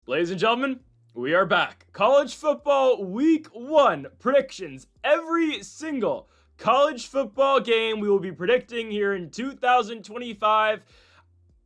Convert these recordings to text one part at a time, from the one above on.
Ladies and gentlemen, we are back. College football week 1 predictions. Every single college football game we will be predicting here in 2025.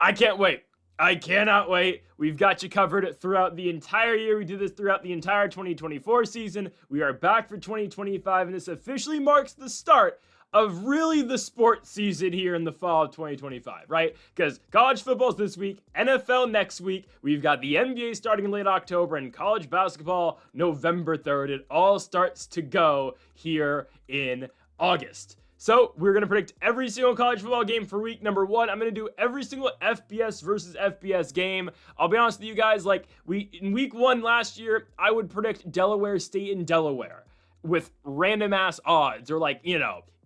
I can't wait. I cannot wait. We've got you covered throughout the entire year. We do this throughout the entire 2024 season. We are back for 2025, and this officially marks the start of really the sports season here in the fall of 2025, right? Because college football's this week, NFL next week, we've got the NBA starting in late October, and college basketball November 3rd. It all starts to go here in August. So we're going to predict every single college football game for week number 1. I'm going to do every single FBS versus FBS game. I'll be honest with you guys, in week 1 last year, I would predict Delaware State and Delaware with random ass odds, or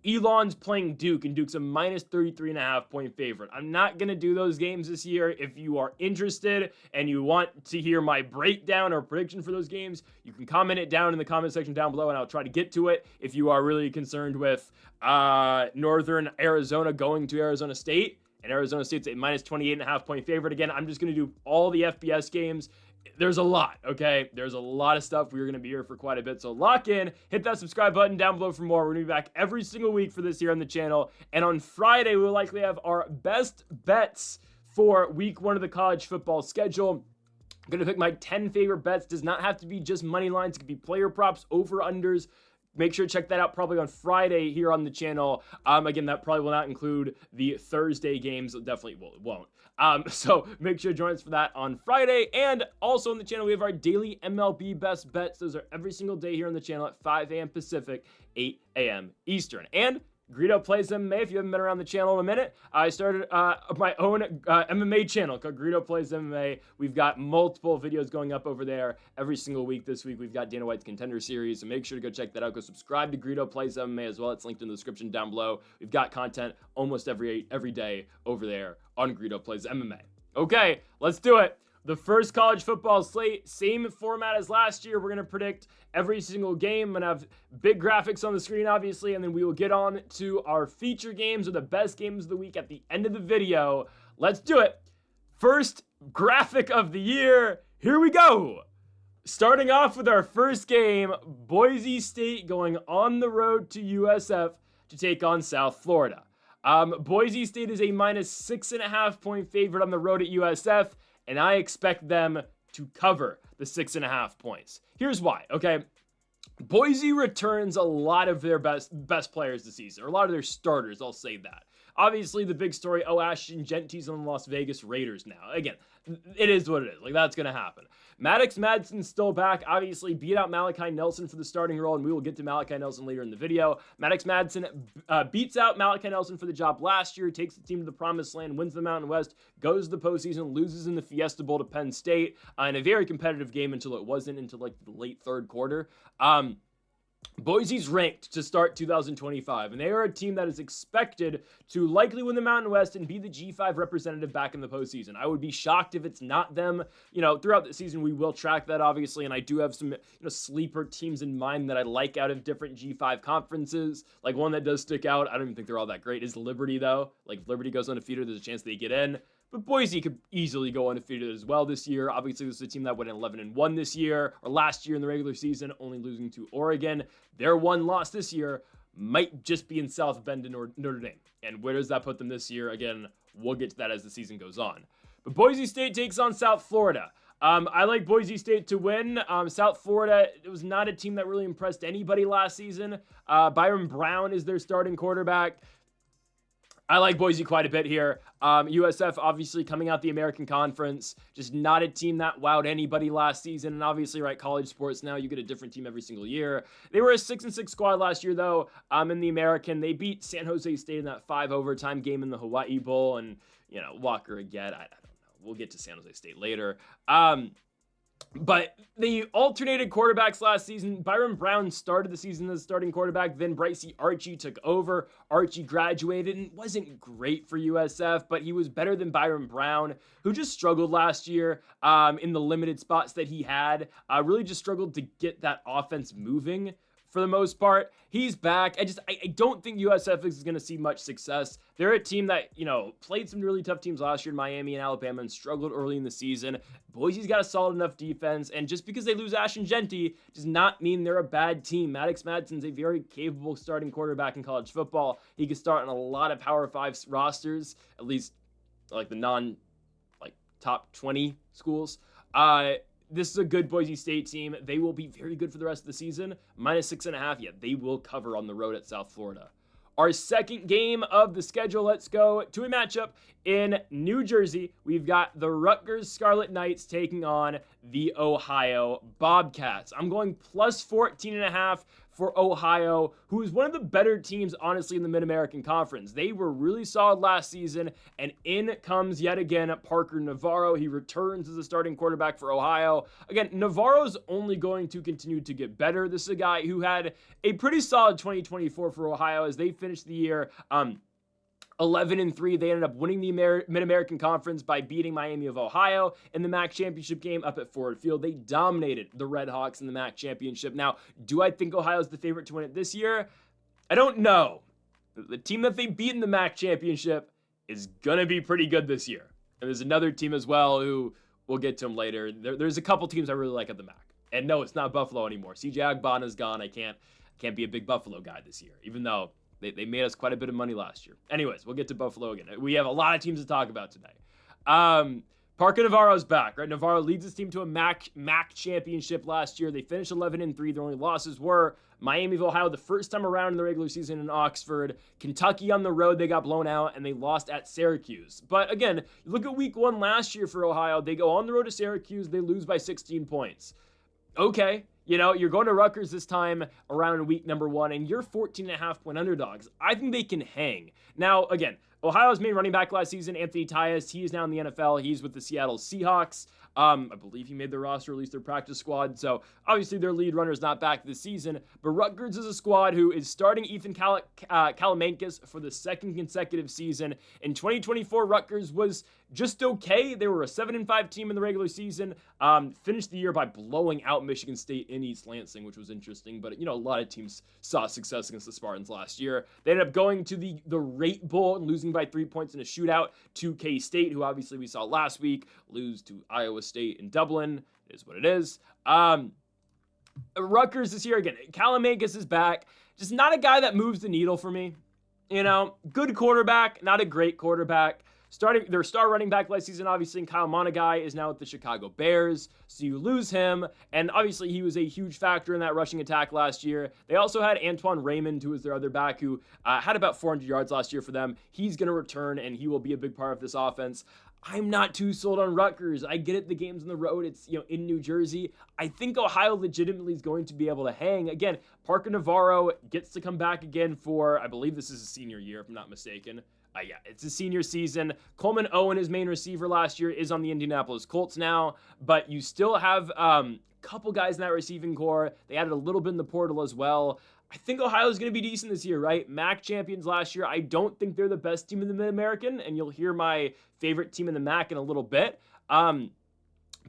Elon's playing Duke, and Duke's a minus 33.5 point favorite. I'm not going to do those games this year. If you are interested and you want to hear my breakdown or prediction for those games, you can comment it down in the comment section down below, and I'll try to get to it. If you are really concerned with Northern Arizona going to Arizona State, and Arizona State's a minus 28.5 point favorite. Again, I'm just going to do all the FBS games. There's a lot, okay? There's a lot of stuff. We're going to be here for quite a bit. So lock in, hit that subscribe button down below for more. We're going to be back every single week for this here on the channel. And on Friday, we'll likely have our best bets for week 1 of the college football schedule. I'm going to pick my 10 favorite bets. Does not have to be just money lines. It could be player props, over-unders. Make sure to check that out probably on Friday here on the channel. Again, that probably will not include the Thursday games. It won't. So make sure to join us for that on Friday. And also on the channel, we have our daily MLB best bets. Those are every single day here on the channel at 5 a.m. Pacific, 8 a.m. Eastern. And Greedo Plays MMA. If you haven't been around the channel in a minute, I started my own MMA channel called Greedo Plays MMA. We've got multiple videos going up over there every single week. This week, we've got Dana White's Contender Series, so make sure to go check that out. Go subscribe to Greedo Plays MMA as well. It's linked in the description down below. We've got content almost every day over there on Greedo Plays MMA. Okay, let's do it. The first college football slate, same format as last year. We're going to predict every single game. I'm going to have big graphics on the screen, obviously, and then we will get on to our feature games or the best games of the week at the end of the video. Let's do it. First graphic of the year. Here we go. Starting off with our first game, Boise State going on the road to USF to take on South Florida. Boise State is a minus 6.5 point favorite on the road at USF. And I expect them to cover the 6.5 points. Here's why, okay? Boise returns a lot of their best players this season, or a lot of their starters, I'll say that. Obviously, the big story, Ashton Gentry's on the Las Vegas Raiders now. Again, it is what it is. That's going to happen. Maddox Madsen's still back. Obviously, beat out Malachi Nelson for the starting role, and we will get to Malachi Nelson later in the video. Maddox Madsen beats out Malachi Nelson for the job last year, takes the team to the promised land, wins the Mountain West, goes to the postseason, loses in the Fiesta Bowl to Penn State in a very competitive game until the late third quarter. Boise's ranked to start 2025, and they are a team that is expected to likely win the Mountain West and be the G5 representative back in the postseason. I would be shocked if it's not them. Throughout the season, we will track that, obviously, and I do have some sleeper teams in mind that I like out of different G5 conferences. Like, one that does stick out, I don't even think they're all that great, is Liberty, though. Like, if Liberty goes undefeated, there's a chance they get in. But Boise could easily go undefeated as well this year. Obviously, this is a team that went 11-1 this year, or last year in the regular season, only losing to Oregon. Their one loss this year might just be in South Bend and Notre Dame. And where does that put them this year? Again, we'll get to that as the season goes on. But Boise State takes on South Florida. I like Boise State to win. South Florida, it was not a team that really impressed anybody last season. Byron Brown is their starting quarterback. I like Boise quite a bit here. USF obviously coming out the American Conference, just not a team that wowed anybody last season. And obviously, right, college sports now, you get a different team every single year. They were a 6-6 squad last year, though. In the American, they beat San Jose State in that 5 overtime game in the Hawaii Bowl, and Walker again. I don't know. We'll get to San Jose State later. But they alternated quarterbacks last season. Byron Brown started the season as starting quarterback. Then Brycey Archie took over. Archie graduated and wasn't great for USF, but he was better than Byron Brown, who just struggled last year in the limited spots that he had. Really just struggled to get that offense moving for the most part. He's back. I don't think USF is going to see much success. They're a team that, played some really tough teams last year in Miami and Alabama and struggled early in the season. Boise's got a solid enough defense, and just because they lose Ashton Jeanty does not mean they're a bad team. Maddox Madsen's a very capable starting quarterback in college football. He could start on a lot of Power 5 rosters, at least like the top 20 schools. This is a good Boise State team. They will be very good for the rest of the season. -6.5, yeah, they will cover on the road at South Florida. Our second game of the schedule, let's go to a matchup in New Jersey. We've got the Rutgers Scarlet Knights taking on the Ohio Bobcats. I'm going +14.5 for Ohio, who is one of the better teams, honestly, in the Mid-American Conference. They were really solid last season, and in comes yet again Parker Navarro. He returns as a starting quarterback for Ohio. Again, Navarro's only going to continue to get better. This is a guy who had a pretty solid 2024 for Ohio as they finished the year 11-3. They ended up winning the Mid-American Conference by beating Miami of Ohio in the MAC championship game up at Ford Field. They dominated the Red Hawks in the MAC championship. Now, do I think Ohio's the favorite to win it this year? I don't know. The team that they beat in the MAC championship is going to be pretty good this year. And there's another team as well who we'll get to them later. There's a couple teams I really like at the MAC. And no, it's not Buffalo anymore. CJ Agbana's gone. I can't be a big Buffalo guy this year, even though they made us quite a bit of money last year. Anyways, we'll get to Buffalo again. We have a lot of teams to talk about today. Parker Navarro's back, right? Navarro leads his team to a MAC championship last year. They finished 11-3. Their only losses were Miami of Ohio the first time around in the regular season in Oxford. Kentucky on the road, they got blown out, and they lost at Syracuse. But again, look at week 1 last year for Ohio. They go on the road to Syracuse. They lose by 16 points. Okay. You're going to Rutgers this time around week number 1, and you're 14.5-point underdogs. I think they can hang. Now, again, Ohio's main running back last season, Anthony Tyus, he is now in the NFL. He's with the Seattle Seahawks. I believe he made the roster, at least their practice squad. So obviously their lead runner is not back this season. But Rutgers is a squad who is starting Ethan Kalamankis for the second consecutive season. In 2024, Rutgers was just okay. They were a 7-5 team in the regular season. Finished the year by blowing out Michigan State in East Lansing, which was interesting. But, a lot of teams saw success against the Spartans last year. They ended up going to the Rate Bowl and losing by 3 points in a shootout to K-State, who obviously we saw last week lose to Iowa State in Dublin. It is what it is. Rutgers this year, again, Kalamankis is back. Just not a guy that moves the needle for me. Good quarterback, not a great quarterback. Starting their star running back last season, obviously, Kyle Monagai is now with the Chicago Bears, so you lose him, and obviously he was a huge factor in that rushing attack last year. They also had Antoine Raymond, who was their other back, who had about 400 yards last year for them. He's going to return, and he will be a big part of this offense. I'm not too sold on Rutgers. I get it, the game's on the road. It's, in New Jersey. I think Ohio legitimately is going to be able to hang. Again, Parker Navarro gets to come back again for, I believe this is his senior year, if I'm not mistaken. Yeah, it's a senior season. Coleman Owen, his main receiver last year, is on the Indianapolis Colts now, but you still have a couple guys in that receiving core. They added a little bit in the portal as well. I think Ohio's going to be decent this year, right? MAC champions last year. I don't think they're the best team in the Mid-American, and you'll hear my favorite team in the MAC in a little bit. But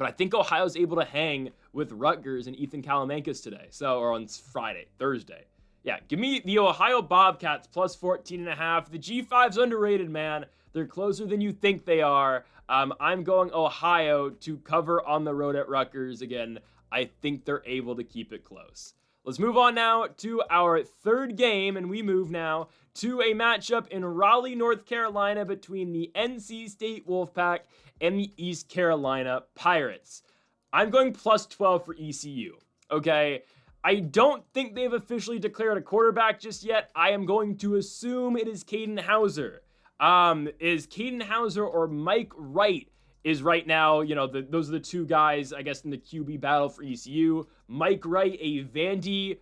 I think Ohio's able to hang with Rutgers and Ethan Kalamankis today. or on Thursday. Yeah, give me the Ohio Bobcats +14.5. The G5's underrated, man. They're closer than you think they are. I'm going Ohio to cover on the road at Rutgers. Again, I think they're able to keep it close. Let's move on now to our third game, and we move now to a matchup in Raleigh, North Carolina between the NC State Wolfpack and the East Carolina Pirates. I'm going +12 for ECU, okay? I don't think they've officially declared a quarterback just yet. I am going to assume it is Caden Hauser. Is Caden Hauser or Mike Wright is right now, those are the two guys, I guess, in the QB battle for ECU. Mike Wright, a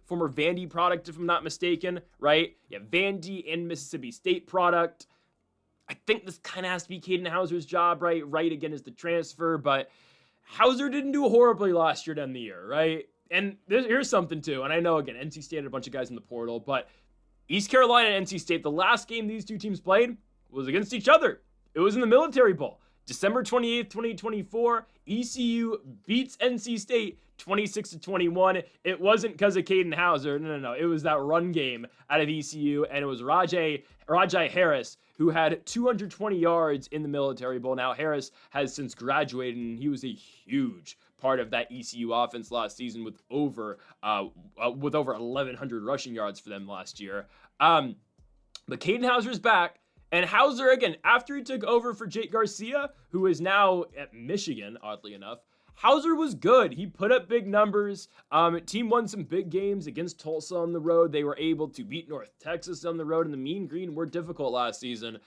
former Vandy product, if I'm not mistaken, right? Yeah, Vandy and Mississippi State product. I think this kind of has to be Caden Hauser's job, right? Wright, again, is the transfer, but Hauser didn't do horribly last year to end the year, right? And here's something, too. And I know, again, NC State had a bunch of guys in the portal, but East Carolina and NC State, the last game these two teams played was against each other. It was in the Military Bowl. December 28th, 2024, ECU beats NC State 26-21. It wasn't because of Caden Hauser. No. It was that run game out of ECU, and it was Rajai Harris who had 220 yards in the Military Bowl. Now, Harris has since graduated, and he was a huge part of that ECU offense last season with over 1,100 rushing yards for them last year. But Caden Hauser's back. And Hauser, again, after he took over for Jake Garcia, who is now at Michigan, oddly enough, Hauser was good. He put up big numbers. Team won some big games against Tulsa on the road. They were able to beat North Texas on the road, and the Mean Green were difficult last season.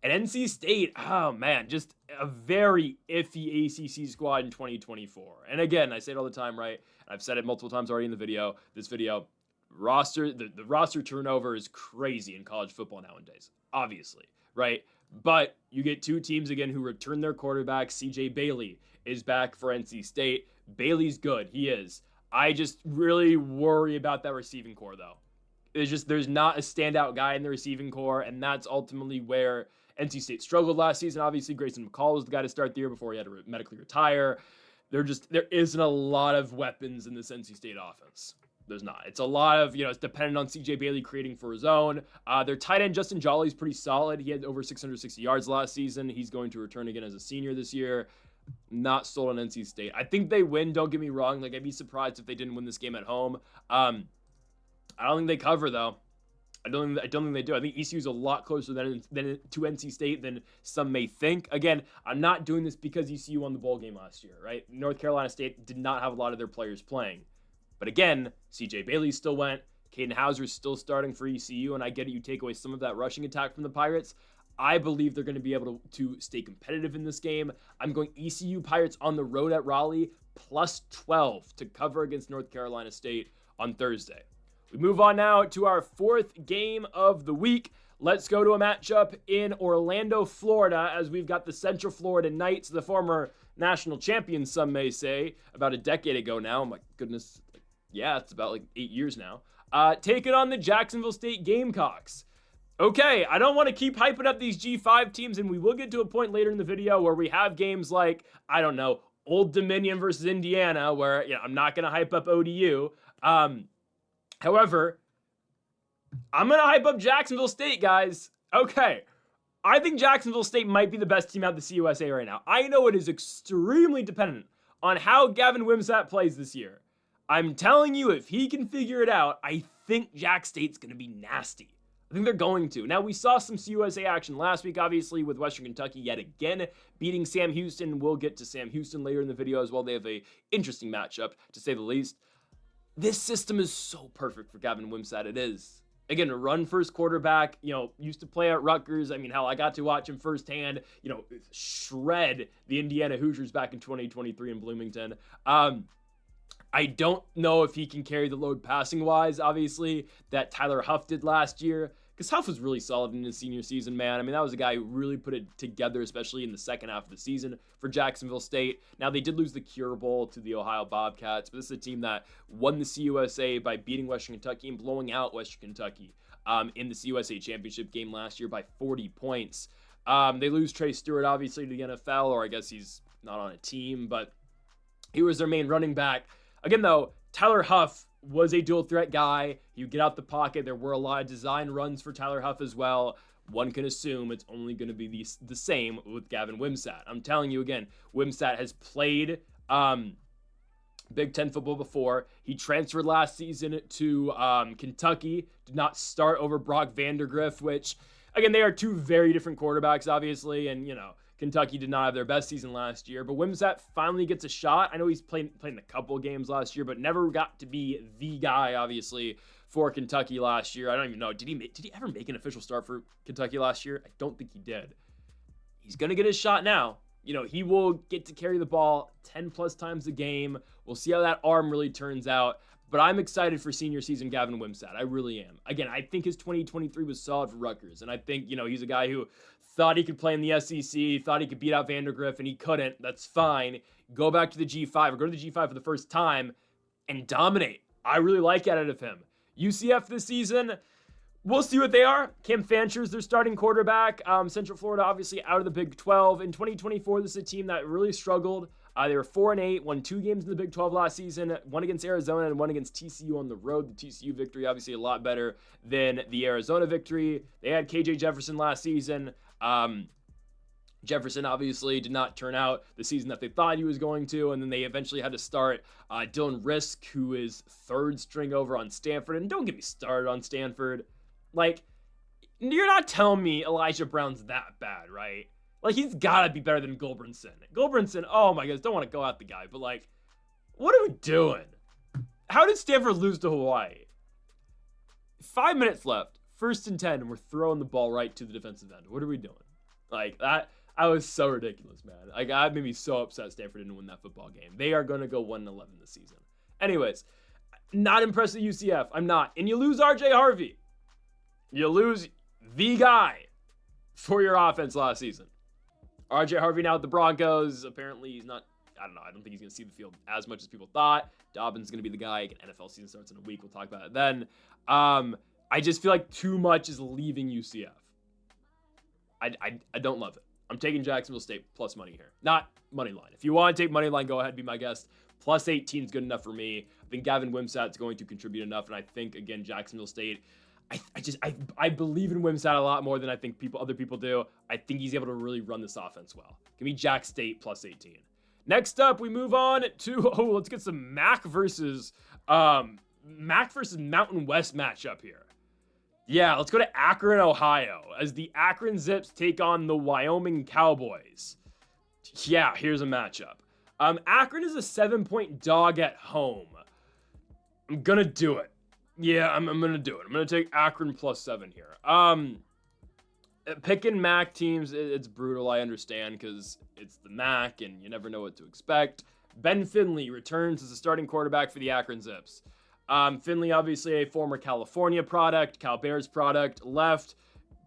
And NC State, oh man, just a very iffy ACC squad in 2024. And again, I say it all the time, right? I've said it multiple times already in the video. The roster turnover is crazy in college football nowadays, obviously, right? But you get two teams again who return their quarterback. CJ Bailey is back for NC State. Bailey's good. He is. I just really worry about that receiving core, though. There's not a standout guy in the receiving core, and that's ultimately where NC State struggled last season. Obviously, Grayson McCall was the guy to start the year before he had to medically retire. There isn't a lot of weapons in this NC State offense. There's not. It's a lot of, it's dependent on CJ Bailey creating for his own. Their tight end, Justin Jolly, is pretty solid. He had over 660 yards last season. He's going to return again as a senior this year. Not sold on NC State. I think they win, don't get me wrong. I'd be surprised if they didn't win this game at home. I don't think they cover, though. I don't think they do. I think ECU is a lot closer than to NC State than some may think. Again, I'm not doing this because ECU won the bowl game last year, right? North Carolina State did not have a lot of their players playing. But again, CJ Bailey still went. Caden Hauser is still starting for ECU, and I get it. You take away some of that rushing attack from the Pirates. I believe they're going to be able to stay competitive in this game. I'm going ECU Pirates on the road at Raleigh, plus 12 to cover against North Carolina State on Thursday. We move on now to our fourth game of the week. Let's go to a matchup in Orlando, Florida, as we've got the Central Florida Knights, the former national champions, some may say, about a decade ago now. My goodness. Yeah, it's about 8 years now. Taking on the Jacksonville State Gamecocks. Okay, I don't want to keep hyping up these G5 teams, and we will get to a point later in the video where we have games like, I don't know, Old Dominion versus Indiana, where I'm not going to hype up ODU. However, I'm going to hype up Jacksonville State, guys. Okay, I think Jacksonville State might be the best team out of the CUSA right now. I know it is extremely dependent on how Gavin Wimsatt plays this year. I'm telling you, if he can figure it out, I think Jack State's going to be nasty. I think they're going to. Now, we saw some CUSA action last week, obviously, with Western Kentucky yet again beating Sam Houston. We'll get to Sam Houston later in the video as well. They have a interesting matchup, to say the least. This system is so perfect for Gavin Wimsatt. It is. Again, a run-first quarterback, used to play at Rutgers. I mean, hell, I got to watch him firsthand, shred the Indiana Hoosiers back in 2023 in Bloomington. I don't know if he can carry the load passing-wise, obviously, that Tyler Huff did last year. Because Huff was really solid in his senior season, man. I mean, that was a guy who really put it together, especially in the second half of the season for Jacksonville State. Now, they did lose the Cure Bowl to the Ohio Bobcats, but this is a team that won the CUSA by beating Western Kentucky and blowing out Western Kentucky in the CUSA championship game last year by 40 points. They lose Trey Stewart, obviously, to the NFL, or I guess he's not on a team, but he was their main running back. Again, though, Tyler Huff was a dual threat guy. He would get out the pocket. There were a lot of design runs for Tyler Huff as well. One can assume it's only going to be the same with Gavin Wimsatt. I'm telling you again, Wimsatt has played Big Ten football before. He transferred last season to Kentucky. Did not start over Brock Vandagriff, which, again, they are two very different quarterbacks, obviously, and, Kentucky did not have their best season last year, but Wimsatt finally gets a shot. I know he's played a couple games last year, but never got to be the guy, obviously, for Kentucky last year. I don't even know. Did he ever make an official start for Kentucky last year? I don't think he did. He's going to get his shot now. He will get to carry the ball 10-plus times a game. We'll see how that arm really turns out. But I'm excited for senior season Gavin Wimsatt. I really am. Again, I think his 2023 was solid for Rutgers. And I think, he's a guy who thought he could play in the SEC, thought he could beat out Vandagriff, and he couldn't. That's fine. Go back to the G5 or go to the G5 for the first time and dominate. I really like that out of him. UCF this season, We'll see what they are. Cam Fancher's their starting quarterback. Central Florida, obviously, out of the Big 12. In 2024, this is a team that really struggled. They were 4-8, won 2 games in the Big 12 last season, one against Arizona and one against TCU on the road. The TCU victory, obviously, a lot better than the Arizona victory. They had KJ Jefferson last season. Jefferson obviously did not turn out the season that they thought he was going to, and then they eventually had to start Dylan Risk, who is third string over on Stanford. And don't get me started on Stanford. Like, you're not telling me Elijah Brown's that bad, right? Like, he's got to be better than Gulbranson. Gulbranson, oh my goodness, don't want to go at the guy, but like, what are we doing? How did Stanford lose to Hawaii? 5 minutes left, 1st and 10, and we're throwing the ball right to the defensive end. What are we doing? Like, that was so ridiculous, man. Like, that made me so upset Stanford didn't win that football game. They are going to go 1-11 this season. Anyways, not impressed with UCF. I'm not. And you lose RJ Harvey. You lose the guy for your offense last season. RJ Harvey now with the Broncos. Apparently he's not, I don't know. I don't think he's going to see the field as much as people thought. Dobbins is going to be the guy. NFL season starts in a week. We'll talk about it then. I just feel like too much is leaving UCF. I don't love it. I'm taking Jacksonville State plus money here. Not money line. If you want to take money line, go ahead, be my guest. Plus 18 is good enough for me. I think Gavin Wimsatt's going to contribute enough. And I think, again, Jacksonville State, I believe in Wimsatt a lot more than I think other people do. I think he's able to really run this offense well. Give me Jack State plus 18. Next up, we move on to, let's get some Mac versus Mountain West matchup here. Yeah, let's go to Akron, Ohio, as the Akron Zips take on the Wyoming Cowboys. Yeah, here's a matchup. Akron is a 7-point dog at home. I'm gonna do it. Yeah, I'm gonna do it. I'm gonna take Akron plus 7 here. Picking MAC teams, it's brutal, I understand, because it's the MAC and you never know what to expect. Ben Finley returns as a starting quarterback for the Akron Zips. Finley, obviously a former California product, Cal Bears product, left,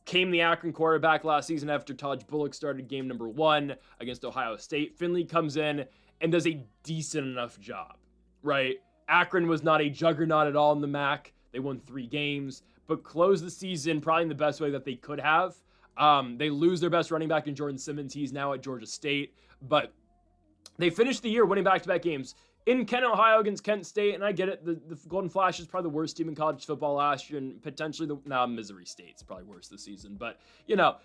came the Akron quarterback last season after Taj Bullock started game number 1 against Ohio State. Finley comes in and does a decent enough job, right? Akron was not a juggernaut at all in the MAC. They won 3 games, but closed the season probably in the best way that they could have. They lose their best running back in Jordan Simmons. He's now at Georgia State, but they finished the year winning back-to-back games in Kent, Ohio against Kent State, and I get it. The Golden Flash is probably the worst team in college football last year, and potentially Missouri State's probably worse this season. But, you know,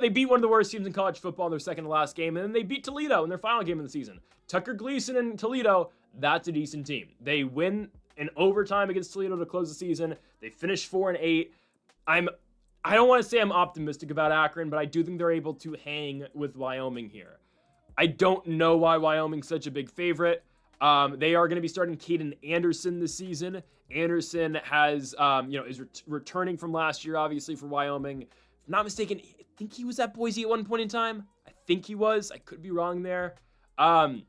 they beat one of the worst teams in college football in their second to last game, and then they beat Toledo in their final game of the season. Tucker Gleason and Toledo, that's a decent team. They win in overtime against Toledo to close the season. They finish 4-8. I don't want to say I'm optimistic about Akron, but I do think they're able to hang with Wyoming here. I don't know why Wyoming's such a big favorite. They are going to be starting Caden Anderson this season. Anderson has, is returning from last year, obviously, for Wyoming. If I'm not mistaken, I think he was at Boise at one point in time. I think he was. I could be wrong there. Caden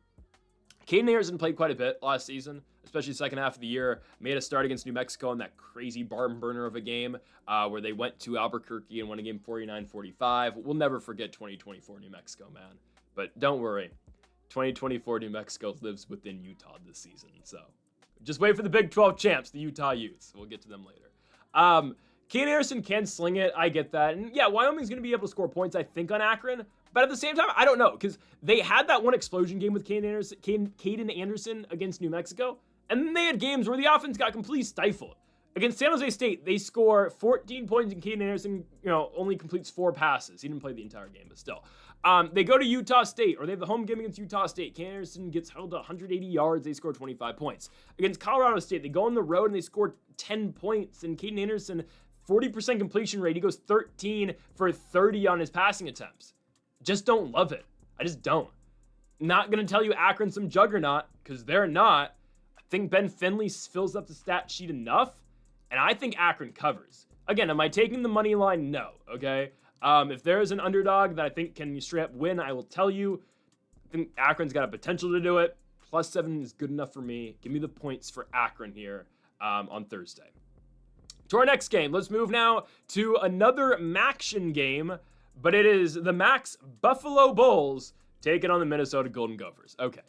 Anderson played quite a bit last season, especially the second half of the year. Made a start against New Mexico in that crazy barn burner of a game where they went to Albuquerque and won a game 49-45. We'll never forget 2024 New Mexico, man. But don't worry. 2024 New Mexico lives within Utah this season. So just wait for the Big 12 champs, the Utah Utes. We'll get to them later. Caden Anderson can sling it. I get that. And yeah, Wyoming's going to be able to score points, I think, on Akron. But at the same time, I don't know, because they had that one explosion game with Caden Anderson against New Mexico. And then they had games where the offense got completely stifled. Against San Jose State, they score 14 points and Caden Anderson, only completes 4 passes. He didn't play the entire game, but still. They go to Utah State, or they have the home game against Utah State. Caden Anderson gets held to 180 yards. They score 25 points. Against Colorado State, they go on the road and they score 10 points. And Caden Anderson, 40% completion rate. He goes 13 for 30 on his passing attempts. Just don't love it. I just don't. Not going to tell you Akron's some juggernaut, because they're not. I think Ben Finley fills up the stat sheet enough, and I think Akron covers. Again, am I taking the money line? No, okay? If there is an underdog that I think can straight up win, I will tell you. I think Akron's got a potential to do it. Plus 7 is good enough for me. Give me the points for Akron here on Thursday. To our next game. Let's move now to another MACtion game, but it is the Mac's Buffalo Bulls taking on the Minnesota Golden Gophers. Okay.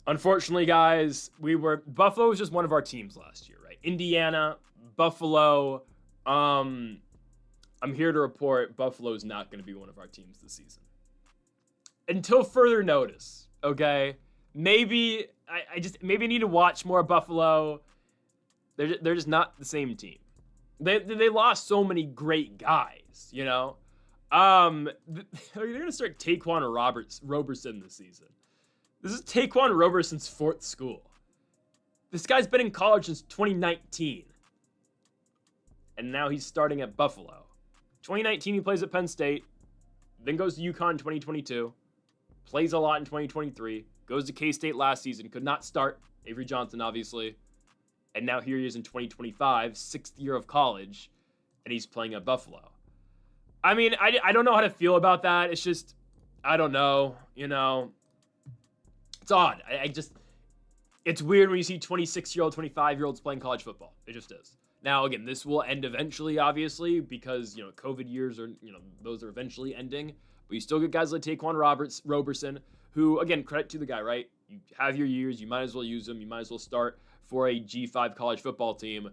Unfortunately, guys, Buffalo was just one of our teams last year, right? Indiana, Buffalo, I'm here to report Buffalo's not going to be one of our teams this season. Until further notice, okay? Maybe maybe need to watch more Buffalo. They're just not the same team. They lost so many great guys, you know? They're going to start Taquan Roberson this season. This is Taquan Roberson's fourth school. This guy's been in college since 2019. And now he's starting at Buffalo. 2019, he plays at Penn State. Then goes to UConn in 2022. Plays a lot in 2023. Goes to K-State last season. Could not start. Avery Johnson, obviously. And now here he is in 2025, sixth year of college. And he's playing at Buffalo. I mean, I don't know how to feel about that. It's just, I don't know. You know, it's odd. It's weird when you see 26-year-old, 25-year-olds playing college football. It just is. Now, again, this will end eventually, obviously, because, you know, COVID years are, you know, those are eventually ending. But you still get guys like Taquan Roberson, who, again, credit to the guy, right? You have your years. You might as well use them. You might as well start for a G5 college football team.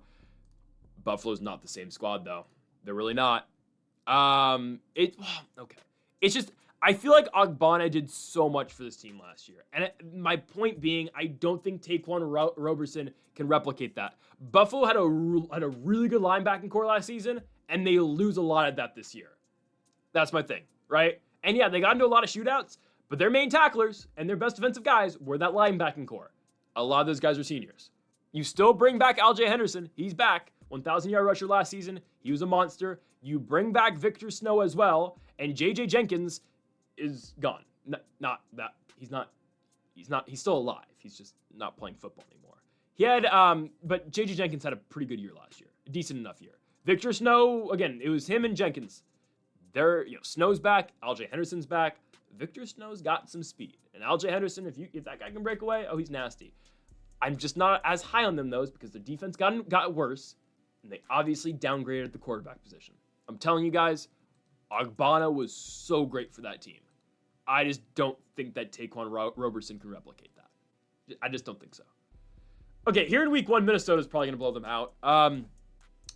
Buffalo's not the same squad, though. They're really not. Okay. It's just, I feel like Ogbonna did so much for this team last year. And my point being, I don't think Taquan Roberson can replicate that. Buffalo had a really good linebacking core last season, and they lose a lot of that this year. That's my thing, right? And yeah, they got into a lot of shootouts, but their main tacklers and their best defensive guys were that linebacking core. A lot of those guys were seniors. You still bring back Aljae Henderson. He's back. 1,000-yard rusher last season. He was a monster. You bring back Victor Snow as well, and J.J. Jenkins is gone. He's still alive. He's just not playing football anymore. But J.J. Jenkins had a pretty good year last year. A decent enough year. Victor Snow, again, it was him and Jenkins. Snow's back. Aljae Henderson's back. Victor Snow's got some speed. And Aljae Henderson, if that guy can break away, oh, he's nasty. I'm just not as high on them, though, because their defense got worse. And they obviously downgraded the quarterback position. I'm telling you guys, Ogbonna was so great for that team. I just don't think that Taquan Roberson can replicate that. I just don't think so. Okay, here in week 1, Minnesota's probably going to blow them out.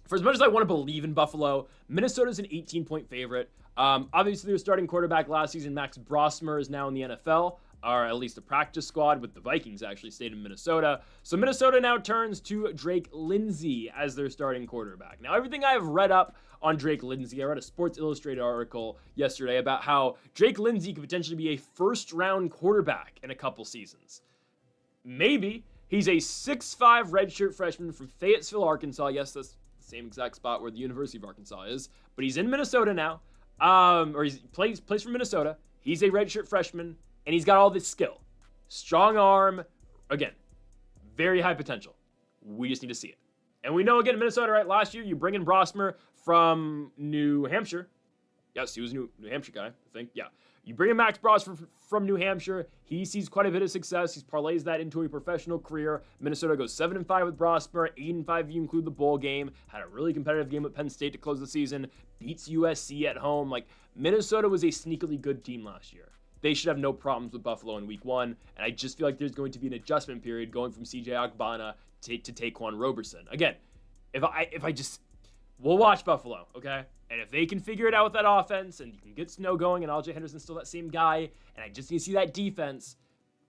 For as much as I want to believe in Buffalo, Minnesota's an 18-point favorite. Obviously, their starting quarterback last season, Max Brosmer, is now in the NFL, or at least the practice squad with the Vikings actually stayed in Minnesota. So Minnesota now turns to Drake Lindsay as their starting quarterback. Now, everything I have read up on Drake Lindsay, I read a Sports Illustrated article yesterday about how Drake Lindsay could potentially be a first-round quarterback in a couple seasons. Maybe. He's a 6'5" redshirt freshman from Fayetteville, Arkansas. Yes, that's the same exact spot where the University of Arkansas is. But he's in Minnesota now. Or he plays for Minnesota. He's a redshirt freshman. And he's got all this skill. Strong arm. Again, very high potential. We just need to see it. And we know, again, Minnesota, right? Last year, you bring in Brosmer from New Hampshire. Yes, he was a New Hampshire guy, I think. Yeah. You bring in Max Brosmer from New Hampshire. He sees quite a bit of success. He parlays that into a professional career. Minnesota goes 7-5 with Brosmer, 8-5 if you include the bowl game. Had a really competitive game with Penn State to close the season. Beats USC at home. Like, Minnesota was a sneakily good team last year. They should have no problems with Buffalo in week 1. And I just feel like there's going to be an adjustment period going from CJ Ogbonna to Taquan Roberson. Again, we'll watch Buffalo, okay? And if they can figure it out with that offense and you can get Snow going and Aljae Henderson's still that same guy, and I just need to see that defense,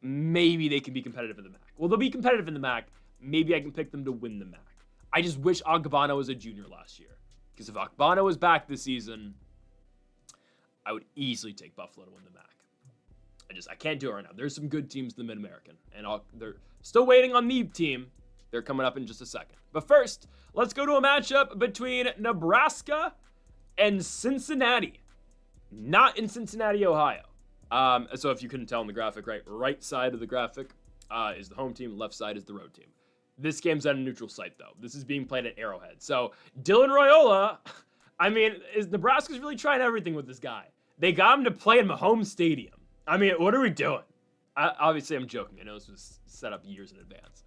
maybe they can be competitive in the MAC. Well, they'll be competitive in the MAC. Maybe I can pick them to win the MAC. I just wish Ogbonna was a junior last year. Because if Ogbonna was back this season, I would easily take Buffalo to win the MAC. I can't do it right now. There's some good teams in the Mid-American, and they're still waiting on the team. They're coming up in just a second. But first, let's go to a matchup between Nebraska and Cincinnati. Not in Cincinnati, Ohio. So if you couldn't tell in the graphic, right side of the graphic is the home team, left side is the road team. This game's at a neutral site, though. This is being played at Arrowhead. So Dylan Raiola, Nebraska's really trying everything with this guy. They got him to play in Mahomes Stadium. What are we doing? Obviously, I'm joking. I know this was set up years in advance.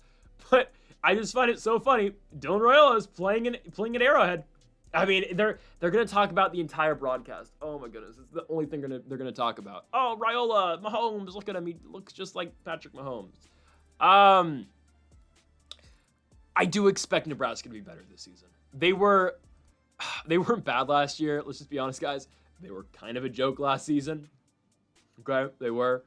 But I just find it so funny. Dylan Raiola is playing at Arrowhead. They're going to talk about the entire broadcast. Oh, my goodness. It's the only thing they're going to talk about. Oh, Raiola, Mahomes, look at him. He looks just like Patrick Mahomes. I do expect Nebraska to be better this season. They were They weren't bad last year. Let's just be honest, guys. They were kind of a joke last season. Okay, they were.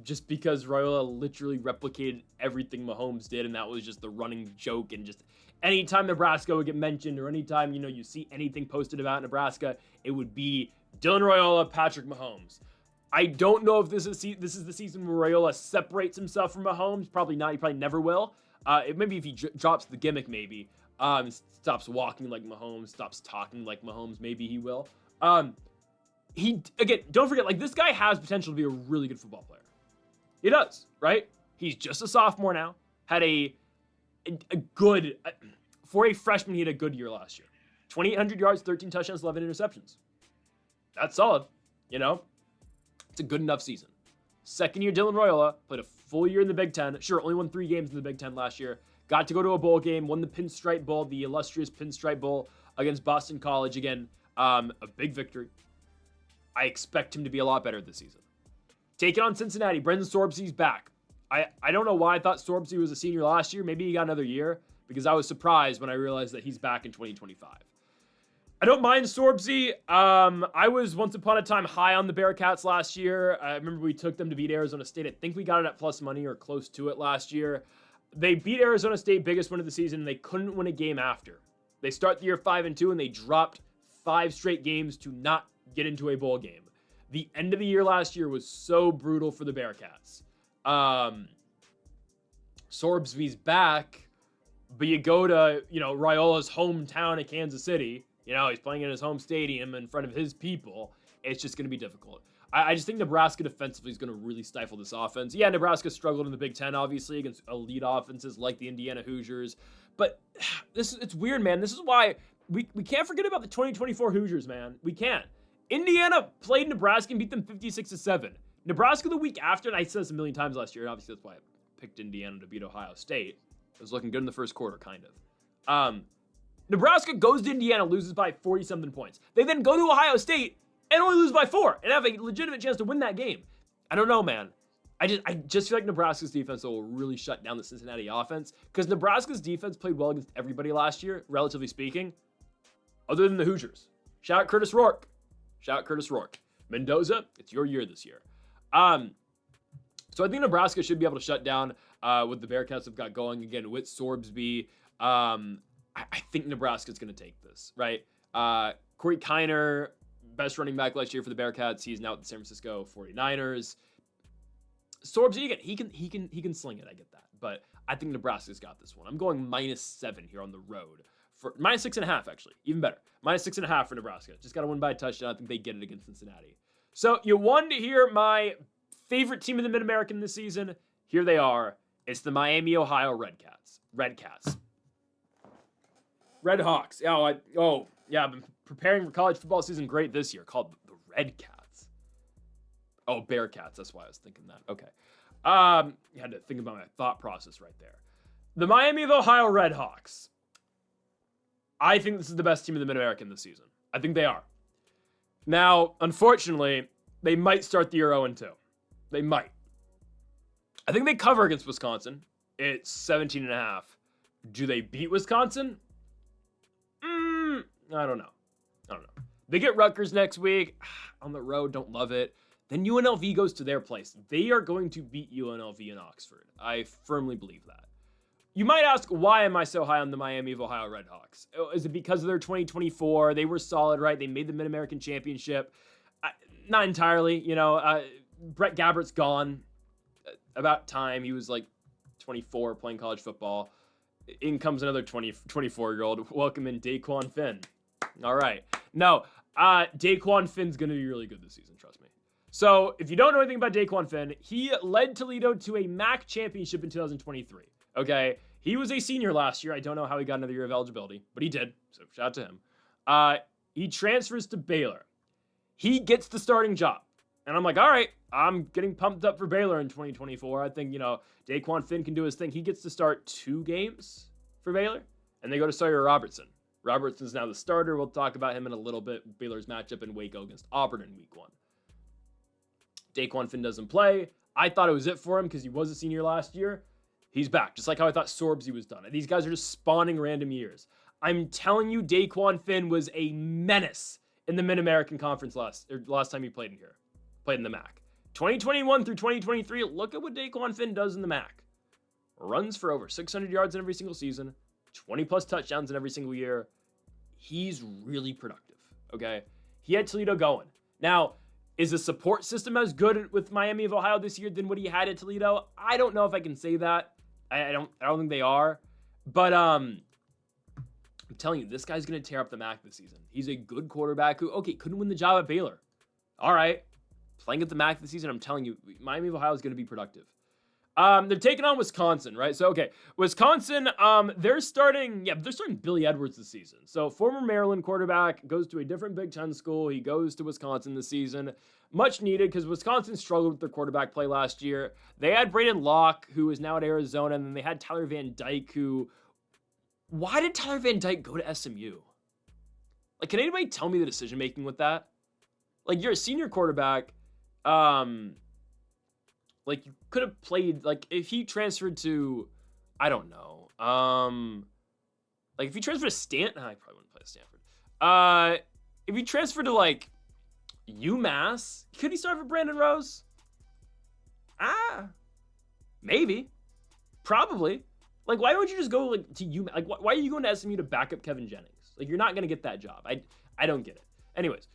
Just because Raiola literally replicated everything Mahomes did, and that was just the running joke. And just anytime Nebraska would get mentioned, or anytime you see anything posted about Nebraska, it would be Dylan Raiola, Patrick Mahomes. I don't know if this is the season where Raiola separates himself from Mahomes. Probably not. He probably never will. Maybe if he drops the gimmick, maybe stops walking like Mahomes, stops talking like Mahomes, maybe he will. Don't forget, like, this guy has potential to be a really good football player. He does, right? He's just a sophomore now. Had a good for a freshman. He had a good year last year. 2,800 yards, 13 touchdowns, 11 interceptions. That's solid. It's a good enough season. Second year, Dylan Raiola played a full year in the Big Ten. Sure, only won 3 games in the Big Ten last year. Got to go to a bowl game, won the Pinstripe Bowl, the illustrious Pinstripe Bowl against Boston College. Again, a big victory. I expect him to be a lot better this season. Taking on Cincinnati, Brendan Sorbsey's back. I don't know why I thought Sorbsey was a senior last year. Maybe he got another year, because I was surprised when I realized that he's back in 2025. I don't mind Sorbsey. I was once upon a time high on the Bearcats last year. I remember we took them to beat Arizona State. I think we got it at plus money or close to it last year. They beat Arizona State, biggest win of the season, and they couldn't win a game after. They start the year 5-2, and they dropped 5 straight games to not get into a bowl game. The end of the year last year was so brutal for the Bearcats. Sorbsby's back, but you go to, Raiola's hometown of Kansas City. He's playing in his home stadium in front of his people. It's just going to be difficult. I just think Nebraska defensively is going to really stifle this offense. Yeah, Nebraska struggled in the Big Ten, obviously, against elite offenses like the Indiana Hoosiers. But it's weird, man. This is why we can't forget about the 2024 Hoosiers, man. We can't. Indiana played Nebraska and beat them 56-7. Nebraska the week after, and I said this a million times last year, and obviously that's why I picked Indiana to beat Ohio State. It was looking good in the first quarter, kind of. Nebraska goes to Indiana, loses by 40-something points. They then go to Ohio State and only lose by 4 and have a legitimate chance to win that game. I don't know, man. I just feel like Nebraska's defense will really shut down the Cincinnati offense, because Nebraska's defense played well against everybody last year, relatively speaking, other than the Hoosiers. Shout out Curtis Rourke. Mendoza, it's your year this year. So I think Nebraska should be able to shut down what the Bearcats have got going again with Sorbsby. I think Nebraska's going to take this, right? Corey Kiner, best running back last year for the Bearcats. He's now at the San Francisco 49ers. Sorbsby, again, he can sling it. I get that, but I think Nebraska's got this one. I'm going -7 here on the road. For -6.5, actually, even better. -6.5 for Nebraska. Just got to win by a touchdown. I think they get it against Cincinnati. So you wanted to hear my favorite team in the Mid-American this season. Here they are. It's the Miami, Ohio Redcats. Redhawks. I've been preparing for college football season great this year, called the Redcats. Oh, Bearcats. That's why I was thinking that. Okay. You had to think about my thought process right there. The Miami of Ohio Redhawks. I think this is the best team in the Mid-American this season. I think they are. Now, unfortunately, they might start the year 0-2. They might. I think they cover against Wisconsin. It's 17.5. Do they beat Wisconsin? I don't know. They get Rutgers next week. On the road, don't love it. Then UNLV goes to their place. They are going to beat UNLV in Oxford. I firmly believe that. You might ask, why am I so high on the Miami of Ohio Redhawks? Is it because of their 2024? They were solid, right? They made the Mid-American Championship. Not entirely, Brett Gabbert's gone. About time. He was like 24 playing college football. In comes another 24-year-old. Welcome in Daquan Finn. All right. No, Daquan Finn's going to be really good this season, trust me. So if you don't know anything about Daquan Finn, he led Toledo to a MAC championship in 2023. Okay? He was a senior last year. I don't know how he got another year of eligibility, but he did. So shout out to him. He transfers to Baylor. He gets the starting job. And I'm like, all right, I'm getting pumped up for Baylor in 2024. I think, Daquan Finn can do his thing. He gets to start 2 games for Baylor, and they go to Sawyer Robertson. Robertson's now the starter. We'll talk about him in a little bit. Baylor's matchup in Waco against Auburn in week 1. Daquan Finn doesn't play. I thought it was it for him because he was a senior last year. He's back, just like how I thought Sorbsy was done. These guys are just spawning random years. I'm telling you, Daquan Finn was a menace in the Mid-American Conference last time he played in the MAC. 2021 through 2023, look at what Daquan Finn does in the MAC. Runs for over 600 yards in every single season, 20 plus touchdowns in every single year. He's really productive, okay? He had Toledo going. Now, is the support system as good with Miami of Ohio this year than what he had at Toledo? I don't know if I can say that. I don't think they are. But I'm telling you, this guy's going to tear up the MAC this season. He's a good quarterback who, okay, couldn't win the job at Baylor. All right. Playing at the MAC this season, I'm telling you, Miami of Ohio is going to be productive. They're taking on Wisconsin, right? So, okay, Wisconsin, they're starting Billy Edwards this season. So, former Maryland quarterback goes to a different Big Ten school. He goes to Wisconsin this season. Much needed because Wisconsin struggled with their quarterback play last year. They had Braden Locke, who is now at Arizona, and then they had Tyler Van Dyke, who... Why did Tyler Van Dyke go to SMU? Like, can anybody tell me the decision-making with that? Like, you're a senior quarterback, like, you could have played, like, if he transferred to, I don't know, like, if he transferred to Stanford, I probably wouldn't play at Stanford. If he transferred to, like, UMass, could he start for Brandon Rose? Maybe. Probably. Like, why would you just go, like, to UMass? Like, why are you going to SMU to back up Kevin Jennings? Like, you're not going to get that job. I don't get it. Anyways,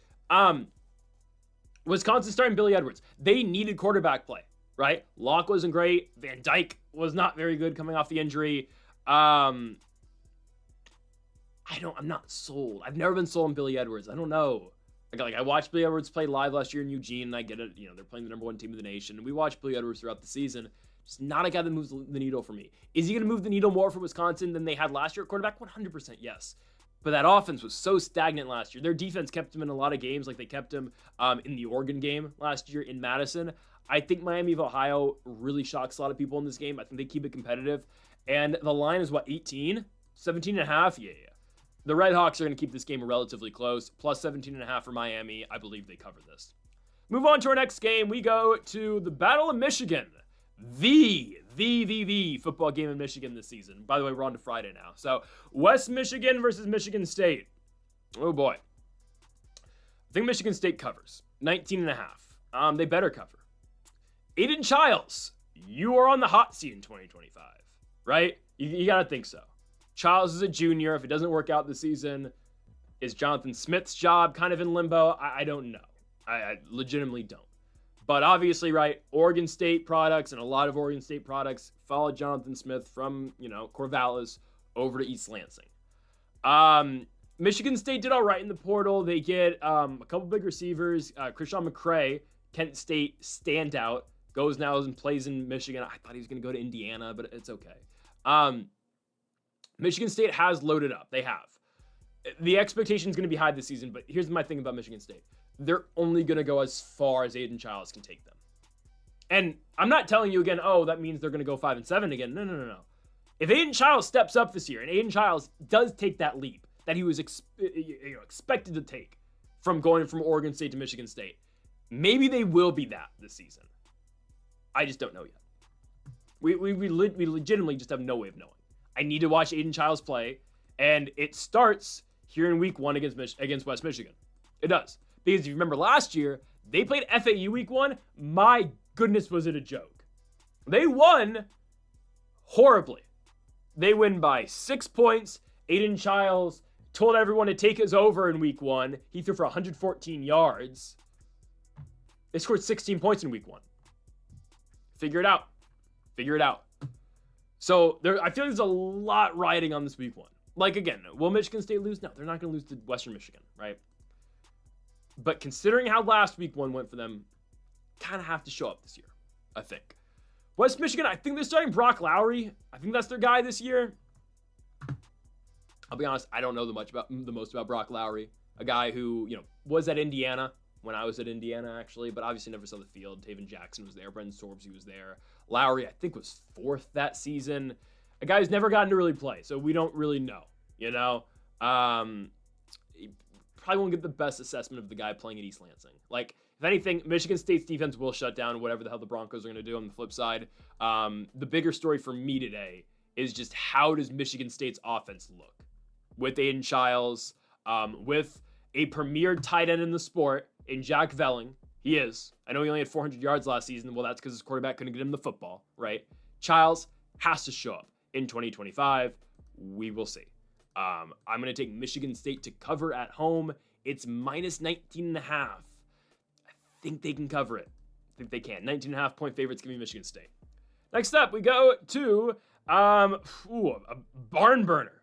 Wisconsin starting Billy Edwards. They needed quarterback play. Right? Locke wasn't great. Van Dyke was not very good coming off the injury. I'm not sold. I've never been sold on Billy Edwards. I don't know. Like I watched Billy Edwards play live last year in Eugene, and I get it. You know, they're playing the number one team of the nation. And we watched Billy Edwards throughout the season. Just not a guy that moves the needle for me. Is he going to move the needle more for Wisconsin than they had last year at quarterback? 100% yes. But that offense was so stagnant last year. Their defense kept him in a lot of games, like they kept him in the Oregon game last year in Madison. I think Miami of Ohio really shocks a lot of people in this game. I think they keep it competitive. And the line is, what, 18? 17 and a half? Yeah. The Red Hawks are going to keep this game relatively close. Plus 17 and a half for Miami. I believe they cover this. Move on to our next game. We go to the Battle of Michigan. The football game in Michigan this season. By the way, we're on to Friday now. So, West Michigan versus Michigan State. Oh, boy. I think Michigan State covers. 19 and a half. They better cover. Aiden Childs, you are on the hot seat in 2025, right? You got to think so. Childs is a junior. If it doesn't work out this season, is Jonathan Smith's job kind of in limbo? I don't know. I legitimately don't. But obviously, right, Oregon State products and a lot of Oregon State products followed Jonathan Smith from, Corvallis over to East Lansing. Michigan State did all right in the portal. They get a couple big receivers. Krishan McCray, Kent State standout. Goes now and plays in Michigan. I thought he was going to go to Indiana, but it's okay. Michigan State has loaded up. They have. The expectation is going to be high this season, but here's my thing about Michigan State. They're only going to go as far as Aiden Childs can take them. And I'm not telling you again, that means they're going to go 5-7 again. No. If Aiden Childs steps up this year, and Aiden Childs does take that leap that he was expected to take from going from Oregon State to Michigan State, maybe they will be that this season. I just don't know yet. We legitimately just have no way of knowing. I need to watch Aiden Childs play, and it starts here in week 1 against West Michigan. It does. Because if you remember last year, they played FAU week 1. My goodness, was it a joke. They won horribly. They win by 6 points. Aiden Childs told everyone to take his over in week 1. He threw for 114 yards. They scored 16 points in week 1. Figure it out. So I feel like there's a lot riding on this week 1. Like, again, will Michigan State lose? No, they're not going to lose to Western Michigan, right? But considering how last week 1 went for them, kind of have to show up this year, I think. West Michigan, I think they're starting Brock Lowry. I think that's their guy this year. I'll be honest, I don't know the most about Brock Lowry, a guy who, was at Indiana when I was at Indiana, actually, but obviously never saw the field. Taven Jackson was there. Brendan Sorbs, he was there. Lowry, I think, was 4th that season. A guy who's never gotten to really play, so we don't really know, Probably won't get the best assessment of the guy playing at East Lansing. Like, if anything, Michigan State's defense will shut down whatever the hell the Broncos are going to do on the flip side. The bigger story for me today is just how does Michigan State's offense look, with Aiden Childs, with a premier tight end in the sport in Jack Velling. He is. I know he only had 400 yards last season. Well, that's because his quarterback couldn't get him the football, right? Childs has to show up in 2025. We will see. I'm going to take Michigan State to cover at home. It's minus 19.5. I think they can cover it. I think they can. 19.5 point favorites. Give me Michigan State. Next up, we go to a barn burner.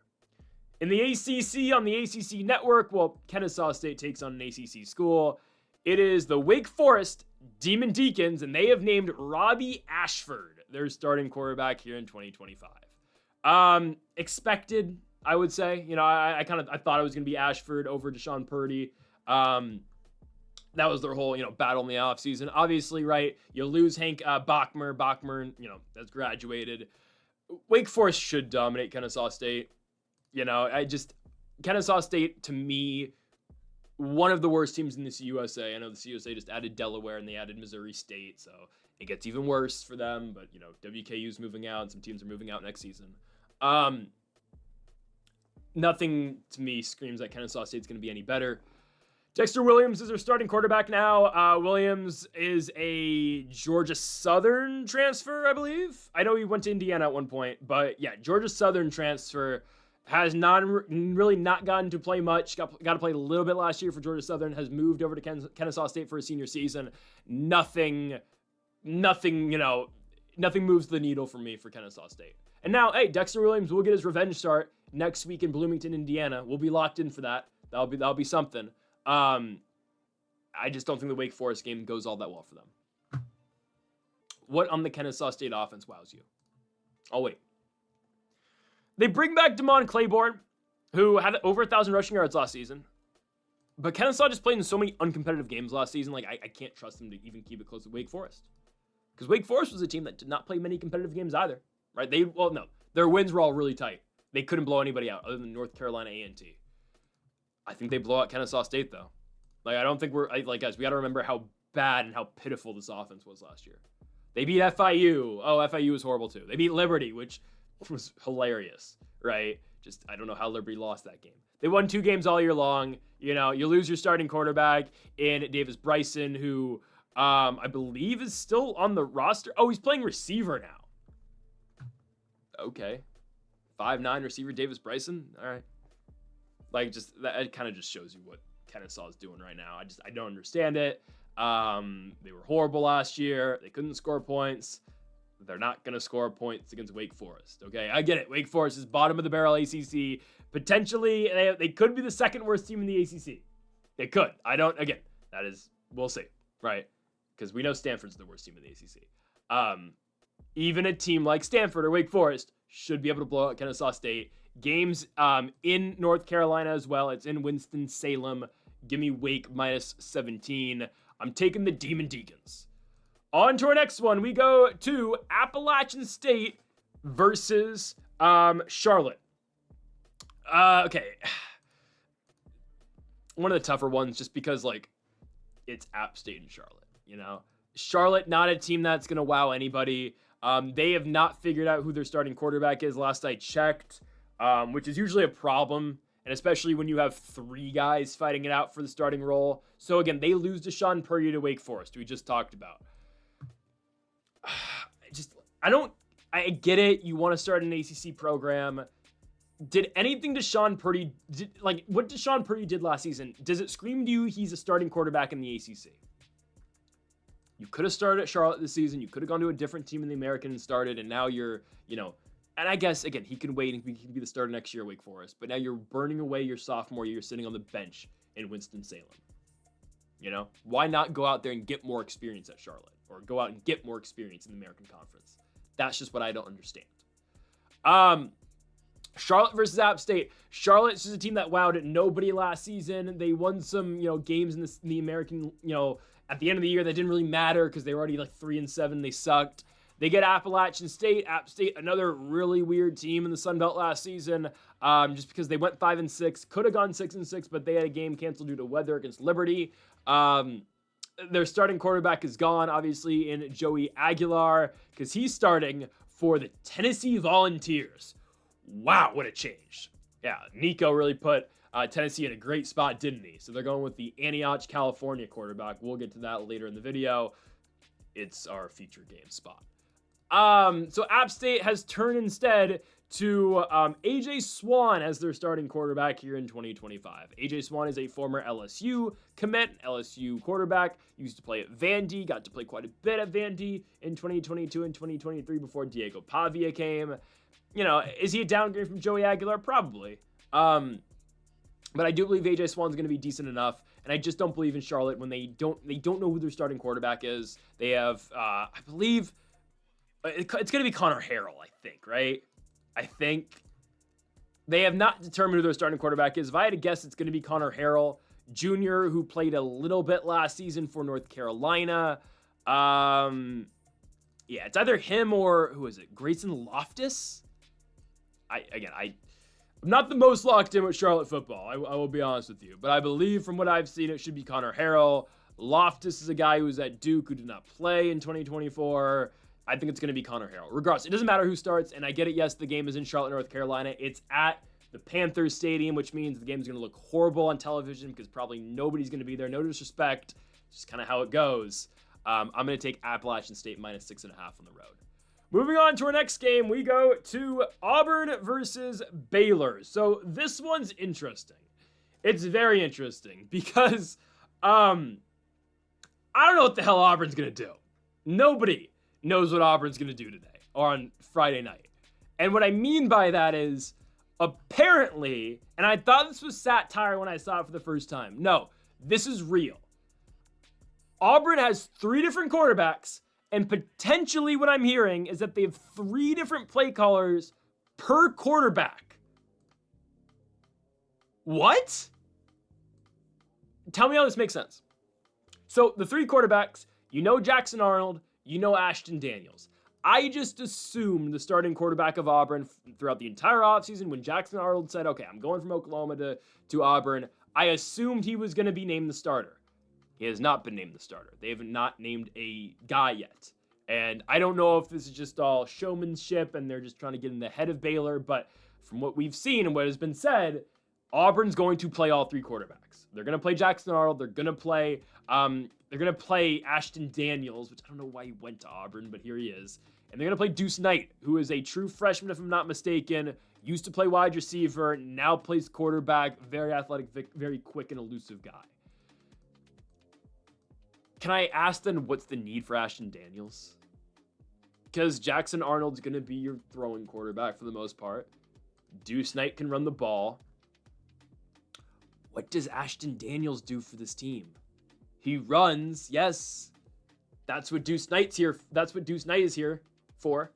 In the ACC, on the ACC network, well, Kennesaw State takes on an ACC school. It is the Wake Forest Demon Deacons, and they have named Robbie Ashford their starting quarterback here in 2025. Expected, I would say. You know, I thought it was going to be Ashford over Deshaun Purdy. That was their whole, battle in the offseason. Obviously, right, you lose Hank Bachmer. Bachmer, has graduated. Wake Forest should dominate Kennesaw State. Kennesaw State, to me, one of the worst teams in the CUSA. I know the CUSA just added Delaware and they added Missouri State, so it gets even worse for them. But, WKU's moving out and some teams are moving out next season. Nothing to me screams that Kennesaw State's going to be any better. Dexter Williams is their starting quarterback now. Williams is a Georgia Southern transfer, I believe. I know he went to Indiana at one point, but yeah, Georgia Southern transfer. Has really not gotten to play much. Got to play a little bit last year for Georgia Southern. Has moved over to Kennesaw State for his senior season. Nothing moves the needle for me for Kennesaw State. And now, hey, Dexter Williams will get his revenge start next week in Bloomington, Indiana. We'll be locked in for that. That'll be something. I just don't think the Wake Forest game goes all that well for them. What on the Kennesaw State offense wows you? I'll wait. They bring back Damon Claiborne, who had over 1,000 rushing yards last season. But Kennesaw just played in so many uncompetitive games last season, I can't trust them to even keep it close to Wake Forest. Because Wake Forest was a team that did not play many competitive games either. Right? Their wins were all really tight. They couldn't blow anybody out other than North Carolina A&T. I think they blow out Kennesaw State, though. I don't think guys, we got to remember how bad and how pitiful this offense was last year. They beat FIU. Oh, FIU was horrible, too. They beat Liberty, which was hilarious, right? Just, I don't know how Liberty lost that game. They won 2 games all year long. You lose your starting quarterback in Davis Bryson, who I believe is still on the roster. Oh, he's playing receiver now. Okay. 5'9" receiver Davis Bryson. All right. That kind of just shows you what Kennesaw is doing right now. I don't understand it. They were horrible last year. They couldn't score points. They're not going to score points against Wake Forest. Okay, I get it. Wake Forest is bottom of the barrel ACC. Potentially, they could be the second worst team in the ACC. They could. We'll see, right? Because we know Stanford's the worst team in the ACC. Even a team like Stanford or Wake Forest should be able to blow out Kennesaw State. Games in North Carolina as well. It's in Winston-Salem. Give me Wake minus 17. I'm taking the Demon Deacons. On to our next one. We go to Appalachian State versus Charlotte. Okay. One of the tougher ones just because, it's App State and Charlotte, Charlotte, not a team that's going to wow anybody. They have not figured out who their starting quarterback is last I checked, which is usually a problem, and especially when you have 3 guys fighting it out for the starting role. So, again, they lose Deshaun Purdy to Wake Forest, we just talked about. I get it. You want to start an ACC program. Did anything Deshaun Purdy, what Deshaun Purdy did last season, does it scream to you he's a starting quarterback in the ACC? You could have started at Charlotte this season. You could have gone to a different team in the American and started, and now you're, and I guess, again, he can wait and he can be the starter next year at Wake Forest, but now you're burning away your sophomore year sitting on the bench in Winston-Salem. Why not go out there and get more experience at Charlotte? Or go out and get more experience in the American Conference. That's just what I don't understand. Charlotte versus App State. Charlotte's just a team that wowed at nobody last season. They won some, games in the American, at the end of the year that didn't really matter because they were already 3-7. They sucked. They get Appalachian State. App State, another really weird team in the Sun Belt last season, just because they went 5-6. Could have gone 6-6, but they had a game canceled due to weather against Liberty. Their starting quarterback is gone, obviously, in Joey Aguilar, because he's starting for the Tennessee Volunteers. Wow, what a change. Yeah, Nico really put Tennessee in a great spot, didn't he? So they're going with the Antioch, California quarterback. We'll get to that later in the video. It's our feature game spot. So App State has turned instead to AJ Swan as their starting quarterback here in 2025. AJ Swan is a former LSU commit, LSU quarterback. Used to play at Vandy, got to play quite a bit at Vandy in 2022 and 2023 before Diego Pavia came. You know, is he a downgrade from Joey Aguilar? Probably. But I do believe AJ Swan's going to be decent enough, and I just don't believe in Charlotte when they don't know who their starting quarterback is. They have, I believe, it's going to be Connor Harrell, I think, right? I think they have not determined who their starting quarterback is. If I had to guess, it's going to be Connor Harrell Jr., who played a little bit last season for North Carolina. Yeah, it's either him or, who is it, Grayson Loftus? I'm not the most locked in with Charlotte football, I will be honest with you. But I believe from what I've seen, it should be Connor Harrell. Loftus is a guy who was at Duke who did not play in 2024. I think it's going to be Connor Harrell. Regardless, it doesn't matter who starts, and I get it, yes, the game is in Charlotte, North Carolina. It's at the Panthers Stadium, which means the game is going to look horrible on television because probably nobody's going to be there. No disrespect, just kind of how it goes. I'm going to take Appalachian State minus 6.5 on the road. Moving on to our next game, we go to Auburn versus Baylor. So this one's interesting. It's very interesting because I don't know what the hell Auburn's going to do. Nobody knows what Auburn's going to do today or on Friday night. And what I mean by that is apparently, and I thought this was satire when I saw it for the first time. No, this is real. Auburn has 3 different quarterbacks, and potentially what I'm hearing is that they have 3 different play callers per quarterback. What? Tell me how this makes sense. So the 3 quarterbacks, you know Jackson Arnold, you know Ashton Daniels. I just assumed the starting quarterback of Auburn throughout the entire offseason when Jackson Arnold said, okay, I'm going from Oklahoma to Auburn, I assumed he was going to be named the starter. He has not been named the starter. They have not named a guy yet. And I don't know if this is just all showmanship and they're just trying to get in the head of Baylor, but from what we've seen and what has been said, Auburn's going to play all 3 quarterbacks. They're going to play Jackson Arnold. They're going to play Ashton Daniels, which I don't know why he went to Auburn, but here he is. And they're going to play Deuce Knight, who is a true freshman, if I'm not mistaken, used to play wide receiver, now plays quarterback, very athletic, very quick and elusive guy. Can I ask then, what's the need for Ashton Daniels? Because Jackson Arnold's going to be your throwing quarterback for the most part. Deuce Knight can run the ball. What does Ashton Daniels do for this team? He runs, yes. That's what Deuce Knight's here. That's what Deuce Knight is here for.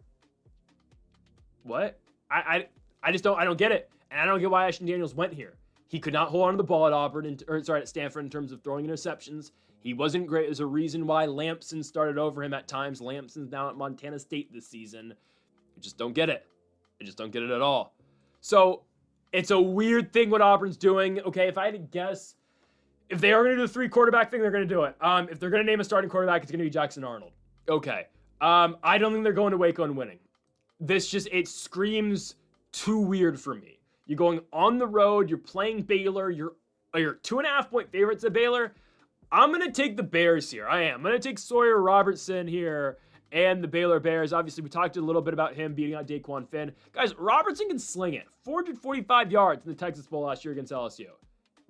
What? I don't get it. And I don't get why Ashton Daniels went here. He could not hold on to the ball at at Stanford in terms of throwing interceptions. He wasn't great. There's a reason why Lampson started over him at times. Lampson's now at Montana State this season. I just don't get it. I just don't get it at all. So it's a weird thing what Auburn's doing. Okay, if I had to guess, if they are going to do the 3 quarterback thing, they're going to do it. If they're going to name a starting quarterback, it's going to be Jackson Arnold. Okay. I don't think they're going to Waco and winning. It screams too weird for me. You're going on the road. You're playing Baylor. You're 2.5 point favorites at Baylor. I'm going to take the Bears here. I am. I'm going to take Sawyer Robertson here and the Baylor Bears. Obviously, we talked a little bit about him beating out Daquan Finn. Guys, Robertson can sling it. 445 yards in the Texas Bowl last year against LSU.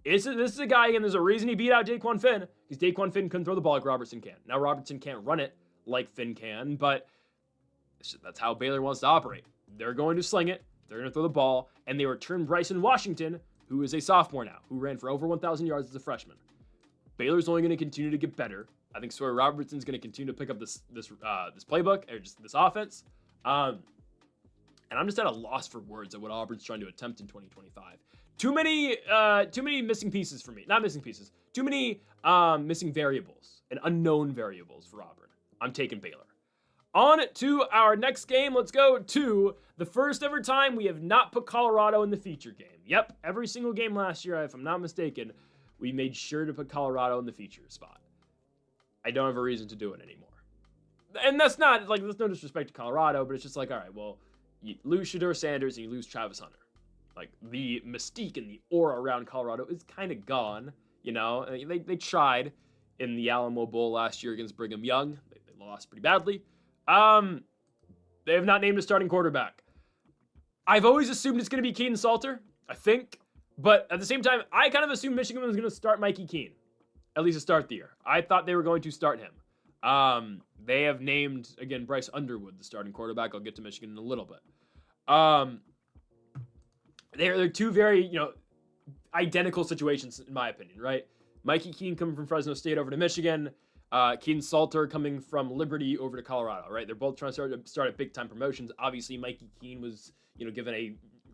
This is a guy, and there's a reason he beat out Daquan Finn, because Daquan Finn couldn't throw the ball like Robertson can. Now, Robertson can't run it like Finn can, but that's how Baylor wants to operate. They're going to sling it. They're going to throw the ball, and they return Bryson Washington, who is a sophomore now, who ran for over 1,000 yards as a freshman. Baylor's only going to continue to get better. I think Sawyer Robertson's going to continue to pick up this playbook, or just this offense. And I'm just at a loss for words at what Auburn's trying to attempt in 2025. Too many missing pieces for me. Not missing pieces. Too many missing variables and unknown variables for Auburn. I'm taking Baylor. On to our next game. Let's go to the first ever time we have not put Colorado in the feature game. Yep, every single game last year, if I'm not mistaken, we made sure to put Colorado in the feature spot. I don't have a reason to do it anymore. And that's not, there's no disrespect to Colorado, but it's just all right, well, you lose Shedeur Sanders and you lose Travis Hunter. Like, the mystique and the aura around Colorado is kind of gone, you know? They tried in the Alamo Bowl last year against Brigham Young. They lost pretty badly. They have not named a starting quarterback. I've always assumed it's going to be Keaton Salter, I think. But at the same time, I kind of assumed Michigan was going to start Mikey Keene, at least to start the year. I thought they were going to start him. They have named, again, Bryce Underwood the starting quarterback. I'll get to Michigan in a little bit. They're two very, identical situations, in my opinion, right? Mikey Keene coming from Fresno State over to Michigan. Keaton Salter coming from Liberty over to Colorado, right? They're both trying to start at big-time promotions. Obviously, Mikey Keene was,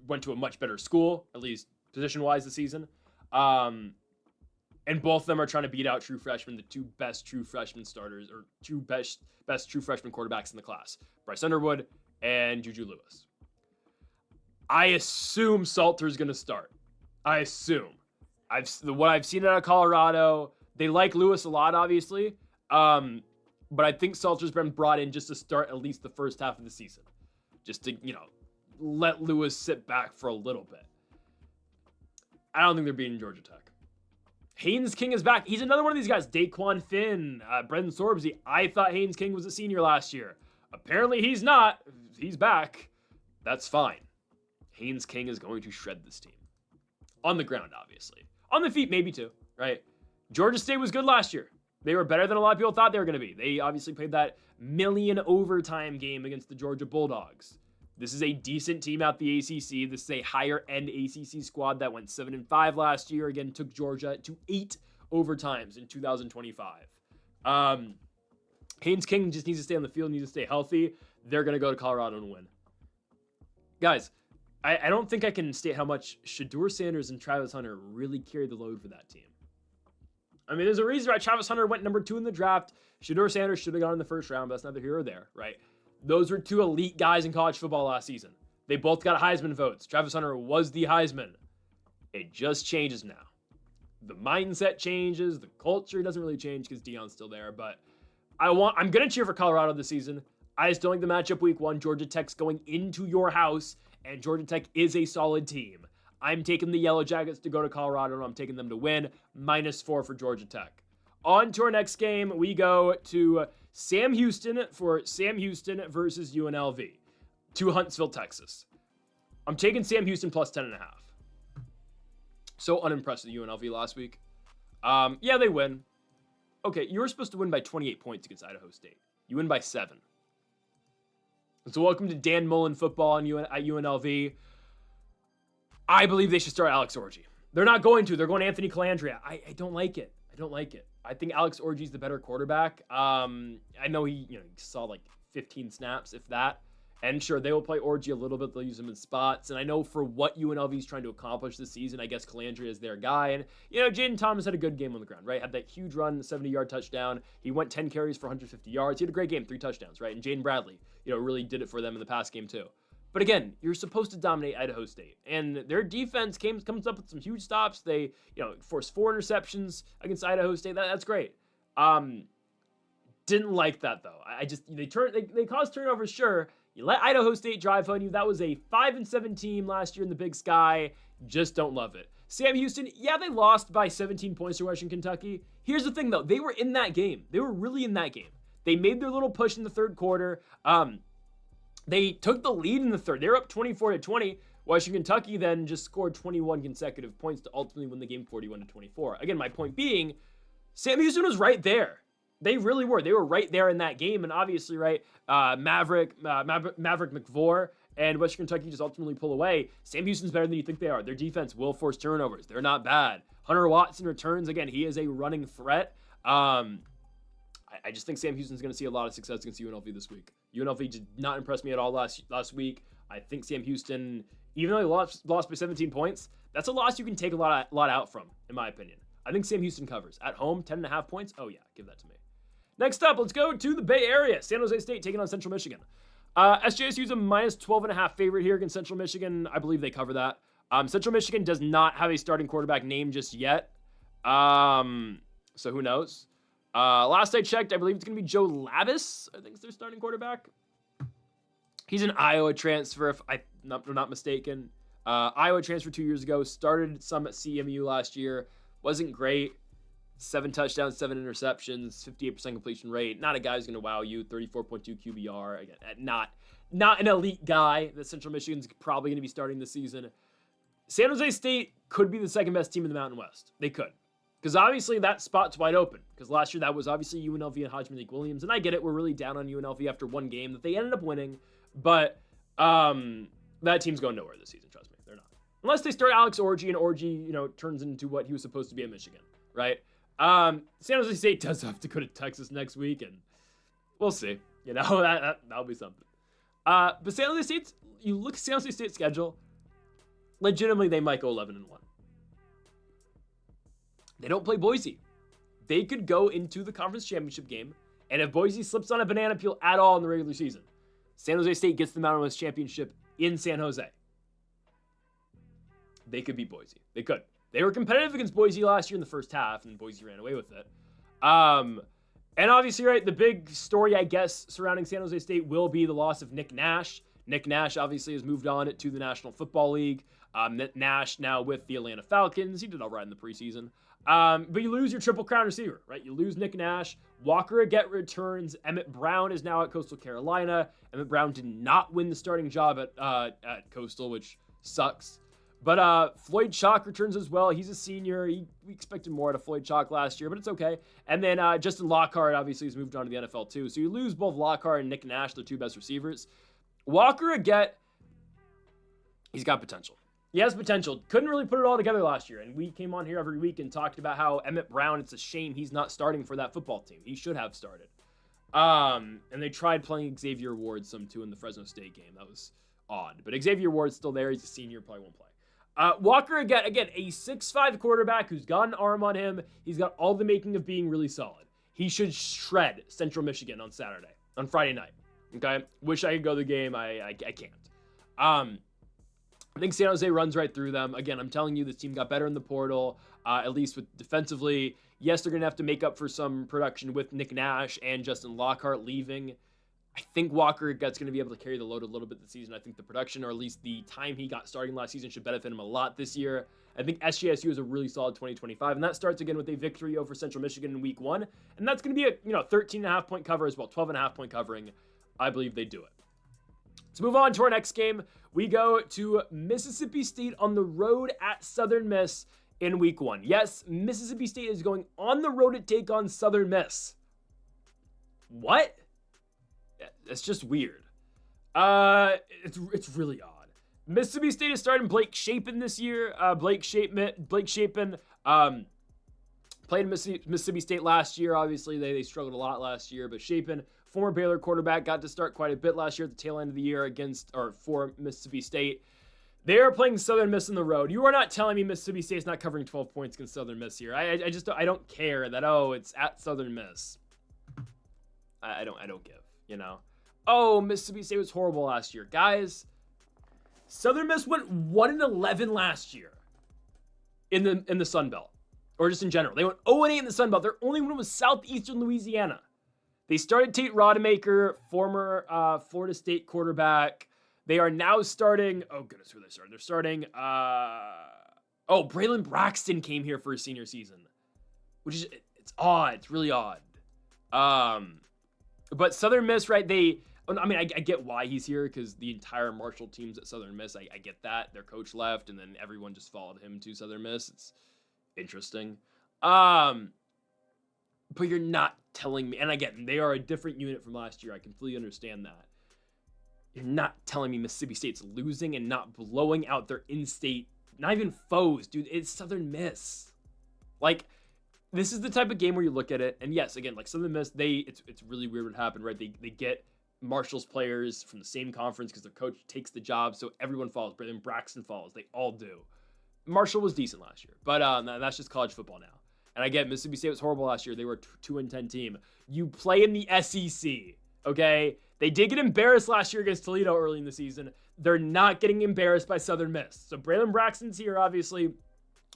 went to a much better school, at least position-wise this season. And both of them are trying to beat out true freshmen, the two best true freshman starters, or two best true freshman quarterbacks in the class. Bryce Underwood and Juju Lewis. I assume Salter's going to start. I assume. What I've seen out of Colorado, they like Lewis a lot, obviously. But I think Salter's been brought in just to start at least the first half of the season. Just to, let Lewis sit back for a little bit. I don't think they're beating Georgia Tech. Haynes King is back. He's another one of these guys. Daquan Finn, Brendan Sorbsy. I thought Haynes King was a senior last year. Apparently he's not. He's back. That's fine. Haynes King is going to shred this team. On the ground, obviously. On the feet, maybe too, right? Georgia State was good last year. They were better than a lot of people thought they were going to be. They obviously played that million overtime game against the Georgia Bulldogs. This is a decent team out the ACC. This is a higher-end ACC squad that went 7-5 last year. Again, took Georgia to 8 overtimes in 2025. Haynes King just needs to stay on the field, needs to stay healthy. They're going to go to Colorado and win. Guys, I don't think I can state how much Shedeur Sanders and Travis Hunter really carried the load for that team. I mean, there's a reason why Travis Hunter went number 2 in the draft. Shedeur Sanders should have gone in the first round, but that's neither here or there, right? Those were 2 elite guys in college football last season. They both got Heisman votes. Travis Hunter was the Heisman. It just changes now. The mindset changes. The culture doesn't really change because Deion's still there. But I'm going to cheer for Colorado this season. I just don't like the matchup week 1. Georgia Tech's going into your house, and Georgia Tech is a solid team. I'm taking the Yellow Jackets to go to Colorado, and I'm taking them to win. -4 for Georgia Tech. On to our next game, we go to Sam Houston for Sam Houston versus UNLV to Huntsville, Texas. I'm taking Sam Houston plus 10.5. So unimpressed with UNLV last week. Yeah, they win. Okay, you were supposed to win by 28 points against Idaho State. You win by 7. So welcome to Dan Mullen football at UNLV. I believe they should start Alex Orji. They're not going to. They're going Anthony Calandria. I don't like it. I don't like it. I think Alex Orji's the better quarterback. I know he saw like 15 snaps, if that. And sure, they will play Orji a little bit. They'll use him in spots. And I know for what UNLV is trying to accomplish this season, I guess Calandria is their guy. And, Jaden Thomas had a good game on the ground, right? Had that huge run, 70-yard touchdown. He went 10 carries for 150 yards. He had a great game, 3 touchdowns, right? And Jaden Bradley, really did it for them in the past game too. But again, you're supposed to dominate Idaho State. And their defense comes up with some huge stops. They, forced 4 interceptions against Idaho State. That's great. Didn't like that though. They caused turnovers, sure. You let Idaho State drive on you. That was a 5-7 team last year in the Big Sky. Just don't love it. Sam Houston, yeah, they lost by 17 points to Western Kentucky. Here's the thing though. They were in that game. They were really in that game. They made their little push in the third quarter. They took the lead in the third. They were up 24-20. Western Kentucky then just scored 21 consecutive points to ultimately win the game 41-24. Again, my point being, Sam Houston was right there. They really were. They were right there in that game. And obviously, right, Maverick McVore and Western Kentucky just ultimately pull away. Sam Houston's better than you think they are. Their defense will force turnovers. They're not bad. Hunter Watson returns. Again, he is a running threat. I just think Sam Houston's going to see a lot of success against UNLV this week. UNLV did not impress me at all last week. I think Sam Houston, even though they lost by 17 points, that's a loss you can take a lot out from, in my opinion. I think Sam Houston covers. At home, 10.5 points. Oh, yeah, give that to me. Next up, let's go to the Bay Area. San Jose State taking on Central Michigan. SJSU's a -12.5 favorite here against Central Michigan. I believe they cover that. Central Michigan does not have a starting quarterback named just yet. So who knows? Last I checked, I believe it's going to be Joe Labus. I think it's their starting quarterback. He's an Iowa transfer, if I'm not mistaken. Iowa transferred 2 years ago, started some at CMU last year, wasn't great. 7 touchdowns, 7 interceptions, 58% completion rate. Not a guy who's going to wow you. 34.2 QBR. Again, not an elite guy that Central Michigan's probably going to be starting this season. San Jose State could be the second best team in the Mountain West. They could. Because obviously that spot's wide open. Because last year that was obviously UNLV and Hodge Malik Williams. And I get it, we're really down on UNLV after one game that they ended up winning. But that team's going nowhere this season, trust me. They're not. Unless they start Alex Orji and Orji, turns into what he was supposed to be at Michigan, right? San Jose State does have to go to Texas next week, and we'll see. That'll be something. But San Jose State's, you look at San Jose State's schedule, legitimately they might go 11-1. They don't play Boise. They could go into the conference championship game, and if Boise slips on a banana peel at all in the regular season, San Jose State gets the Mountain West Championship in San Jose. They could beat Boise. They could. They were competitive against Boise last year in the first half, and Boise ran away with it. And obviously, right, the big story, I guess, surrounding San Jose State will be the loss of Nick Nash. Nick Nash obviously has moved on to the National Football League. Nash now with the Atlanta Falcons. He did all right in the preseason. But you lose your Triple Crown receiver, right? You lose Nick Nash. Walker Agette returns. Emmett Brown is now at Coastal Carolina. Emmett Brown did not win the starting job at Coastal, which sucks. But Floyd Chalk returns as well. He's a senior. We expected more out of Floyd Chalk last year, but it's okay. And then Justin Lockhart obviously has moved on to the NFL too. So you lose both Lockhart and Nick Nash, the two best receivers. Walker Agette, he's got potential. He has potential. Couldn't really put it all together last year. And we came on here every week and talked about how Emmett Brown, it's a shame he's not starting for that football team. He should have started. And they tried playing Xavier Ward some too in the Fresno State game. That was odd. But Xavier Ward's still there. He's a senior, probably won't play. Walker, again, a 6'5" quarterback who's got an arm on him. He's got all the making of being really solid. He should shred Central Michigan on Friday night. Okay? Wish I could go to the game. I can't. I think San Jose runs right through them. Again, I'm telling you, this team got better in the portal, at least with defensively. Yes, they're going to have to make up for some production with Nick Nash and Justin Lockhart leaving. I think Walker Agette's going to be able to carry the load a little bit this season. I think the production, or at least the time he got starting last season, should benefit him a lot this year. I think SJSU is a really solid 2025, and that starts again with a victory over Central Michigan in week 1. And that's going to be a 13.5 point cover as well, 12.5 point covering. I believe they do it. Let's move on to our next game. We go to Mississippi State on the road at Southern Miss in week 1. Yes, Mississippi State is going on the road to take on Southern Miss. What? It's just weird. It's really odd. Mississippi State is starting Blake Shapen this year. Blake Shapen played Mississippi State last year. Obviously, they struggled a lot last year, but Shapen, former Baylor quarterback, got to start quite a bit last year at the tail end of the year for Mississippi State. They are playing Southern Miss on the road. You are not telling me Mississippi State's not covering 12 points against Southern Miss here. I don't care that, it's at Southern Miss. I don't give, Oh, Mississippi State was horrible last year. Guys, Southern Miss went 1-11 last year in the Sun Belt, or just in general. They went 0-8 in the Sun Belt. Their only win was Southeastern Louisiana. They started Tate Rodemaker, former Florida State quarterback. They are now starting, oh goodness, who are they starting? They're starting, Braylon Braxton came here for his senior season, which is, it's odd. It's really odd. But Southern Miss, right, I get why he's here, because the entire Marshall team's at Southern Miss. I get that. Their coach left, and then everyone just followed him to Southern Miss. It's interesting. But you're not telling me, and again, they are a different unit from last year. I completely understand that. You're not telling me Mississippi State's losing and not blowing out their in-state, not even foes, dude. It's Southern Miss. Like, this is the type of game where you look at it, and yes, again, like Southern Miss, it's really weird what happened, right? They get Marshall's players from the same conference because their coach takes the job, so everyone follows. Braylon Braxton follows. They all do. Marshall was decent last year, but that's just college football now. And I get Mississippi State was horrible last year. They were a 2-10 team. You play in the SEC, okay? They did get embarrassed last year against Toledo early in the season. They're not getting embarrassed by Southern Miss. So Braylon Braxton's here, obviously,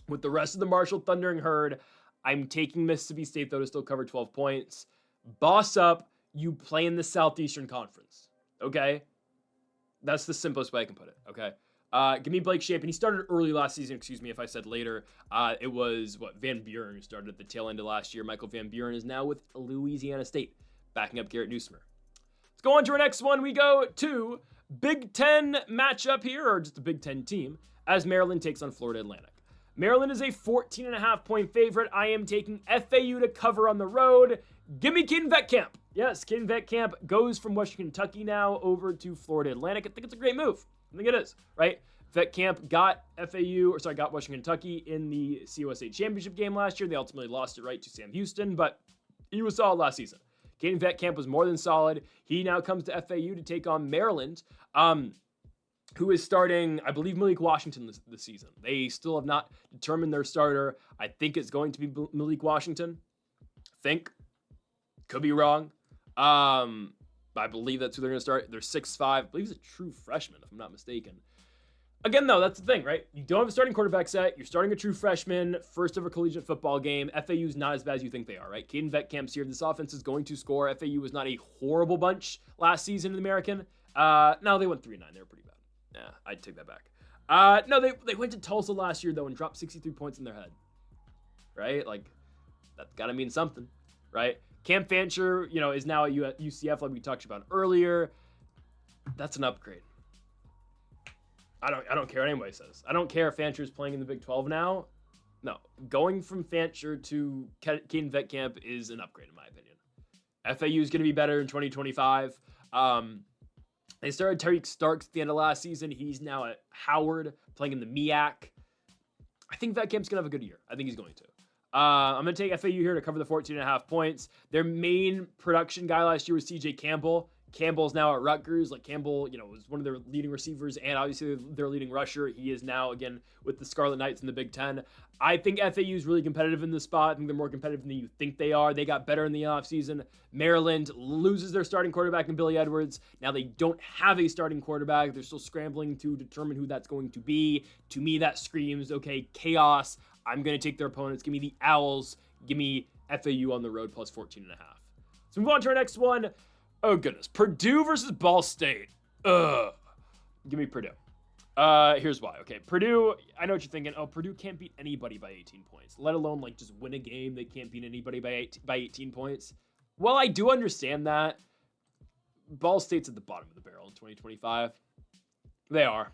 with the rest of the Marshall Thundering Herd. I'm taking Mississippi State, though, to still cover 12 points. Boss up. You play in the Southeastern Conference, okay? That's the simplest way I can put it, okay? Give me Blake Shapen. He started early last season. Excuse me if I said later. It was, Van Buren who started at the tail end of last year. Michael Van Buren is now with Louisiana State, backing up Garrett Newsomer. Let's go on to our next one. We go to Big Ten matchup here, or just a Big Ten team, as Maryland takes on Florida Atlantic. Maryland is a 14.5-point favorite. I am taking FAU to cover on the road. Give me Caden Vetkamp. Yes, Caden Vetkamp goes from Western Kentucky now over to Florida Atlantic. I think it's a great move. I think it is, right? Vetkamp got got Western Kentucky in the COSA championship game last year. They ultimately lost it, right, to Sam Houston, but he was solid last season. Caden Vetkamp was more than solid. He now comes to FAU to take on Maryland, who is starting, I believe, Malik Washington this season. They still have not determined their starter. I think it's going to be Malik Washington. Could be wrong. I believe that's who they're going to start. They're 6'5". I believe he's a true freshman, if I'm not mistaken. Again, though, that's the thing, right? You don't have a starting quarterback set. You're starting a true freshman, first ever collegiate football game. FAU's not as bad as you think they are, right? Caden Vetkamp's here. This offense is going to score. FAU was not a horrible bunch last season in the American. No, they went 3-9. They were pretty bad. Yeah, I'd take that back. No, they went to Tulsa last year, though, and dropped 63 points in their head. Right? Like, that's got to mean something, right? Cam Fancher, is now at UCF, like we talked about earlier. That's an upgrade. I don't care what anybody says. I don't care if Fancher is playing in the Big 12 now. No, going from Fancher to Caden Vetkamp is an upgrade in my opinion. FAU is going to be better in 2025. They started Tariq Starks at the end of last season. He's now at Howard playing in the MEAC. I think Vetkamp's going to have a good year. I think he's going to. I'm going to take FAU here to cover the 14.5 points. Their main production guy last year was CJ Campbell. Campbell's now at Rutgers. Like Campbell, was one of their leading receivers and obviously their leading rusher. He is now, again, with the Scarlet Knights in the Big Ten. I think FAU is really competitive in this spot. I think they're more competitive than you think they are. They got better in the offseason. Maryland loses their starting quarterback in Billy Edwards. Now they don't have a starting quarterback. They're still scrambling to determine who that's going to be. To me, that screams, okay, chaos. I'm going to take their opponents. Give me the Owls. Give me FAU on the road plus 14.5. So move on to our next one. Oh, goodness. Purdue versus Ball State. Ugh. Give me Purdue. Here's why. Okay, Purdue, I know what you're thinking. Oh, Purdue can't beat anybody by 18 points, let alone, just win a game. They can't beat anybody by 18 points. Well, I do understand that. Ball State's at the bottom of the barrel in 2025. They are.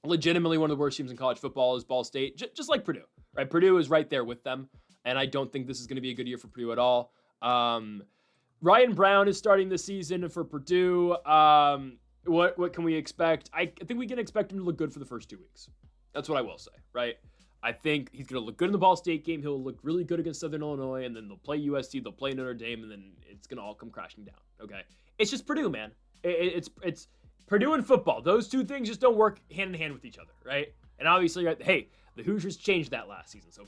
Legitimately one of the worst teams in college football is Ball State, just like Purdue, right? Purdue is right there with them, and I don't think this is going to be a good year for Purdue at all. Ryan Brown is starting this season for Purdue. What can we expect? I think we can expect him to look good for the first 2 weeks. That's what I will say, right? I think he's going to look good in the Ball State game. He'll look really good against Southern Illinois, and then they'll play USC, they'll play Notre Dame, and then it's going to all come crashing down, okay? It's just Purdue, man. It's Purdue and football. Those two things just don't work hand in hand with each other, right? And obviously, hey, the Hoosiers changed that last season. So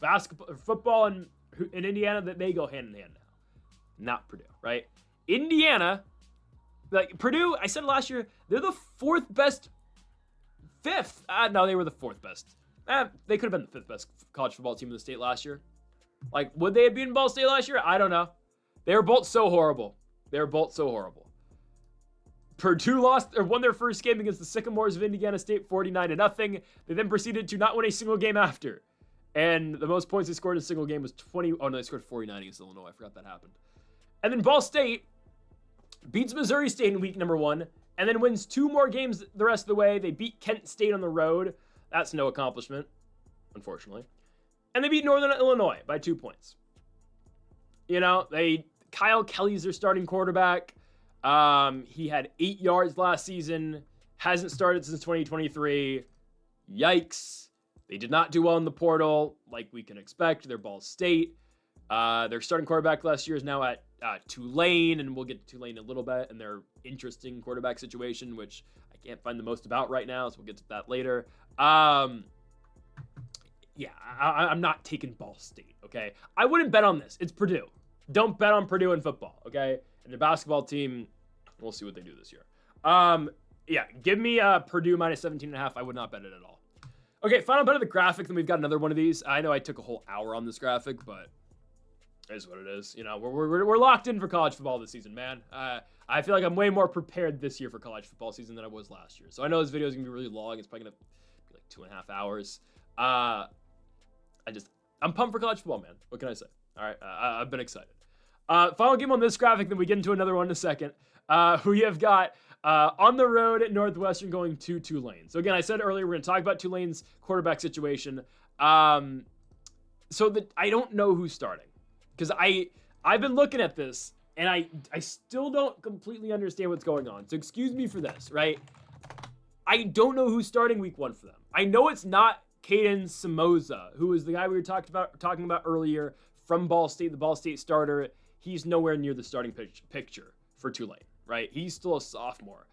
football and Indiana, they go hand in hand now. Not Purdue, right? Indiana, Purdue, I said last year, they're the fifth. No, they were the fourth best. They could have been the fifth best college football team in the state last year. Would they have beaten Ball State last year? I don't know. They were both so horrible. Purdue won their first game against the Sycamores of Indiana State 49-0. They then proceeded to not win a single game after. And the most points they scored in a single game was 20. Oh, no, they scored 49 against Illinois. I forgot that happened. And then Ball State beats Missouri State in week number 1 and then wins 2 more games the rest of the way. They beat Kent State on the road. That's no accomplishment, unfortunately. And they beat Northern Illinois by 2 points. Kyle Kelly's their starting quarterback. He had 8 yards last season. Hasn't started since 2023. Yikes. They did not do well in the portal, like we can expect. They're Ball State. Their starting quarterback last year is now at Tulane, and we'll get to Tulane in a little bit and their interesting quarterback situation, which I can't find the most about right now, so we'll get to that later. I'm not taking Ball State, okay? I wouldn't bet on this. It's Purdue. Don't bet on Purdue in football, okay? And the basketball team, we'll see what they do this year. Give me Purdue minus 17.5. I would not bet it at all. Okay, final bet of the graphic, then we've got another one of these. I know I took a whole hour on this graphic, but Is what it is. You know, we're locked in for college football this season, man. I feel like I'm way more prepared this year for college football season than I was last year. So I know this video is gonna be really long. It's probably gonna be like 2.5 hours. I'm pumped for college football, man. What can I say? All right, I've been excited. Final game on this graphic, then we get into another one in a second. We have got on the road at Northwestern going to Tulane. So again, I said earlier we're gonna talk about Tulane's quarterback situation. So that I don't know who's starting. Because I've been looking at this, and I still don't completely understand what's going on. So excuse me for this, right? I don't know who's starting week 1 for them. I know it's not Caden Samoza, who is the guy we were talking about earlier from Ball State, the Ball State starter. He's nowhere near the starting picture for Tulane, right? He's still a sophomore.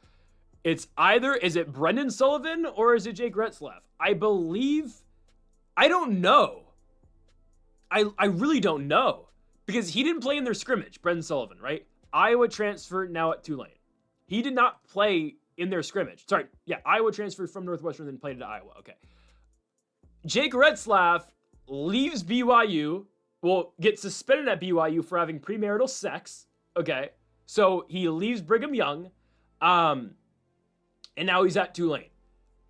It's either, is it Brendan Sullivan or is it Jake Retzlaff? I don't know. I really don't know. Because he didn't play in their scrimmage, Brendan Sullivan, right? Iowa transfer, now at Tulane. He did not play in their scrimmage. Sorry, yeah, Iowa transferred from Northwestern and then played at Iowa. Okay. Jake Retzlaff leaves BYU, will get suspended at BYU for having premarital sex. Okay. So he leaves Brigham Young, and now he's at Tulane.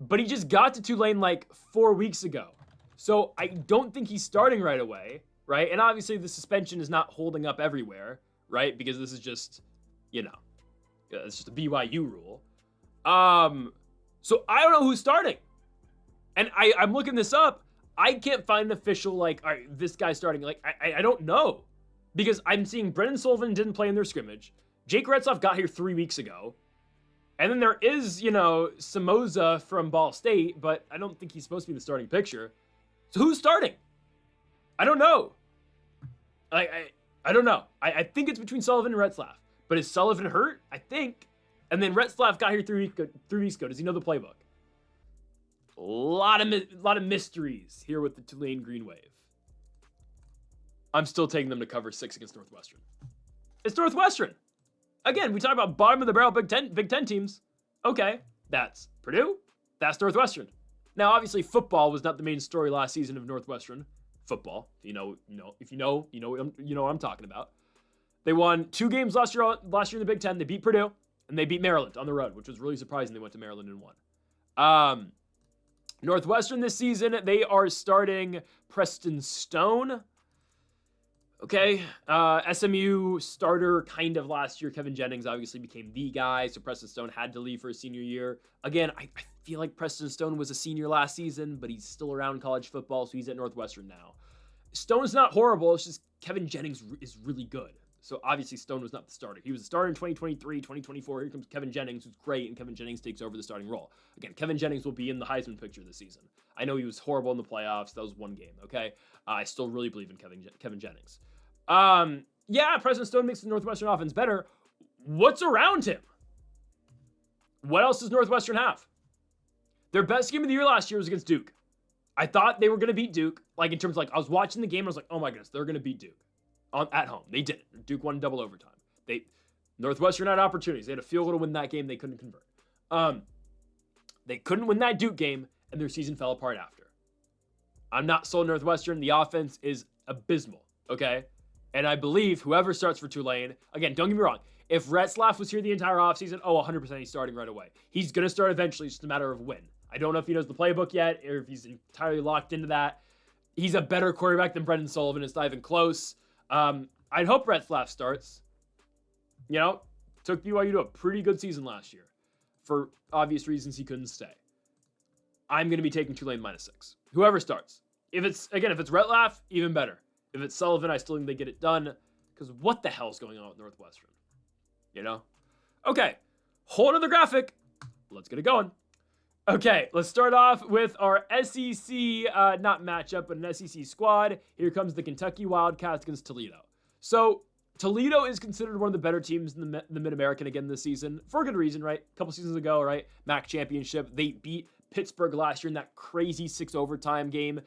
But he just got to Tulane like 4 weeks ago. So I don't think he's starting right away. Right? And obviously the suspension is not holding up everywhere, right? Because this is just, you know, it's just a BYU rule. So I don't know who's starting. And I'm looking this up. I can't find an official, like, all right, this guy's starting. Like, I don't know. Because I'm seeing Brendan Sullivan didn't play in their scrimmage. Jake Retzlaff got here 3 weeks ago. And then there is, you know, Samoza from Ball State, but I don't think he's supposed to be in the starting picture. So who's starting? I don't know. I don't know. I think it's between Sullivan and Retzlaff. But is Sullivan hurt? I think. And then Retzlaff got here 3 weeks ago. Does he know the playbook? A lot of mysteries here with the Tulane Green Wave. I'm still taking them to cover 6 against Northwestern. It's Northwestern. Again, we talk about bottom of the barrel Big Ten teams. Okay, that's Purdue. That's Northwestern. Now, obviously, football was not the main story last season of Northwestern. Football, if you know what I'm talking about. They won 2 games last year in the Big Ten. They beat Purdue and they beat Maryland on the road, which was really surprising. They went to Maryland and won. Northwestern this season, they are starting Preston Stone. Okay, SMU starter kind of last year. Kevin Jennings obviously became the guy, so Preston Stone had to leave for his senior year. Again, I feel like Preston Stone was a senior last season, but he's still around college football, so he's at Northwestern now. Stone's not horrible, it's just Kevin Jennings is really good. So obviously Stone was not the starter. He was the starter in 2023, 2024. Here comes Kevin Jennings, who's great, and Kevin Jennings takes over the starting role. Again, Kevin Jennings will be in the Heisman picture this season. I know he was horrible in the playoffs. That was one game, okay? I still really believe in Kevin Jennings. Yeah, Preston Stone makes the Northwestern offense better. What's around him? What else does Northwestern have? Their best game of the year last year was against Duke. I thought they were going to beat Duke. Like, in terms of, like, I was watching the game, and I was like, oh my goodness, they're going to beat Duke. At home. They didn't. Duke won double overtime. Northwestern had opportunities. They had a field goal to win that game. They couldn't convert. They couldn't win that Duke game, and their season fell apart after. I'm not sold Northwestern. The offense is abysmal, okay? And I believe whoever starts for Tulane, again, don't get me wrong, if Retzlaff was here the entire offseason, 100% he's starting right away. He's going to start eventually. It's just a matter of when. I don't know if he knows the playbook yet or if he's entirely locked into that. He's a better quarterback than Brendan Sullivan. It's not even close. I'd hope Retzlaff starts. You know, took BYU to a pretty good season last year. For obvious reasons, he couldn't stay. I'm going to be taking Tulane -6. Whoever starts. If it's Retzlaff, even better. If it's Sullivan, I still think they get it done. Because what the hell's going on with Northwestern? You know? Okay. Whole other graphic. Let's get it going. Okay, let's start off with our SEC, not matchup, but an SEC squad. Here comes the Kentucky Wildcats against Toledo. So, Toledo is considered one of the better teams in the Mid-American again this season. For a good reason, right? A couple seasons ago, right? MAC championship. They beat Pittsburgh last year in that crazy 6 overtime game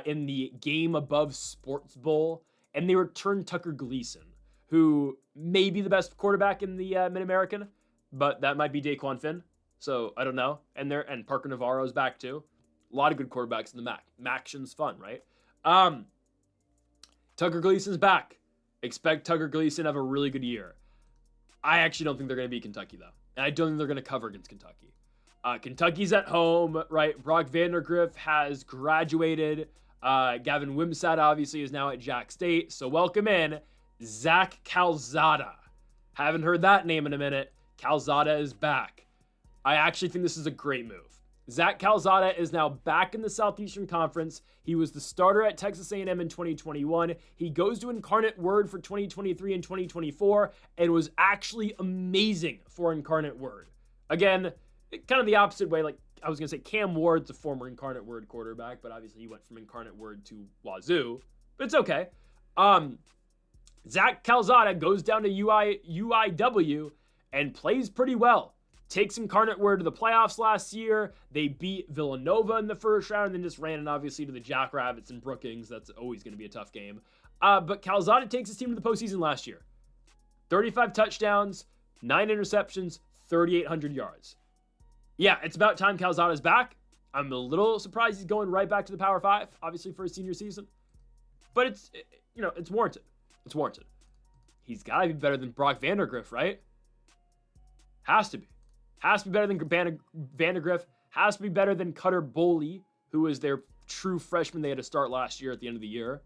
in the Game Above Sports Bowl. And they returned Tucker Gleason, who may be the best quarterback in the Mid-American, but that might be Daquan Finn. So I don't know. And Parker Navarro's back too. A lot of good quarterbacks in the MAC. MACtion's fun, right? Tucker Gleason's back. Expect Tucker Gleason to have a really good year. I actually don't think they're going to beat Kentucky, though. And I don't think they're going to cover against Kentucky. Kentucky's at home, right? Brock Vandergriff has graduated. Gavin Wimsatt, obviously, is now at Jack State. So welcome in Zach Calzada. Haven't heard that name in a minute. Calzada is back. I actually think this is a great move. Zach Calzada is now back in the Southeastern Conference. He was the starter at Texas A&M in 2021. He goes to Incarnate Word for 2023 and 2024 and was actually amazing for Incarnate Word. Again, kind of the opposite way. Like I was going to say, Cam Ward's a former Incarnate Word quarterback, but obviously he went from Incarnate Word to Wazoo. But it's okay. Zach Calzada goes down to UIW and plays pretty well. Takes Incarnate Word to the playoffs last year. They beat Villanova in the first round and then just ran it, obviously, to the Jackrabbits and Brookings. That's always going to be a tough game. But Calzada takes his team to the postseason last year. 35 touchdowns, 9 interceptions, 3,800 yards. Yeah, it's about time Calzada's back. I'm a little surprised he's going right back to the Power 5, obviously, for his senior season. But it's warranted. It's warranted. He's got to be better than Brock Vandergriff, right? Has to be. Has to be better than Vandergriff. Has to be better than Cutter Boley, who was their true freshman they had to start last year at the end of the year.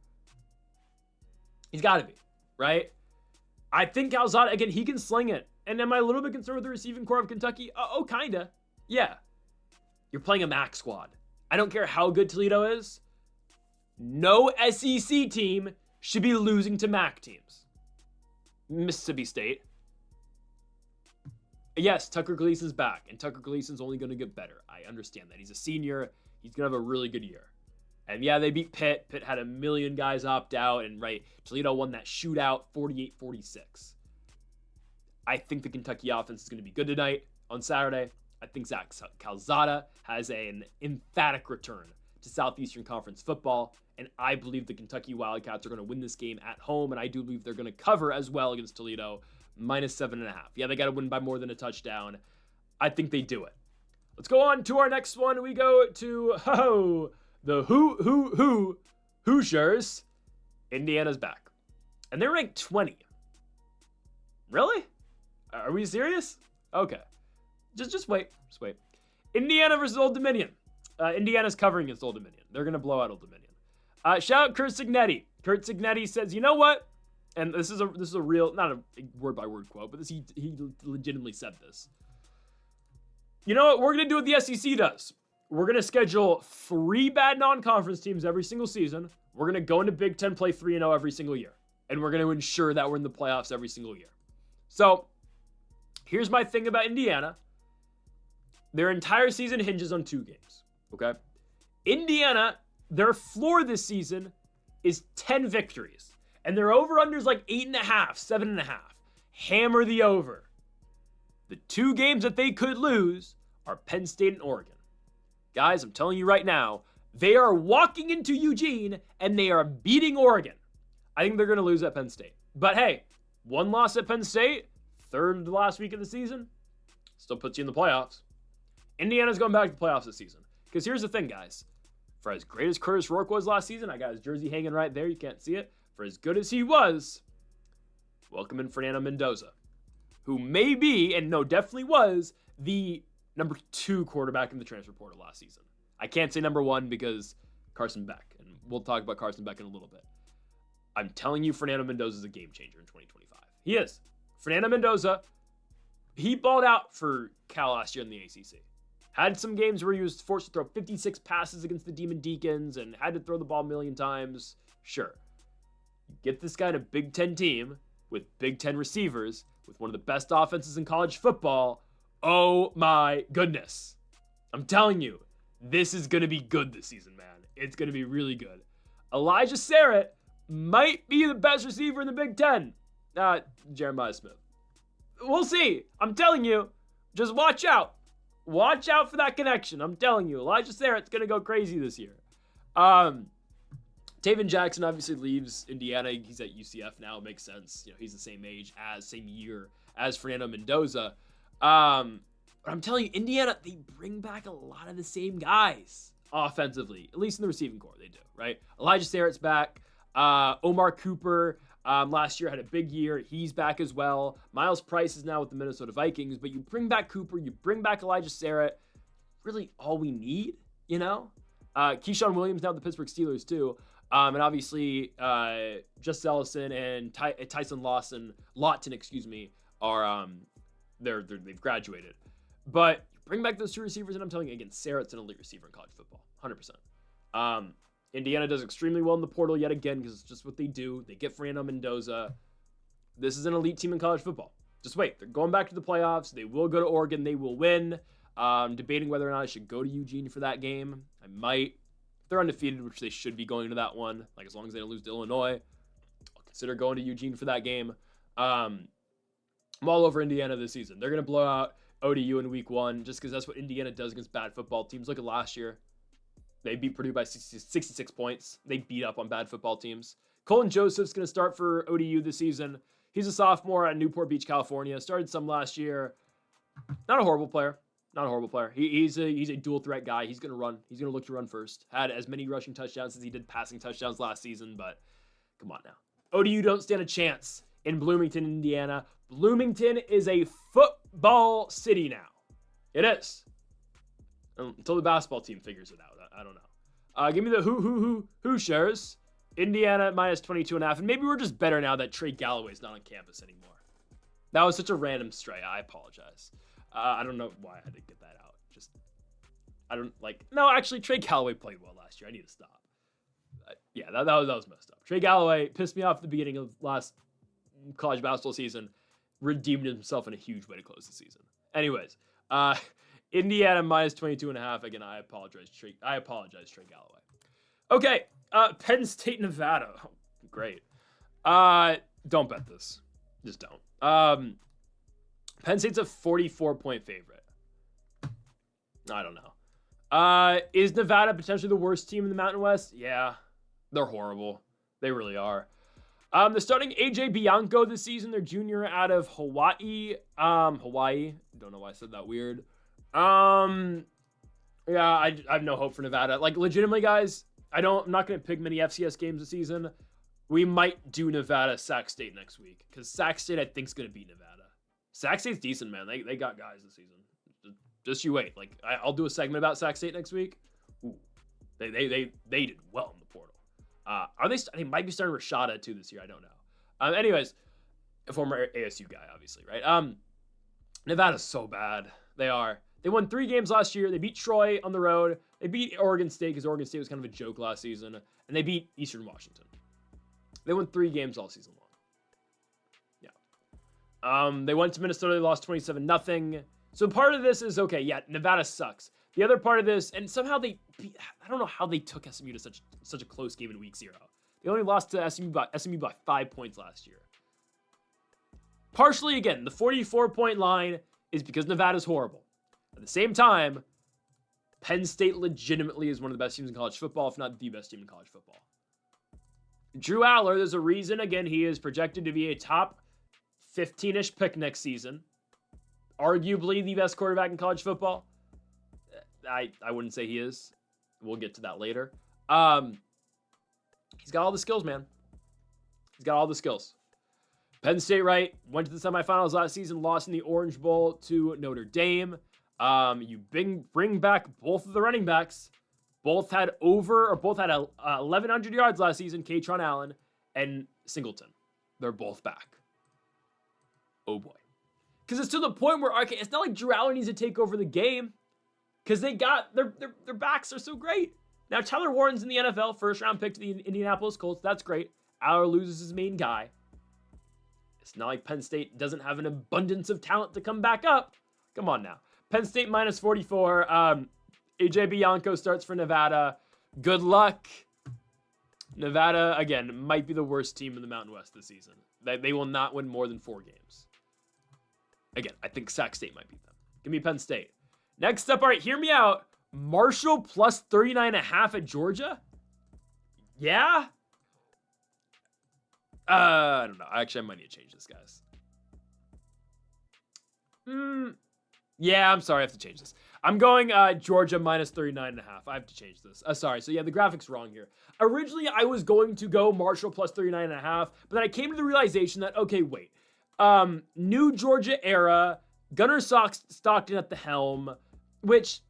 He's got to be, right? I think Calzada, again, he can sling it. And am I a little bit concerned with the receiving core of Kentucky? Oh, kinda. Yeah. You're playing a MAC squad. I don't care how good Toledo is. No SEC team should be losing to MAC teams. Mississippi State. Yes, Tucker Gleason's back, and Tucker Gleason's only going to get better. I understand that. He's a senior. He's going to have a really good year. And yeah, they beat Pitt. Pitt had a million guys opt out, and right, Toledo won that shootout 48-46. I think the Kentucky offense is going to be good tonight on Saturday. I think Zach Calzada has an emphatic return to Southeastern Conference football, and I believe the Kentucky Wildcats are going to win this game at home, and I do believe they're going to cover as well against Toledo. -7.5. Yeah, they got to win by more than a touchdown. I think they do it. Let's go on to our next one. We go to the Hoosiers. Indiana's back, and they're ranked 20. Really? Are we serious? Okay. Just wait. Just wait. Indiana versus Old Dominion. Indiana's covering against Old Dominion. They're gonna blow out Old Dominion. Shout out Kurt Signetti. Kurt Signetti says, you know what? And this is a real, not a word by word quote, but he legitimately said this. You know what? We're gonna do what the SEC does. We're gonna schedule 3 bad non-conference teams every single season. We're gonna go into Big Ten, play 3-0 every single year, and we're gonna ensure that we're in the playoffs every single year. So here's my thing about Indiana. Their entire season hinges on 2 games. Okay, Indiana, their floor this season is 10 victories. And their over-under is like 8.5, 7.5. Hammer the over. The 2 games that they could lose are Penn State and Oregon. Guys, I'm telling you right now, they are walking into Eugene and they are beating Oregon. I think they're going to lose at Penn State. But hey, 1 loss at Penn State, 3rd to last week of the season, still puts you in the playoffs. Indiana's going back to the playoffs this season. Because here's the thing, guys. For as great as Curtis Rourke was last season, I got his jersey hanging right there. You can't see it. For as good as he was, welcome in Fernando Mendoza, who may be, and no, definitely was, the number 2 quarterback in the transfer portal last season. I can't say number 1 because Carson Beck, and we'll talk about Carson Beck in a little bit. I'm telling you, Fernando Mendoza is a game changer in 2025. He is. Fernando Mendoza, he balled out for Cal last year in the ACC. Had some games where he was forced to throw 56 passes against the Demon Deacons and had to throw the ball a million times. Sure. Get this guy in a Big Ten team with Big Ten receivers with one of the best offenses in college football. Oh my goodness. I'm telling you, this is going to be good this season, man. It's going to be really good. Elijah Sarrett might be the best receiver in the Big Ten. Jeremiah Smith. We'll see. I'm telling you, just watch out. Watch out for that connection. I'm telling you, Elijah Sarrett's going to go crazy this year. Taven Jackson obviously leaves Indiana. He's at UCF now. It makes sense. You know, he's the same year as Fernando Mendoza. But I'm telling you, Indiana, they bring back a lot of the same guys offensively, at least in the receiving core. They do, right? Elijah Sarrett's back. Omar Cooper. Last year had a big year. He's back as well. Miles Price is now with the Minnesota Vikings, but you bring back Cooper, you bring back Elijah Sarrett. Really all we need, you know? Keyshawn Williams now with the Pittsburgh Steelers too. And obviously, Justice Ellison and Tyson Lawton, are they've graduated. But bring back those two receivers, and I'm telling you again, Sarrett's an elite receiver in college football, 100%. Indiana does extremely well in the portal yet again because it's just what they do. They get Fernando Mendoza. This is an elite team in college football. Just wait. They're going back to the playoffs. They will go to Oregon. They will win. Debating whether or not I should go to Eugene for that game. I might. If they're undefeated, which they should be going to that one, like as long as they don't lose to Illinois, I'll consider going to Eugene for that game. I'm all over Indiana this season. They're going to blow out ODU in week 1 just because that's what Indiana does against bad football teams. Look at last year. They beat Purdue by 66 points. They beat up on bad football teams. Colton Joseph's going to start for ODU this season. He's a sophomore at Newport Beach, California. Started some last year. Not a horrible player. He's a dual threat guy. He's going to run. He's going to look to run first. Had as many rushing touchdowns as he did passing touchdowns last season, but come on now. ODU don't stand a chance in Bloomington, Indiana. Bloomington is a football city now. It is. Until the basketball team figures it out. I don't know. Give me the who shares. Indiana minus 22.5. And maybe we're just better now that Trey Galloway's not on campus anymore. That was such a random stray. I apologize. I don't know why I had to get that out. No, actually, Trey Galloway played well last year. I need to stop. That was messed up. Trey Galloway pissed me off at the beginning of last college basketball season. Redeemed himself in a huge way to close the season. Anyways, Indiana minus 22.5. Again, I apologize, Trey Galloway. Okay, Penn State, Nevada. Oh, great. Don't bet this. Just don't. Penn State's a 44-point favorite. I don't know. Is Nevada potentially the worst team in the Mountain West? Yeah, they're horrible. They really are. They're starting AJ Bianco this season. They're junior out of Hawaii. Hawaii. Don't know why I said that weird. I have no hope for Nevada. Like, legitimately, guys, I'm not going to pick many FCS games this season. We might do Nevada Sac State next week because Sac State, I think, is going to beat Nevada. Sac State's decent, man. They got guys this season. Just you wait. Like, I'll do a segment about Sac State next week. Ooh, they did well in the portal. They might be starting Rashada too this year. I don't know. Anyways, a former ASU guy, obviously, right? Nevada's so bad. They are. They won 3 games last year. They beat Troy on the road. They beat Oregon State because Oregon State was kind of a joke last season. And they beat Eastern Washington. They won 3 games all season long. Yeah. They went to Minnesota. They lost 27-0. So part of this is, okay, yeah, Nevada sucks. The other part of this, and somehow I don't know how they took SMU to such a close game in week 0. They only lost to SMU by 5 points last year. Partially, again, the 44-point line is because Nevada's horrible. At the same time, Penn State legitimately is one of the best teams in college football, if not the best team in college football. Drew Aller, there's a reason, again, he is projected to be a top 15-ish pick next season. Arguably the best quarterback in college football. I wouldn't say he is. We'll get to that later. He's got all the skills, man. He's got all the skills. Penn State, right, went to the semifinals last season, lost in the Orange Bowl to Notre Dame. You bring back both of the running backs. Both had 1,100 yards last season, Katron Allen and Singleton. They're both back. Oh, boy. Because it's to the point where, okay, it's not like Drew Aller needs to take over the game. Because they got, their backs are so great. Now, Tyler Warren's in the NFL, first-round pick to the Indianapolis Colts. That's great. Aller loses his main guy. It's not like Penn State doesn't have an abundance of talent to come back up. Come on now. Penn State minus 44. AJ Bianco starts for Nevada. Good luck. Nevada, again, might be the worst team in the Mountain West this season. They will not win more than 4 games. Again, I think Sac State might beat them. Give me Penn State. Next up, all right, hear me out. Marshall plus 39.5 at Georgia? Yeah? I don't know. Actually, I might need to change this, guys. Yeah, I'm sorry. I have to change this. I'm going Georgia minus 39.5. I have to change this. Sorry. So yeah, the graphic's wrong here. Originally, I was going to go Marshall plus 39.5, but then I came to the realization that, okay, wait. New Georgia era, Gunnar Stockton at the helm, which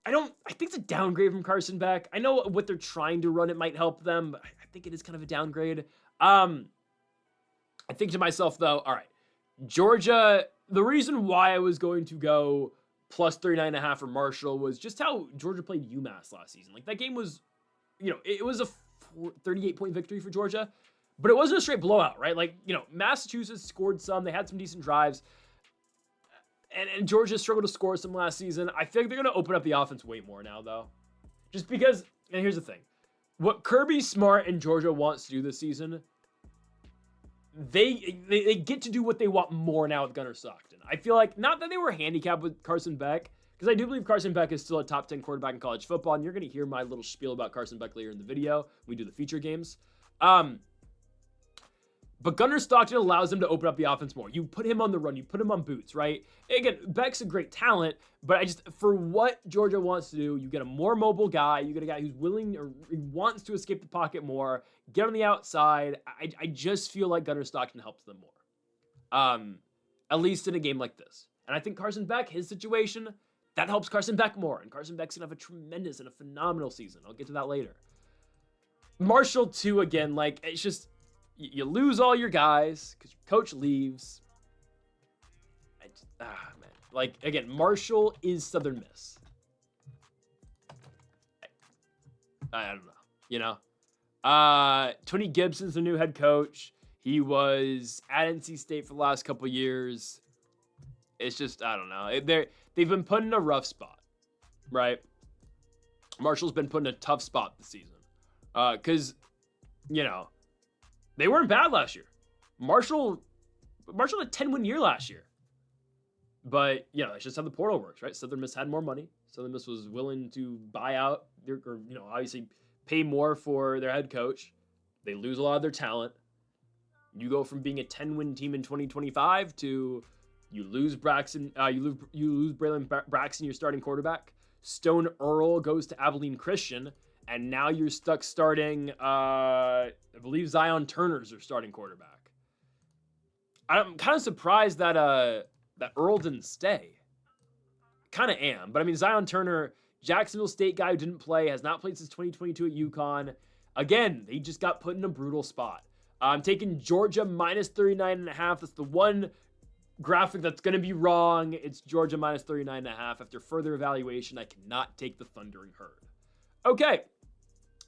I think it's a downgrade from Carson Beck. I know what they're trying to run, it might help them, but I think it is kind of a downgrade. I think to myself, though, all right, Georgia, the reason why I was going to go plus 39.5 for Marshall was just how Georgia played UMass last season. Like, that game was, it was a 38-point victory for Georgia, but it wasn't a straight blowout, right? Like, Massachusetts scored some. They had some decent drives. And Georgia struggled to score some last season. I think they're going to open up the offense way more now, though. Just because, and here's the thing. What Kirby Smart and Georgia wants to do this season, they get to do what they want more now with Gunnar Stockton. I feel like, not that they were handicapped with Carson Beck, because I do believe Carson Beck is still a top 10 quarterback in college football, and you're going to hear my little spiel about Carson Beck later in the video. We do the feature games. But Gunnar Stockton allows them to open up the offense more. You put him on the run. You put him on boots, right? Again, Beck's a great talent, but for what Georgia wants to do, you get a more mobile guy. You get a guy who's willing or wants to escape the pocket more, get on the outside. I just feel like Gunnar Stockton helps them more, at least in a game like this. And I think Carson Beck, his situation, that helps Carson Beck more. And Carson Beck's going to have a tremendous and a phenomenal season. I'll get to that later. Marshall, too, again, like, it's just, you lose all your guys because your coach leaves. Man. Like, again, Marshall is Southern Miss. I don't know, Tony Gibson's the new head coach. He was at NC State for the last couple years. It's just, I don't know. They've been put in a rough spot, right? Marshall's been put in a tough spot this season. Because, they weren't bad last year. Marshall had a 10-win year last year. But, it's just how the portal works, right? Southern Miss had more money. Southern Miss was willing to buy out, obviously pay more for their head coach. They lose a lot of their talent. You go from being a 10-win team in 2025 to you lose Braxton, you lose Braylon Braxton, your starting quarterback. Stone Earl goes to Abilene Christian. And now you're stuck starting, I believe Zion Turner's your starting quarterback. I'm kind of surprised that Earl didn't stay. Kind of am. But, I mean, Zion Turner, Jacksonville State guy who didn't play, has not played since 2022 at UConn. Again, they just got put in a brutal spot. I'm taking Georgia minus 39.5. That's the one graphic that's going to be wrong. It's Georgia minus 39.5. After further evaluation, I cannot take the Thundering Herd. Okay.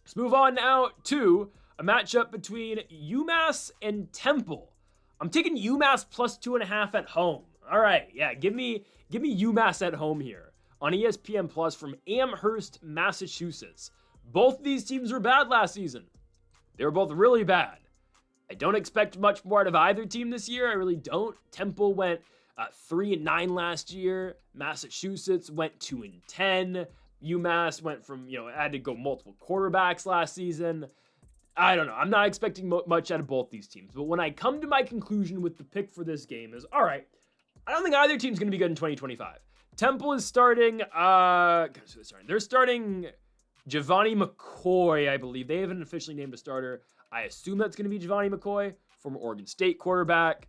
Let's move on now to a matchup between UMass and Temple. I'm taking UMass plus 2.5 at home. All right, yeah, give me UMass at home here on ESPN Plus from Amherst, Massachusetts. Both these teams were bad last season. They were both really bad. I don't expect much more out of either team this year. I really don't. Temple went 3-9 last year. Massachusetts went 2-10. UMass went from, had to go multiple quarterbacks last season. I don't know. I'm not expecting much out of both these teams. But when I come to my conclusion with the pick for this game is, all right, I don't think either team's going to be good in 2025. Temple is starting, they're starting Giovanni McCoy, I believe. They haven't officially named a starter. I assume that's going to be Giovanni McCoy, former Oregon State quarterback.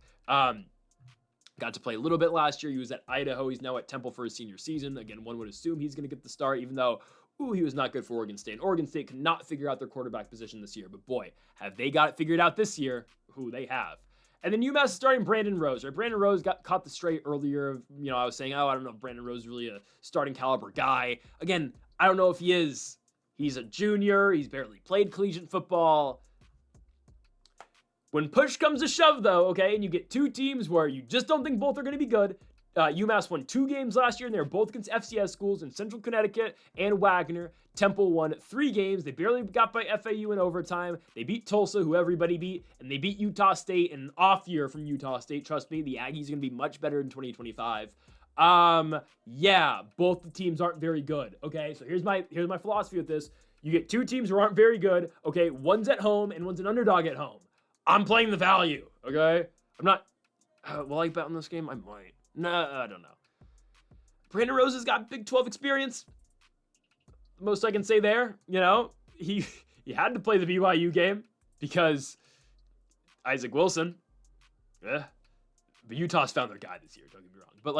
Got to play a little bit last year. He was at Idaho. He's now at Temple for his senior season. Again, one would assume he's going to get the start, even though, he was not good for Oregon State. And Oregon State could not figure out their quarterback position this year. But boy, have they got it figured out this year. They have. And then UMass is starting Brandon Rose, right? Brandon Rose got caught the straight earlier. I was saying, I don't know if Brandon Rose is really a starting caliber guy. Again, I don't know if he is. He's a junior. He's barely played collegiate football. When push comes to shove, though, okay, and you get two teams where you just don't think both are going to be good. UMass won 2 games last year, and they were both against FCS schools in Central Connecticut and Wagner. Temple won 3 games. They barely got by FAU in overtime. They beat Tulsa, who everybody beat, and they beat Utah State in an off year from Utah State. Trust me, the Aggies are going to be much better in 2025. Yeah, both the teams aren't very good, okay? So here's my philosophy with this. You get 2 teams who aren't very good, okay? One's at home and one's an underdog at home. I'm playing the value, okay? I'm not... will I bet on this game? I might. No, I don't know. Brandon Rose has got Big 12 experience. The most I can say there, he had to play the BYU game because Isaac Wilson. But Utah's found their guy this year, don't get me wrong. But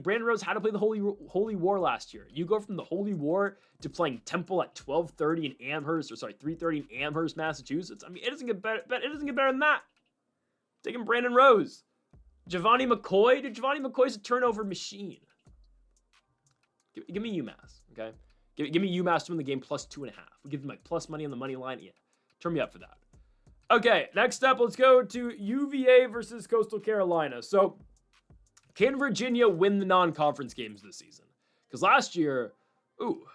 Brandon Rose had to play the Holy War last year. You go from the Holy War to playing Temple at 12:30 in Amherst, 3:30 in Amherst, Massachusetts. I mean, it doesn't get better. It doesn't get better than that. Taking Brandon Rose. Giovanni McCoy. Giovanni McCoy's a turnover machine. Give me UMass, okay? Give me UMass to win the game plus 2.5. We give them plus money on the money line. Yeah, turn me up for that. Okay, next up, let's go to UVA versus Coastal Carolina. So, can Virginia win the non-conference games this season? Because last year,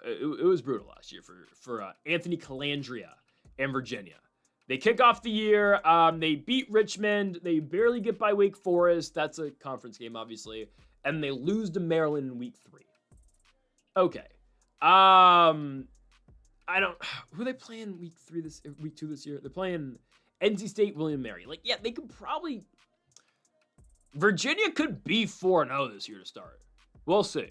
it was brutal last year for Anthony Calandria and Virginia. They kick off the year. They beat Richmond. They barely get by Wake Forest. That's a conference game, obviously. And they lose to Maryland in week 3. Okay. Who are they playing week 2 this year? They're playing NC State, William & Mary. They could probably... Virginia could be 4-0 this year to start. We'll see.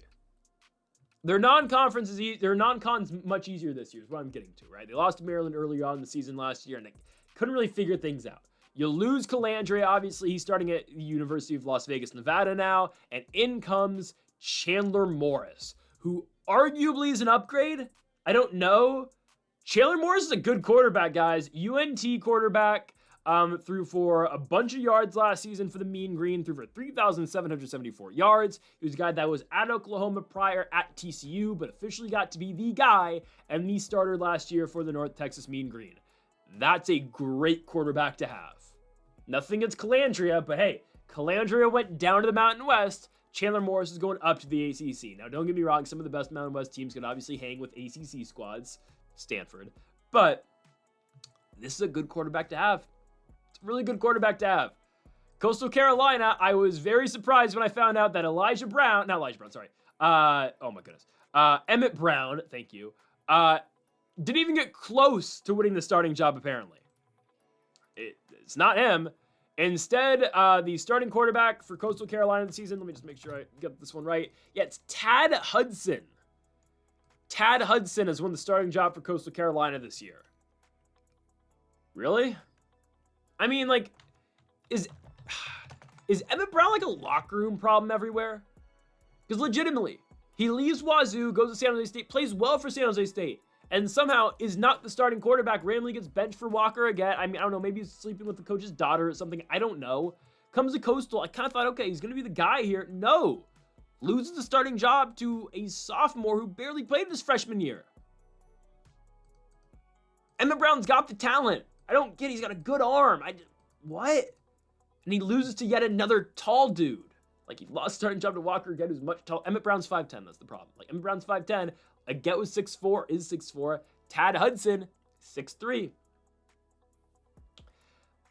Their non-conference their non-con's much easier this year is what I'm getting to, right? They lost to Maryland earlier on in the season last year, and they couldn't really figure things out. You lose Calandre, obviously. He's starting at the University of Las Vegas, Nevada now, and in comes Chandler Morris, who arguably is an upgrade. I don't know. Chandler Morris is a good quarterback, guys. UNT quarterback. Threw for a bunch of yards last season for the Mean Green, threw for 3,774 yards. He was a guy that was at Oklahoma prior, at TCU, but officially got to be the guy and the starter last year for the North Texas Mean Green. That's a great quarterback to have. Nothing against Calandria, but hey, Calandria went down to the Mountain West. Chandler Morris is going up to the ACC. Now, don't get me wrong, some of the best Mountain West teams could obviously hang with ACC squads, Stanford, but this is a good quarterback to have. Really good quarterback to have. Coastal Carolina, I was very surprised when I found out that Emmett Brown, thank you, didn't even get close to winning the starting job, apparently. It's not him. Instead, the starting quarterback for Coastal Carolina this season, let me just make sure I get this one right. Yeah, it's Tad Hudson. Tad Hudson has won the starting job for Coastal Carolina this year. Really? I mean, is Emmett Brown a locker room problem everywhere? Because legitimately, he leaves Wazoo, goes to San Jose State, plays well for San Jose State, and somehow is not the starting quarterback, randomly gets benched for Walker again. I mean, I don't know, maybe he's sleeping with the coach's daughter or something. I don't know. Comes to Coastal, I kind of thought, okay, he's going to be the guy here. No. Loses the starting job to a sophomore who barely played his freshman year. Emmett Brown's got the talent. I don't get it. He's got a good arm. What? And he loses to yet another tall dude. He lost starting job to Walker again, who's much tall. Emmett Brown's 5'10", that's the problem. Emmett Brown's 5'10", Agget was 6'4", is 6'4". Tad Hudson, 6'3".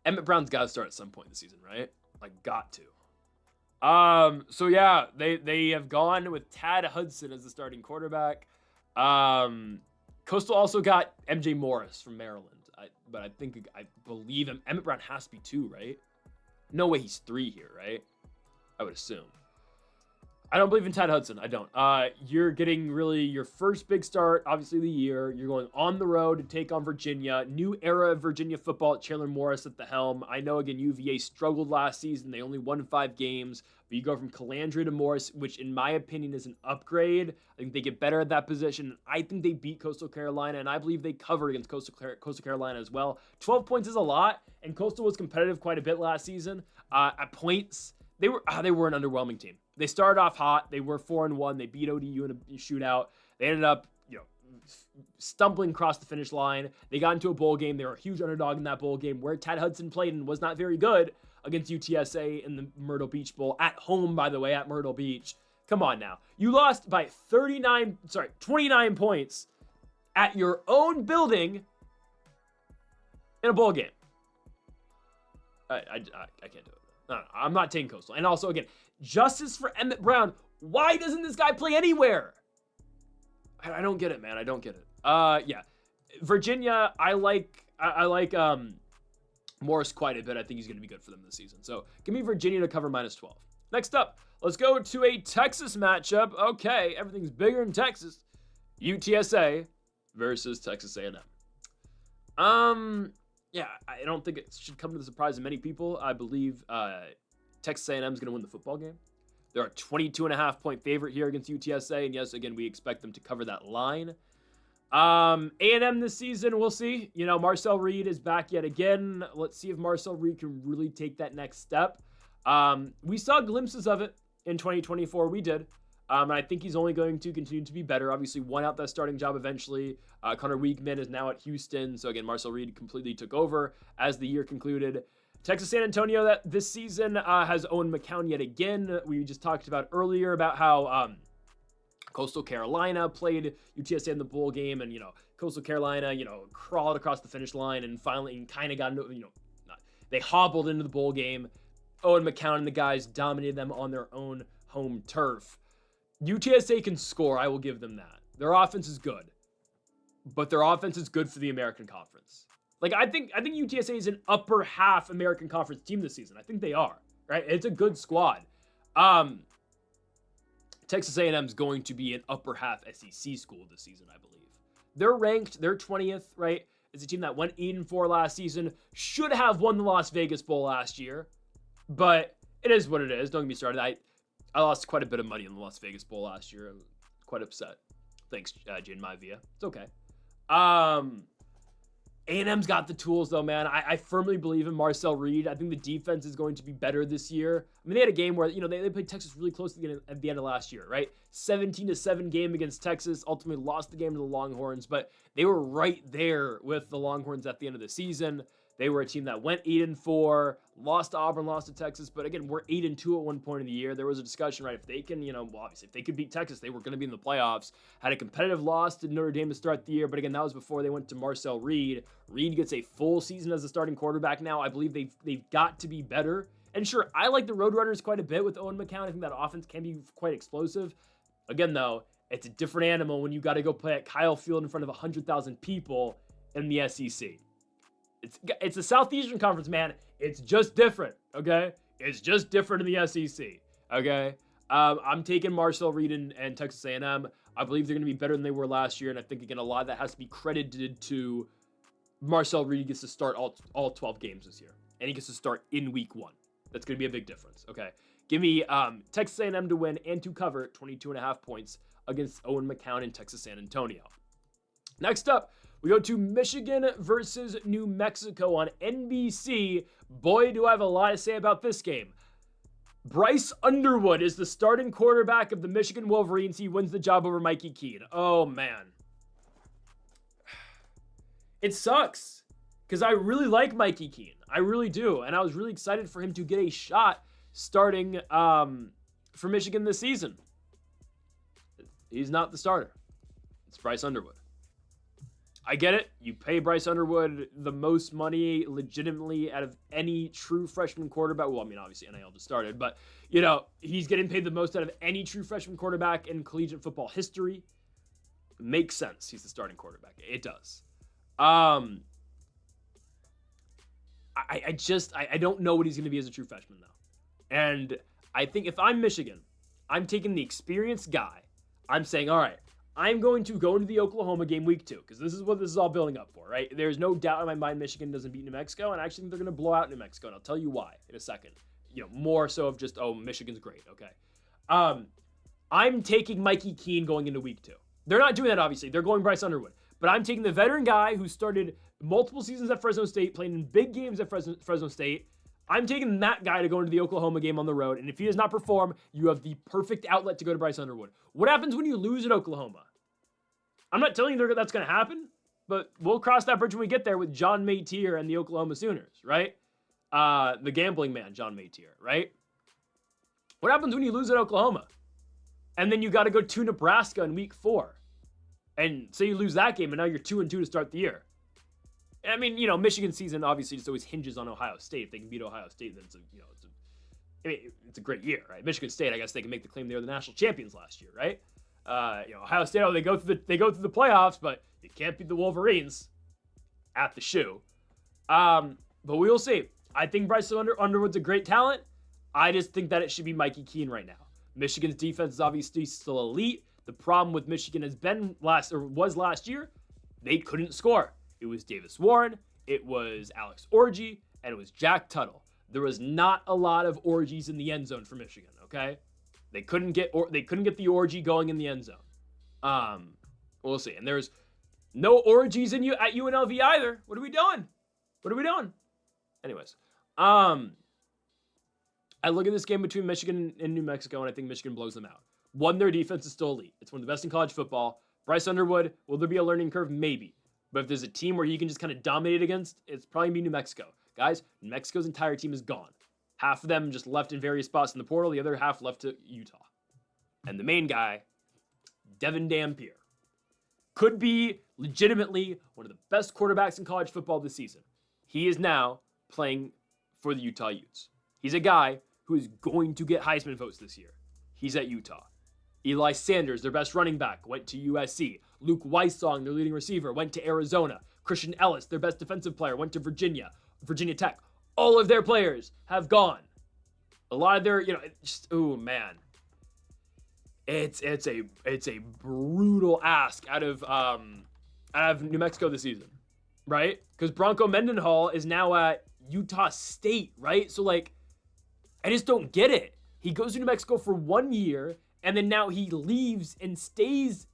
Emmett Brown's got to start at some point this season, right? Got to. So yeah, they have gone with Tad Hudson as the starting quarterback. Coastal also got MJ Morris from Maryland. But I believe Emmett Brown has to be 2, right? No way he's 3 here, right? I would assume. I don't believe in Tad Hudson. I don't. You're getting really your first big start, obviously, of the year. You're going on the road to take on Virginia. New era of Virginia football. Chandler Morris at the helm. I know, again, UVA struggled last season. They only won 5 games. But you go from Calandria to Morris, which, in my opinion, is an upgrade. I think they get better at that position. I think they beat Coastal Carolina, and I believe they covered against Coastal Carolina as well. 12 points is a lot, and Coastal was competitive quite a bit last season. At points, they were an underwhelming team. They started off hot. They were 4-1. They beat ODU in a shootout. They ended up, stumbling across the finish line. They got into a bowl game. They were a huge underdog in that bowl game where Tad Hudson played and was not very good against UTSA in the Myrtle Beach Bowl. At home, by the way, at Myrtle Beach. Come on now. You lost by 29 points at your own building in a bowl game. I can't do it. No, I'm not taking Coastal. And also, again, justice for Emmett Brown. Why doesn't this guy play anywhere? I don't get it, man. I don't get it. Yeah. Virginia, I like Morris quite a bit. I think he's going to be good for them this season. So give me Virginia to cover -12. Next up, let's go to a Texas matchup. Okay, everything's bigger in Texas. UTSA versus Texas A&M. Yeah, I don't think it should come to the surprise of many people. I believe Texas A&M is going to win the football game. They're a 22.5-point favorite here against UTSA, and yes, again, we expect them to cover that line. A&M this season, we'll see. You know, Marcel Reed is back yet again. Let's see if Marcel Reed can really take that next step. We saw glimpses of it in 2024. We did. And I think he's only going to continue to be better. Obviously, won out that starting job eventually. Connor Weigman is now at Houston. So again, Marcel Reed completely took over as the year concluded. Texas San Antonio that this season has Owen McCown yet again. We just talked about earlier about how Coastal Carolina played UTSA in the bowl game, and Coastal Carolina crawled across the finish line and finally kind of got into they hobbled into the bowl game. Owen McCown and the guys dominated them on their own home turf. UTSA can score, I will give them that. Their offense is good, but their offense is good for the American Conference. Like I think UTSA is an upper half American Conference team this season. I think they are, right? It's a good squad. Texas A&M is going to be an upper half SEC school this season, I believe. They're ranked, they're 20th, right? It's a team that went 8-4 last season, should have won the Las Vegas Bowl last year, but it is what it is. Don't get me started. I lost quite a bit of money in the Las Vegas Bowl last year. I was quite upset. Thanks, Jane Maivia. It's okay. A&M's got the tools, though, man. I firmly believe in Marcel Reed. I think the defense is going to be better this year. I mean, they had a game where, they played Texas really close at the end of last year, right? 17-7 game against Texas. Ultimately lost the game to the Longhorns, but they were right there with the Longhorns at the end of the season. They were a team that went 8-4, lost to Auburn, lost to Texas, but again, we're 8-2 at one point in the year. There was a discussion, right? If they can, obviously, if they could beat Texas, they were going to be in the playoffs. Had a competitive loss to Notre Dame to start the year, but again, that was before they went to Marcel Reed. Reed gets a full season as a starting quarterback now. I believe they've got to be better. And sure, I like the Roadrunners quite a bit with Owen McCown. I think that offense can be quite explosive. Again, though, it's a different animal when you got to go play at Kyle Field in front of 100,000 people in the SEC. It's the Southeastern Conference, man. It's just different, okay? It's just different in the SEC, okay? I'm taking Marcel Reed and Texas A&M. I believe they're going to be better than they were last year, and I think, again, a lot of that has to be credited to Marcel Reed gets to start all 12 games this year, and he gets to start in week 1. That's going to be a big difference, okay? Give me Texas A&M to win and to cover 22.5 points against Owen McCown and Texas San Antonio. Next up, we go to Michigan versus New Mexico on NBC. Boy, do I have a lot to say about this game. Bryce Underwood is the starting quarterback of the Michigan Wolverines. He wins the job over Mikey Keene. Oh, man. It sucks because I really like Mikey Keene. I really do. And I was really excited for him to get a shot starting for Michigan this season. He's not the starter. It's Bryce Underwood. I get it. You pay Bryce Underwood the most money legitimately out of any true freshman quarterback. Well, I mean, obviously NIL just started, but, he's getting paid the most out of any true freshman quarterback in collegiate football history. Makes sense. He's the starting quarterback. It does. I don't know what he's going to be as a true freshman, though. And I think if I'm Michigan, I'm taking the experienced guy. I'm saying, all right, I'm going to go into the Oklahoma game week 2, because this is what this is all building up for, right? There's no doubt in my mind Michigan doesn't beat New Mexico, and I actually think they're going to blow out New Mexico, and I'll tell you why in a second. More so of just, Michigan's great, okay? I'm taking Mikey Keene going into week 2. They're not doing that, obviously. They're going Bryce Underwood. But I'm taking the veteran guy who started multiple seasons at Fresno State, playing in big games at Fresno State. I'm taking that guy to go into the Oklahoma game on the road, and if he does not perform, you have the perfect outlet to go to Bryce Underwood. What happens when you lose at Oklahoma? I'm not telling you that's going to happen, but we'll cross that bridge when we get there with John Mateer and the Oklahoma Sooners, right? The gambling man, John Mateer, right? What happens when you lose at Oklahoma? And then you got to go to Nebraska in week 4. And say you lose that game, and now you're 2-2 to start the year. I mean, Michigan season obviously just always hinges on Ohio State. If they can beat Ohio State, then it's a great year, right? Michigan State, I guess they can make the claim they were the national champions last year, right? Ohio State, they go through the playoffs, but you can't beat the Wolverines at the shoe. But we will see. I think Bryce Underwood's a great talent. I just think that it should be Mikey Keene right now. Michigan's defense is obviously still elite. The problem with Michigan was last year, they couldn't score. It was Davis Warren, it was Alex Orji, and it was Jack Tuttle. There was not a lot of orgies in the end zone for Michigan, okay? They couldn't get the orgy going in the end zone. We'll see. And there's no orgies at UNLV either. What are we doing? Anyways, I look at this game between Michigan and New Mexico, and I think Michigan blows them out. One, their defense is still elite. It's one of the best in college football. Bryce Underwood, will there be a learning curve? Maybe. But if there's a team where he can just kind of dominate against, it's probably be New Mexico. Guys, New Mexico's entire team is gone. Half of them just left in various spots in the portal. The other half left to Utah. And the main guy, Devin Dampier, could be legitimately one of the best quarterbacks in college football this season. He is now playing for the Utah Utes. He's a guy who is going to get Heisman votes this year. He's at Utah. Eli Sanders, their best running back, went to USC. Luke Weissong, their leading receiver, went to Arizona. Christian Ellis, their best defensive player, went to Virginia Tech. All of their players have gone. A lot of their, man. It's a brutal ask out of New Mexico this season, right? Because Bronco Mendenhall is now at Utah State, right? So I just don't get it. He goes to New Mexico for 1 year, and then now he leaves and stays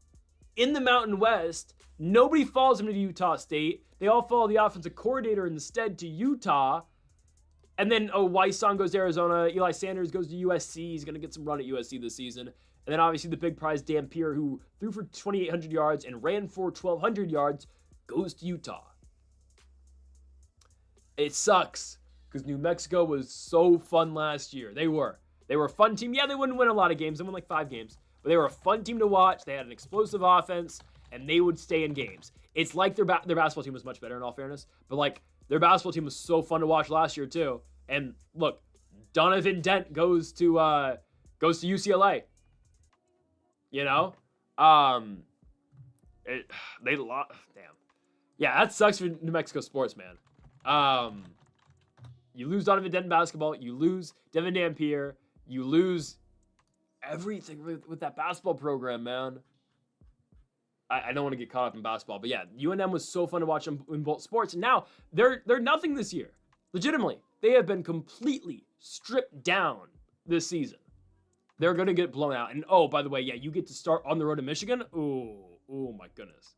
in the Mountain West. Nobody follows him to Utah State. They all follow the offensive coordinator instead to Utah. And then, Weissong goes to Arizona. Eli Sanders goes to USC. He's going to get some run at USC this season. And then obviously the big prize, Dampier, who threw for 2,800 yards and ran for 1,200 yards, goes to Utah. It sucks because New Mexico was so fun last year. They were a fun team. Yeah, they wouldn't win a lot of games. They won 5 games. But they were a fun team to watch. They had an explosive offense, and they would stay in games. It's like their basketball team was much better, in all fairness. But, their basketball team was so fun to watch last year, too. And, look, Donovan Dent goes to UCLA. They lost. Damn. Yeah, that sucks for New Mexico sports, man. You lose Donovan Dent in basketball. You lose Devin Dampier. You lose everything with that basketball program, man. I don't want to get caught up in basketball, but yeah, UNM was so fun to watch in both sports. And now they're nothing this year. Legitimately, they have been completely stripped down this season. They're going to get blown out. And by the way, yeah, you get to start on the road to Michigan. Oh my goodness.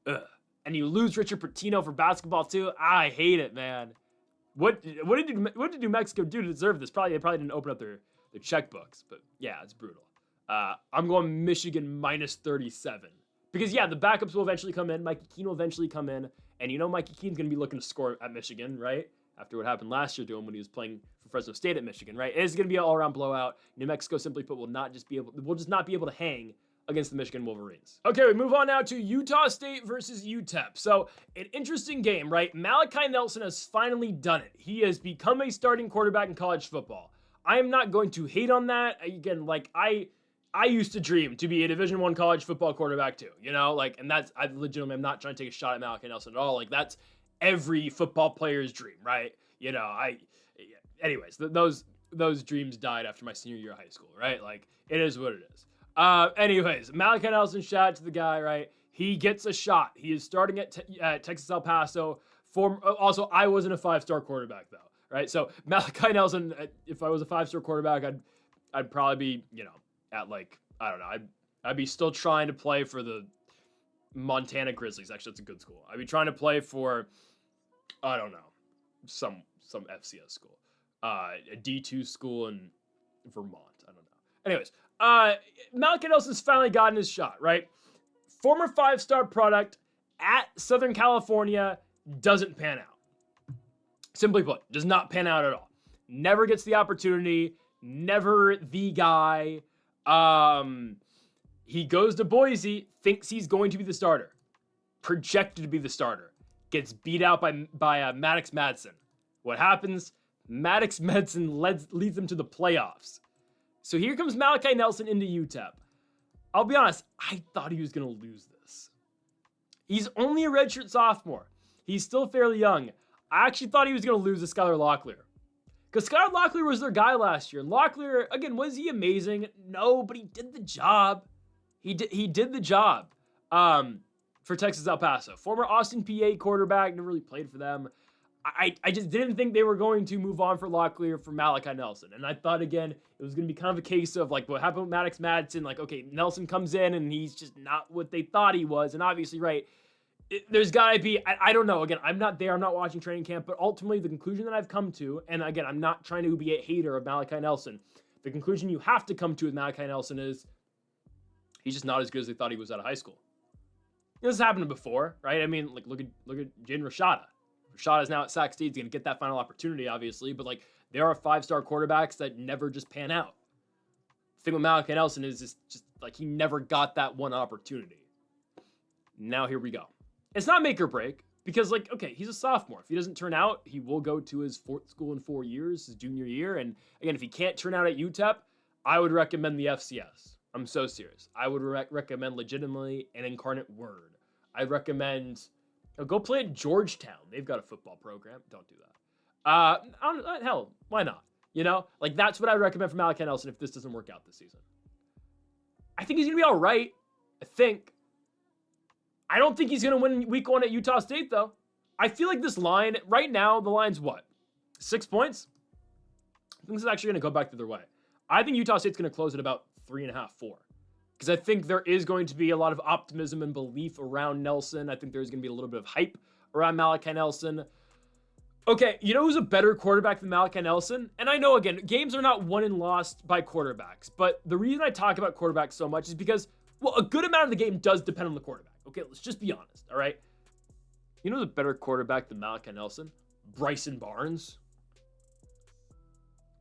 And you lose Richard Pitino for basketball too. I hate it, man. What did New Mexico do to deserve this? They probably didn't open up their checkbooks, but yeah, it's brutal. I'm going Michigan minus 37 because yeah, the backups will eventually come in. Mikey Keene will eventually come in, and Mikey Keene's going to be looking to score at Michigan, right? After what happened last year to him when he was playing for Fresno State at Michigan, right? It's going to be an all-around blowout. New Mexico, simply put, will just not be able to hang against the Michigan Wolverines. Okay, we move on now to Utah State versus UTEP. So, an interesting game, right? Malachi Nelson has finally done it. He has become a starting quarterback in college football. I am not going to hate on that. Again, I used to dream to be a Division I college football quarterback too, and I'm not trying to take a shot at Malachi Nelson at all. That's every football player's dream, right? Anyways, those dreams died after my senior year of high school, right? It is what it is. Anyways, Malachi Nelson, shout out to the guy, right? He gets a shot. He is starting at Texas El Paso. Also, I wasn't a 5-star quarterback though, right? So Malachi Nelson, if I was a 5-star quarterback, I'd probably be, at I don't know, I'd be still trying to play for the Montana Grizzlies. Actually, that's a good school. I'd be trying to play for, I don't know, some FCS school, a D2 school in Vermont. I don't know. Anyways, Malachi Nelson's finally gotten his shot, right? Former 5-star product at Southern California doesn't pan out. Simply put, does not pan out at all. Never gets the opportunity. Never the guy. He goes to Boise, thinks he's going to be the starter. Projected to be the starter. Gets beat out by Maddox Madsen. What happens? Maddox Madsen leads them to the playoffs. So here comes Malachi Nelson into UTEP. I'll be honest, I thought he was going to lose this. He's only a redshirt sophomore. He's still fairly young. I actually thought he was going to lose to Skylar Locklear. Because Scott Locklear was their guy last year. And Locklear, again, was he amazing? No, but he did the job. He did the job for Texas El Paso. Former Austin PA quarterback, never really played for them. I just didn't think they were going to move on for Locklear for Malachi Nelson. And I thought, again, it was going to be kind of a case of like what happened with Maddox Madsen. Like, okay, Nelson comes in and he's just not what they thought he was. And obviously, right, there's got to be, I don't know. Again, I'm not there. I'm not watching training camp. But ultimately, the conclusion that I've come to, and again, I'm not trying to be a hater of Malachi Nelson. The conclusion you have to come to with Malachi Nelson is he's just not as good as they thought he was out of high school. This has happened before, right? I mean, like, look at Jaden Rashada. Rashada's now at Sac State. He's going to get that final opportunity, obviously. But, like, there are 5-star quarterbacks that never just pan out. The thing with Malachi Nelson is just like, he never got that one opportunity. Now here we go. It's not make or break because, like, okay, he's a sophomore. If he doesn't turn out, he will go to his fourth school in 4 years, his junior year. And, again, if he can't turn out at UTEP, I would recommend the FCS. I'm so serious. I would recommend legitimately an Incarnate Word. I'd recommend go play at Georgetown. They've got a football program. Don't do that. Hell, why not? You know, like that's what I would recommend for Malachi Nelson if this doesn't work out this season. I think he's gonna be all right. I don't think he's gonna win week 1 at Utah State though. I feel like this line right now, the line's what? 6 points. I think this is actually gonna go back the other way. I think Utah State's gonna close at about 3.5, 4. Because I think there is going to be a lot of optimism and belief around Nelson. I think there's going to be a little bit of hype around Malachi Nelson. Okay, you know who's a better quarterback than Malachi Nelson? And I know, again, games are not won and lost by quarterbacks. But the reason I talk about quarterbacks so much is because, well, a good amount of the game does depend on the quarterback. Okay, let's just be honest, all right? You know who's a better quarterback than Malachi Nelson? Bryson Barnes.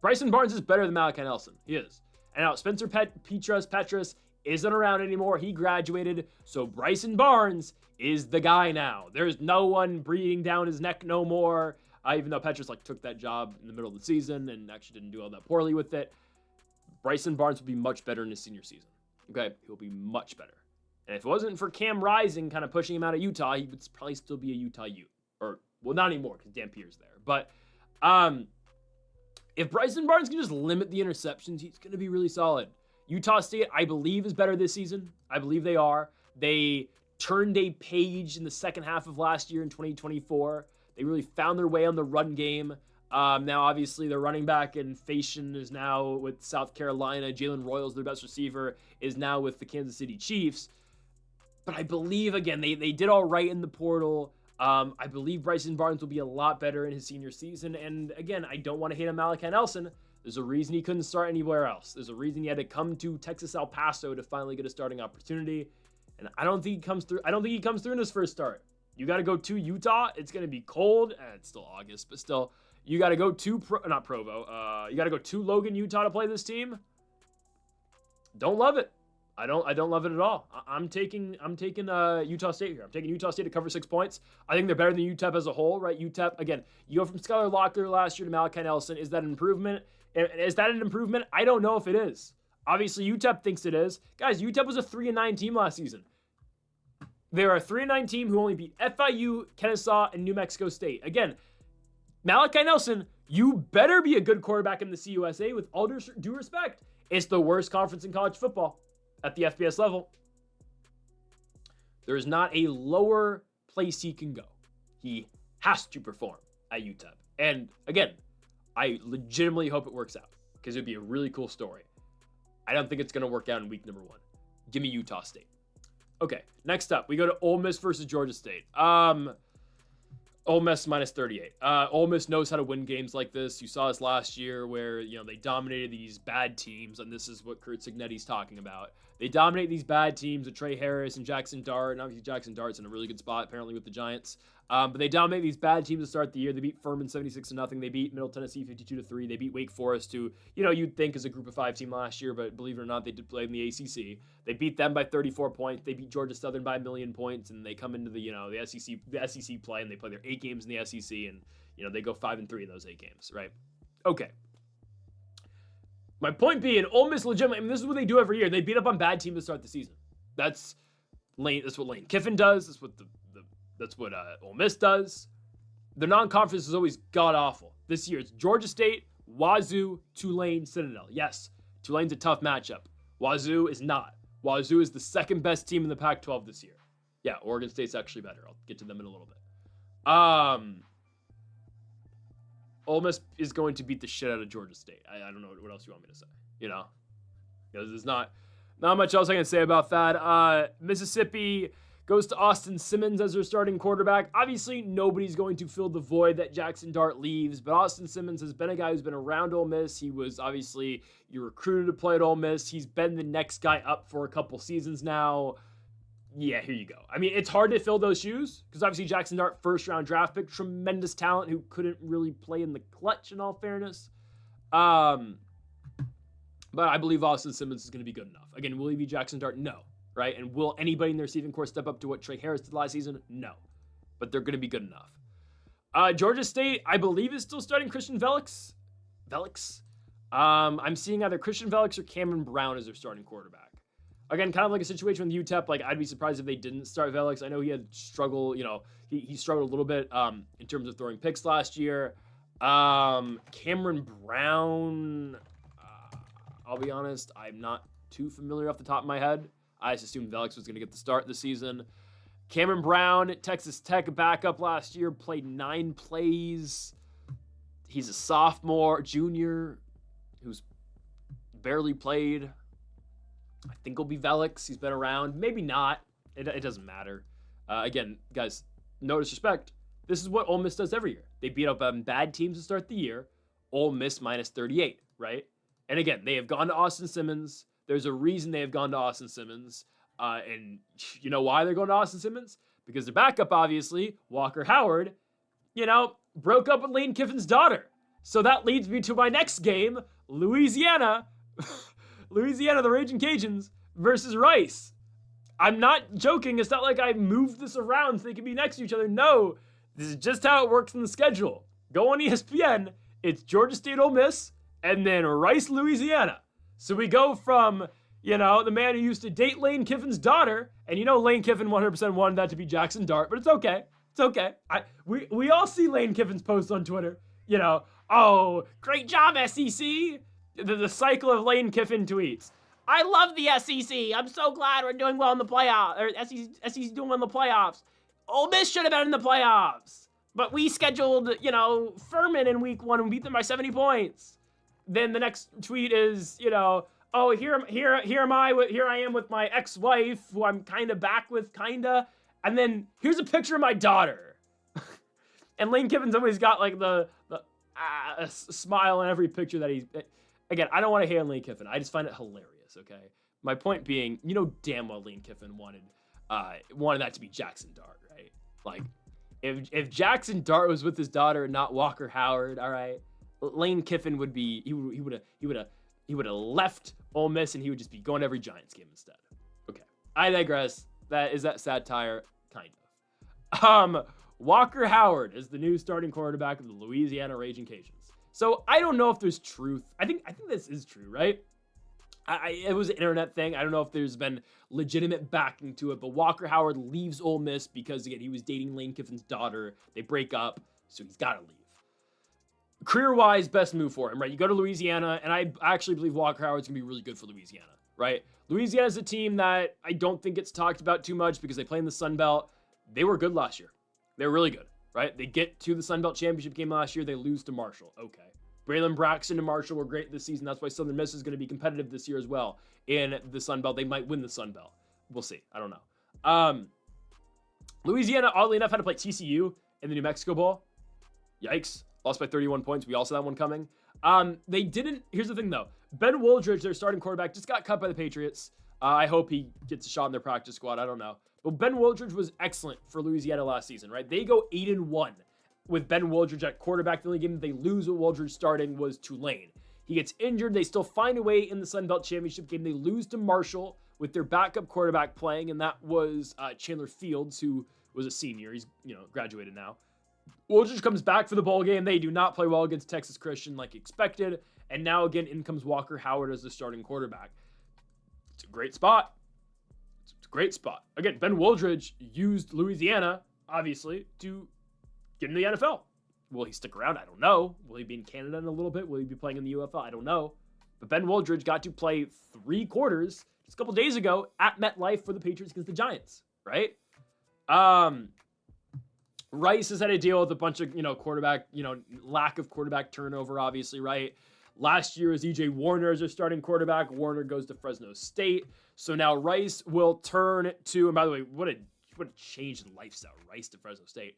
Bryson Barnes is better than Malachi Nelson. He is. And now Spencer Petras isn't around anymore. He graduated. So Bryson Barnes is the guy now. There's no one breathing down his neck no more. Even though Petras took that job in the middle of the season and actually didn't do all that poorly with it. Bryson Barnes will be much better in his senior season. Okay, he'll be much better. And if it wasn't for Cam Rising kind of pushing him out of Utah, he would probably still be a Utah Ute. Or, well, not anymore because Dan Pierre's there. But if Bryson Barnes can just limit the interceptions, he's going to be really solid. Utah State, I believe, is better this season. I believe they are. They turned a page in the second half of last year in 2024. They really found their way on the run game. Now, obviously, their running back and Fashion is now with South Carolina. Jalen Royals, their best receiver, is now with the Kansas City Chiefs. But I believe, again, they did all right in the portal. I believe Bryson Barnes will be a lot better in his senior season. And, again, I don't want to hate on Malachi Nelson. There's a reason he couldn't start anywhere else. There's a reason he had to come to Texas El Paso to finally get a starting opportunity. And I don't think he comes through. I don't think he comes through in his first start. You got to go to Utah. It's going to be cold. It's still August, but still. You got to go to Provo. You got to go to Logan, Utah to play this team. Don't love it. I don't love it at all. I'm taking Utah State here. I'm taking Utah State to cover 6 points. I think they're better than UTEP as a whole, right? UTEP, again, you go from Skylar Locklear last year to Malachi Nelson. Is that an improvement? Is that an improvement? I don't know if it is. Obviously, UTEP thinks it is. Guys, UTEP was a 3-9 team last season. They are a 3-9 team who only beat FIU, Kennesaw, and New Mexico State. Again, Malachi Nelson, you better be a good quarterback in the CUSA with all due respect. It's the worst conference in college football at the FBS level. There is not a lower place he can go. He has to perform at UTEP. And again, I legitimately hope it works out because it would be a really cool story. I don't think it's going to work out in week number 1. Give me Utah State. Okay, next up, we go to Ole Miss versus Georgia State. Ole Miss minus 38. Ole Miss knows how to win games like this. You saw this last year where, they dominated these bad teams, and this is what Kurt Cignetti's talking about. They dominate these bad teams with Trey Harris and Jackson Dart, and obviously Jackson Dart's in a really good spot, apparently, with the Giants. But they dominate these bad teams to start the year. They beat Furman 76-0. They beat Middle Tennessee 52-3. They beat Wake Forest, who, you'd think is a Group of 5 team last year, but believe it or not, they did play in the ACC. They beat them by 34 points. They beat Georgia Southern by 1,000,000 points, and they come into the SEC play, and they play their 8 games in the SEC, and they go 5-3 in those 8 games, right? Okay. My point being, Ole Miss legitimately, this is what they do every year. They beat up on bad teams to start the season. That's what Lane Kiffin does. That's what Ole Miss does. The non-conference is always god-awful. This year, it's Georgia State, Wazoo, Tulane, Citadel. Yes, Tulane's a tough matchup. Wazoo is not. Wazoo is the second best team in the Pac-12 this year. Yeah, Oregon State's actually better. I'll get to them in a little bit. Ole Miss is going to beat the shit out of Georgia State. I don't know what else you want me to say. There's not much else I can say about that. Mississippi goes to Austin Simmons as their starting quarterback. Obviously, nobody's going to fill the void that Jackson Dart leaves, but Austin Simmons has been a guy who's been around Ole Miss. He was obviously recruited to play at Ole Miss. He's been the next guy up for a couple seasons now. Yeah, here you go. I mean, it's hard to fill those shoes because obviously Jackson Dart, first-round draft pick, tremendous talent who couldn't really play in the clutch in all fairness. But I believe Austin Simmons is going to be good enough. Again, will he be Jackson Dart? No. Right? And will anybody in the receiving corps step up to what Trey Harris did last season? No. But they're going to be good enough. Georgia State, I believe, is still starting Christian Velix. I'm seeing either Christian Velix or Cameron Brown as their starting quarterback. Again, kind of like a situation with UTEP. Like, I'd be surprised if they didn't start Velix. I know he had struggle. He struggled a little bit in terms of throwing picks last year. Cameron Brown, I'll be honest, I'm not too familiar off the top of my head. I just assumed Velix was going to get the start this season. Cameron Brown, Texas Tech backup last year, played 9 plays. He's a sophomore, junior, who's barely played. I think he'll be Velix. He's been around. Maybe not. It doesn't matter. Again, guys, no disrespect. This is what Ole Miss does every year. They beat up bad teams to start the year. Ole Miss minus 38, right? And again, they have gone to Austin Simmons. There's a reason they have gone to Austin Simmons. And you know why they're going to Austin Simmons? Because their backup, obviously, Walker Howard, broke up with Lane Kiffin's daughter. So that leads me to my next game, Louisiana, the Raging Cajuns versus Rice. I'm not joking. It's not like I moved this around so they can be next to each other. No, this is just how it works in the schedule. Go on ESPN. It's Georgia State, Ole Miss, and then Rice, Louisiana. So we go from, the man who used to date Lane Kiffin's daughter, and Lane Kiffin 100% wanted that to be Jackson Dart, but it's okay. It's okay. We all see Lane Kiffin's posts on Twitter. Oh, great job, SEC. The cycle of Lane Kiffin tweets. I love the SEC. I'm so glad we're doing well in the playoffs. Or SEC's doing well in the playoffs. Ole Miss should have been in the playoffs. But we scheduled, Furman in week 1 and beat them by 70 points. Then the next tweet is, oh, here I am with my ex-wife, who I'm kind of back with, kinda. And then here's a picture of my daughter. And Lane Kiffin's always got like the a smile in every picture that he's. Again, I don't want to hate on Lane Kiffin. I just find it hilarious. Okay, my point being, damn well Lane Kiffin wanted that to be Jackson Dart, right? Like, if Jackson Dart was with his daughter and not Walker Howard, all right, Lane Kiffin would be he would have left Ole Miss and he would just be going to every Giants game instead. Okay, I digress. That is that satire, kind of. Walker Howard is the new starting quarterback of the Louisiana Raging Cajuns. So I don't know if there's truth. I think this is true, right? It was an internet thing. I don't know if there's been legitimate backing to it, but Walker Howard leaves Ole Miss because, again, he was dating Lane Kiffin's daughter. They break up, so he's got to leave. Career-wise, best move for him, right? You go to Louisiana, and I actually believe Walker Howard's going to be really good for Louisiana, right? Louisiana's a team that I don't think gets talked about too much because they play in the Sun Belt. They were good last year. They were really good, right? They get to the Sun Belt Championship game last year. They lose to Marshall. Okay. Braylon Braxton and Marshall were great this season. That's why Southern Miss is going to be competitive this year as well in the Sun Belt. They might win the Sun Belt. We'll see. I don't know. Louisiana, oddly enough, had to play TCU in the New Mexico Bowl. Yikes. Lost by 31 points. We all saw that one coming. They didn't. Here's the thing, though. Ben Woldridge, their starting quarterback, just got cut by the Patriots. I hope he gets a shot in their practice squad. I don't know. But Ben Woldridge was excellent for Louisiana last season, right? They go 8-1 with Ben Woldridge at quarterback. The only game that they lose with Woldridge starting was Tulane. He gets injured. They still find a way in the Sun Belt Championship game. They lose to Marshall with their backup quarterback playing, and that was Chandler Fields, who was a senior. He's, graduated now. Woldridge comes back for the bowl game. They do not play well against Texas Christian like expected. And now, again, in comes Walker Howard as the starting quarterback. It's a great spot. It's a great spot. Again, Ben Woldridge used Louisiana, obviously, to get into the NFL. Will he stick around? I don't know. Will he be in Canada in a little bit? Will he be playing in the UFL? I don't know. But Ben Woldridge got to play 3 quarters just a couple days ago at MetLife for the Patriots against the Giants, right? Rice has had to deal with a bunch of, quarterback, lack of quarterback turnover, obviously, right? Last year was E.J. Warner as their starting quarterback. Warner goes to Fresno State. So now Rice will turn to, and by the way, what a change in lifestyle, Rice to Fresno State.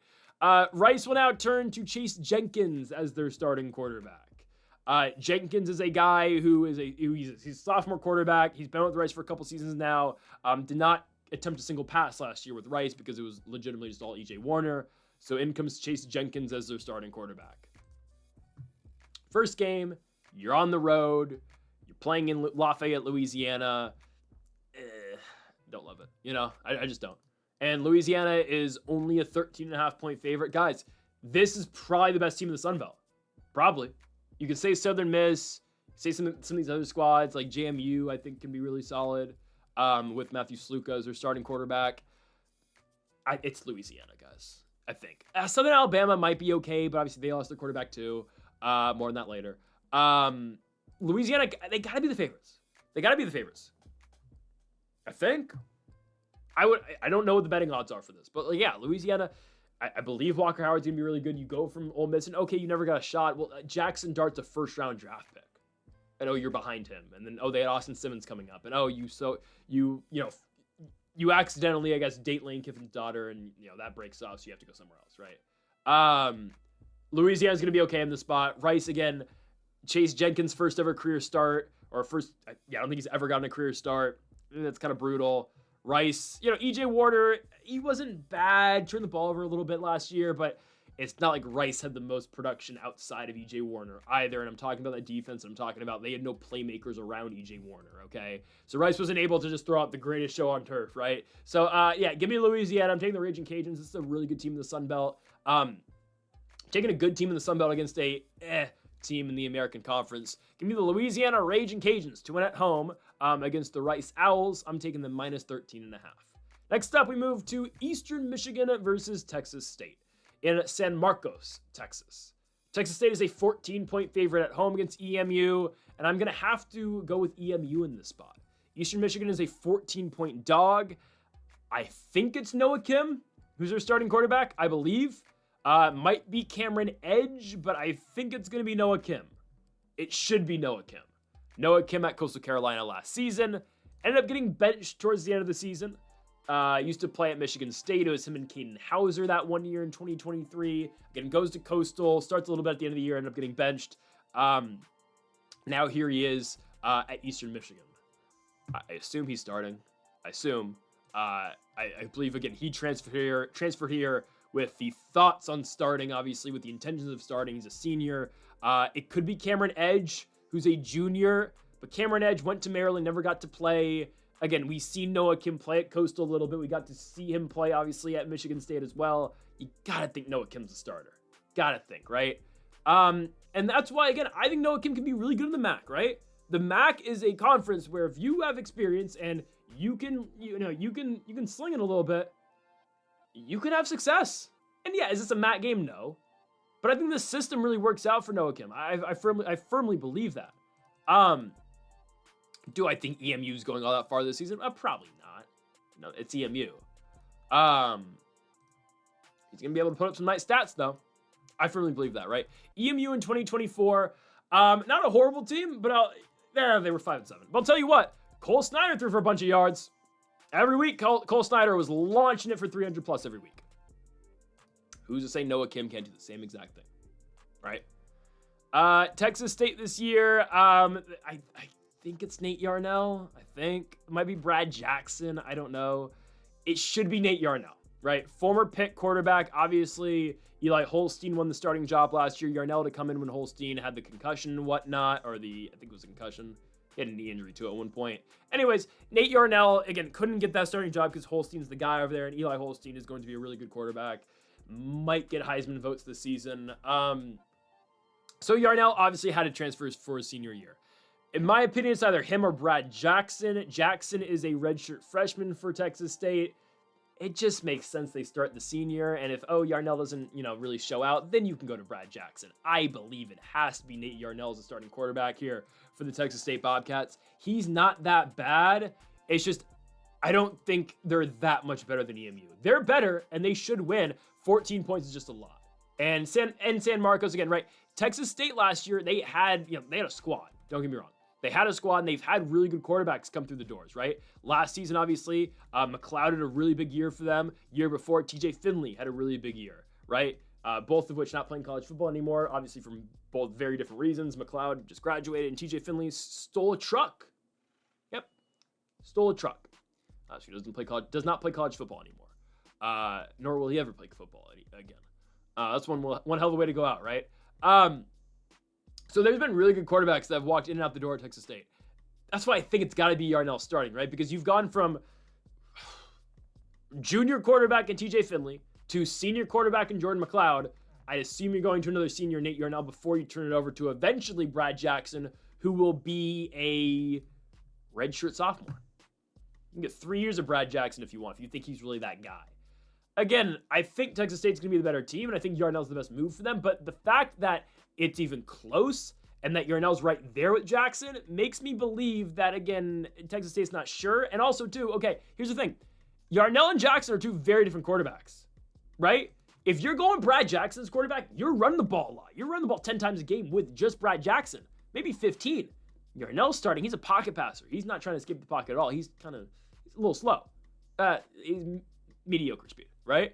Rice will now turn to Chase Jenkins as their starting quarterback. Jenkins is a guy he's a sophomore quarterback. He's been with Rice for a couple seasons now. Did not attempt a single pass last year with Rice because it was legitimately just all E.J. Warner. So in comes Chase Jenkins as their starting quarterback. First game, you're on the road. You're playing in Lafayette, Louisiana. Don't love it. I just don't. And Louisiana is only a 13.5-point favorite. Guys, this is probably the best team in the Sun Belt. Probably. You could say Southern Miss. Say some of these other squads like JMU, I think, can be really solid with Matthew Sluka as their starting quarterback. It's Louisiana, guys, I think. Southern Alabama might be okay, but obviously they lost their quarterback too. More on that later. Louisiana, they got to be the favorites. They got to be the favorites. I think. I don't know what the betting odds are for this, but Louisiana, I believe Walker Howard's going to be really good. You go from Ole Miss, and okay, you never got a shot. Well, Jackson Dart's a first-round draft pick. And you're behind him. And then, they had Austin Simmons coming up. And you accidentally, I guess, date Lane Kiffin's daughter, and, that breaks off, so you have to go somewhere else, right? Louisiana's going to be okay in the spot. Rice, again, Chase Jenkins' first ever career start, I don't think he's ever gotten a career start. That's kind of brutal. Rice, E.J. Warner, he wasn't bad, turned the ball over a little bit last year, but it's not like Rice had the most production outside of E.J. Warner either, and I'm talking about that defense, and I'm talking about they had no playmakers around E.J. Warner, okay? So Rice wasn't able to just throw out the greatest show on turf, right? So, give me Louisiana. I'm taking the Raging Cajuns. This is a really good team in the Sun Belt. Taking a good team in the Sun Belt against a team in the American Conference. Give me the Louisiana Raging Cajuns to win at home against the Rice Owls. I'm taking the minus 13.5. Next up, we move to Eastern Michigan versus Texas State in San Marcos, Texas. Texas State is a 14-point favorite at home against EMU, and I'm going to have to go with EMU in this spot. Eastern Michigan is a 14-point dog. I think it's Noah Kim, who's their starting quarterback, I believe. Might be Cameron Edge, but I think it's going to be Noah Kim. It should be Noah Kim. Noah Kim at Coastal Carolina last season. Ended up getting benched towards the end of the season. Used to play at Michigan State. It was him and Caden Hauser that one year in 2023. Again, goes to Coastal. Starts a little bit at the end of the year. Ended up getting benched. Now here he is at Eastern Michigan. I assume he's starting. I believe, again, he transferred here with the thoughts on starting, obviously, with the intentions of starting. He's a senior. It could be Cameron Edge, who's a junior. But Cameron Edge went to Maryland, never got to play. Again, we've seen Noah Kim play at Coastal a little bit. We got to see him play, obviously, at Michigan State as well. You got to think Noah Kim's a starter. Got to think, right? And that's why, again, I think Noah Kim can be really good in the MAC, right? The MAC is a conference where if you have experience and you can sling it a little bit, you could have success. And yeah, is this a MAC game? No. But I think the system really works out for Noah Kim. I firmly believe that. Do I think EMU is going all that far this season? Probably not. No, it's EMU. He's going to be able to put up some nice stats, though. I firmly believe that, right? EMU in 2024, not a horrible team, but they were 5-7. But I'll tell you what, Cole Snyder threw for a bunch of yards. Every week, Cole Snyder was launching it for 300+ every week. Who's to say Noah Kim can't do the same exact thing, right? Texas State this year, I think it's Nate Yarnell. I think it might be Brad Jackson. I don't know. It should be Nate Yarnell, right? Former Pitt quarterback. Obviously, Eli Holstein won the starting job last year. Yarnell to come in when Holstein had the concussion and whatnot, I think it was a concussion. He had a knee injury too at one point. Anyways, Nate Yarnell, again, couldn't get that starting job because Holstein's the guy over there, and Eli Holstein is going to be a really good quarterback. Might get Heisman votes this season. So Yarnell obviously had to transfer for his senior year. In my opinion, it's either him or Brad Jackson. Jackson is a redshirt freshman for Texas State. it just makes sense they start the senior. And if, Yarnell doesn't, really show out, then you can go to Brad Jackson. I believe it has to be Nate Yarnell as the starting quarterback here for the Texas State Bobcats. He's not that bad. It's just, I don't think they're that much better than EMU. They're better, and they should win. 14 points is just a lot. And San Marcos, again, right? Texas State last year, they had a squad. Don't get me wrong. They had a squad, and they've had really good quarterbacks come through the doors, right? Last season, obviously, McLeod had a really big year for them. Year before, TJ Finley had a really big year, right? Both of which not playing college football anymore, obviously from both very different reasons. McLeod just graduated, and TJ Finley stole a truck. Yep, stole a truck. So he does not play college football anymore. Nor will he ever play football again. That's one hell of a way to go out, right? So there's been really good quarterbacks that have walked in and out the door at Texas State. That's why I think it's got to be Yarnell starting, right? Because you've gone from junior quarterback in TJ Finley to senior quarterback in Jordan McLeod. I assume you're going to another senior, Nate Yarnell, before you turn it over to eventually Brad Jackson, who will be a redshirt sophomore. You can get 3 years of Brad Jackson if you want, if you think he's really that guy. Again, I think Texas State's going to be the better team, and I think Yarnell's the best move for them. But the fact that it's even close and that Yarnell's right there with Jackson makes me believe that, again, Texas State's not sure. And also, too, okay, here's the thing. Yarnell and Jackson are two very different quarterbacks, right? If you're going Brad Jackson's quarterback, you're running the ball a lot. You're running the ball 10 times a game with just Brad Jackson, maybe 15. Yarnell's starting. He's a pocket passer. He's not trying to skip the pocket at all. He's a little slow. He's mediocre speed, right?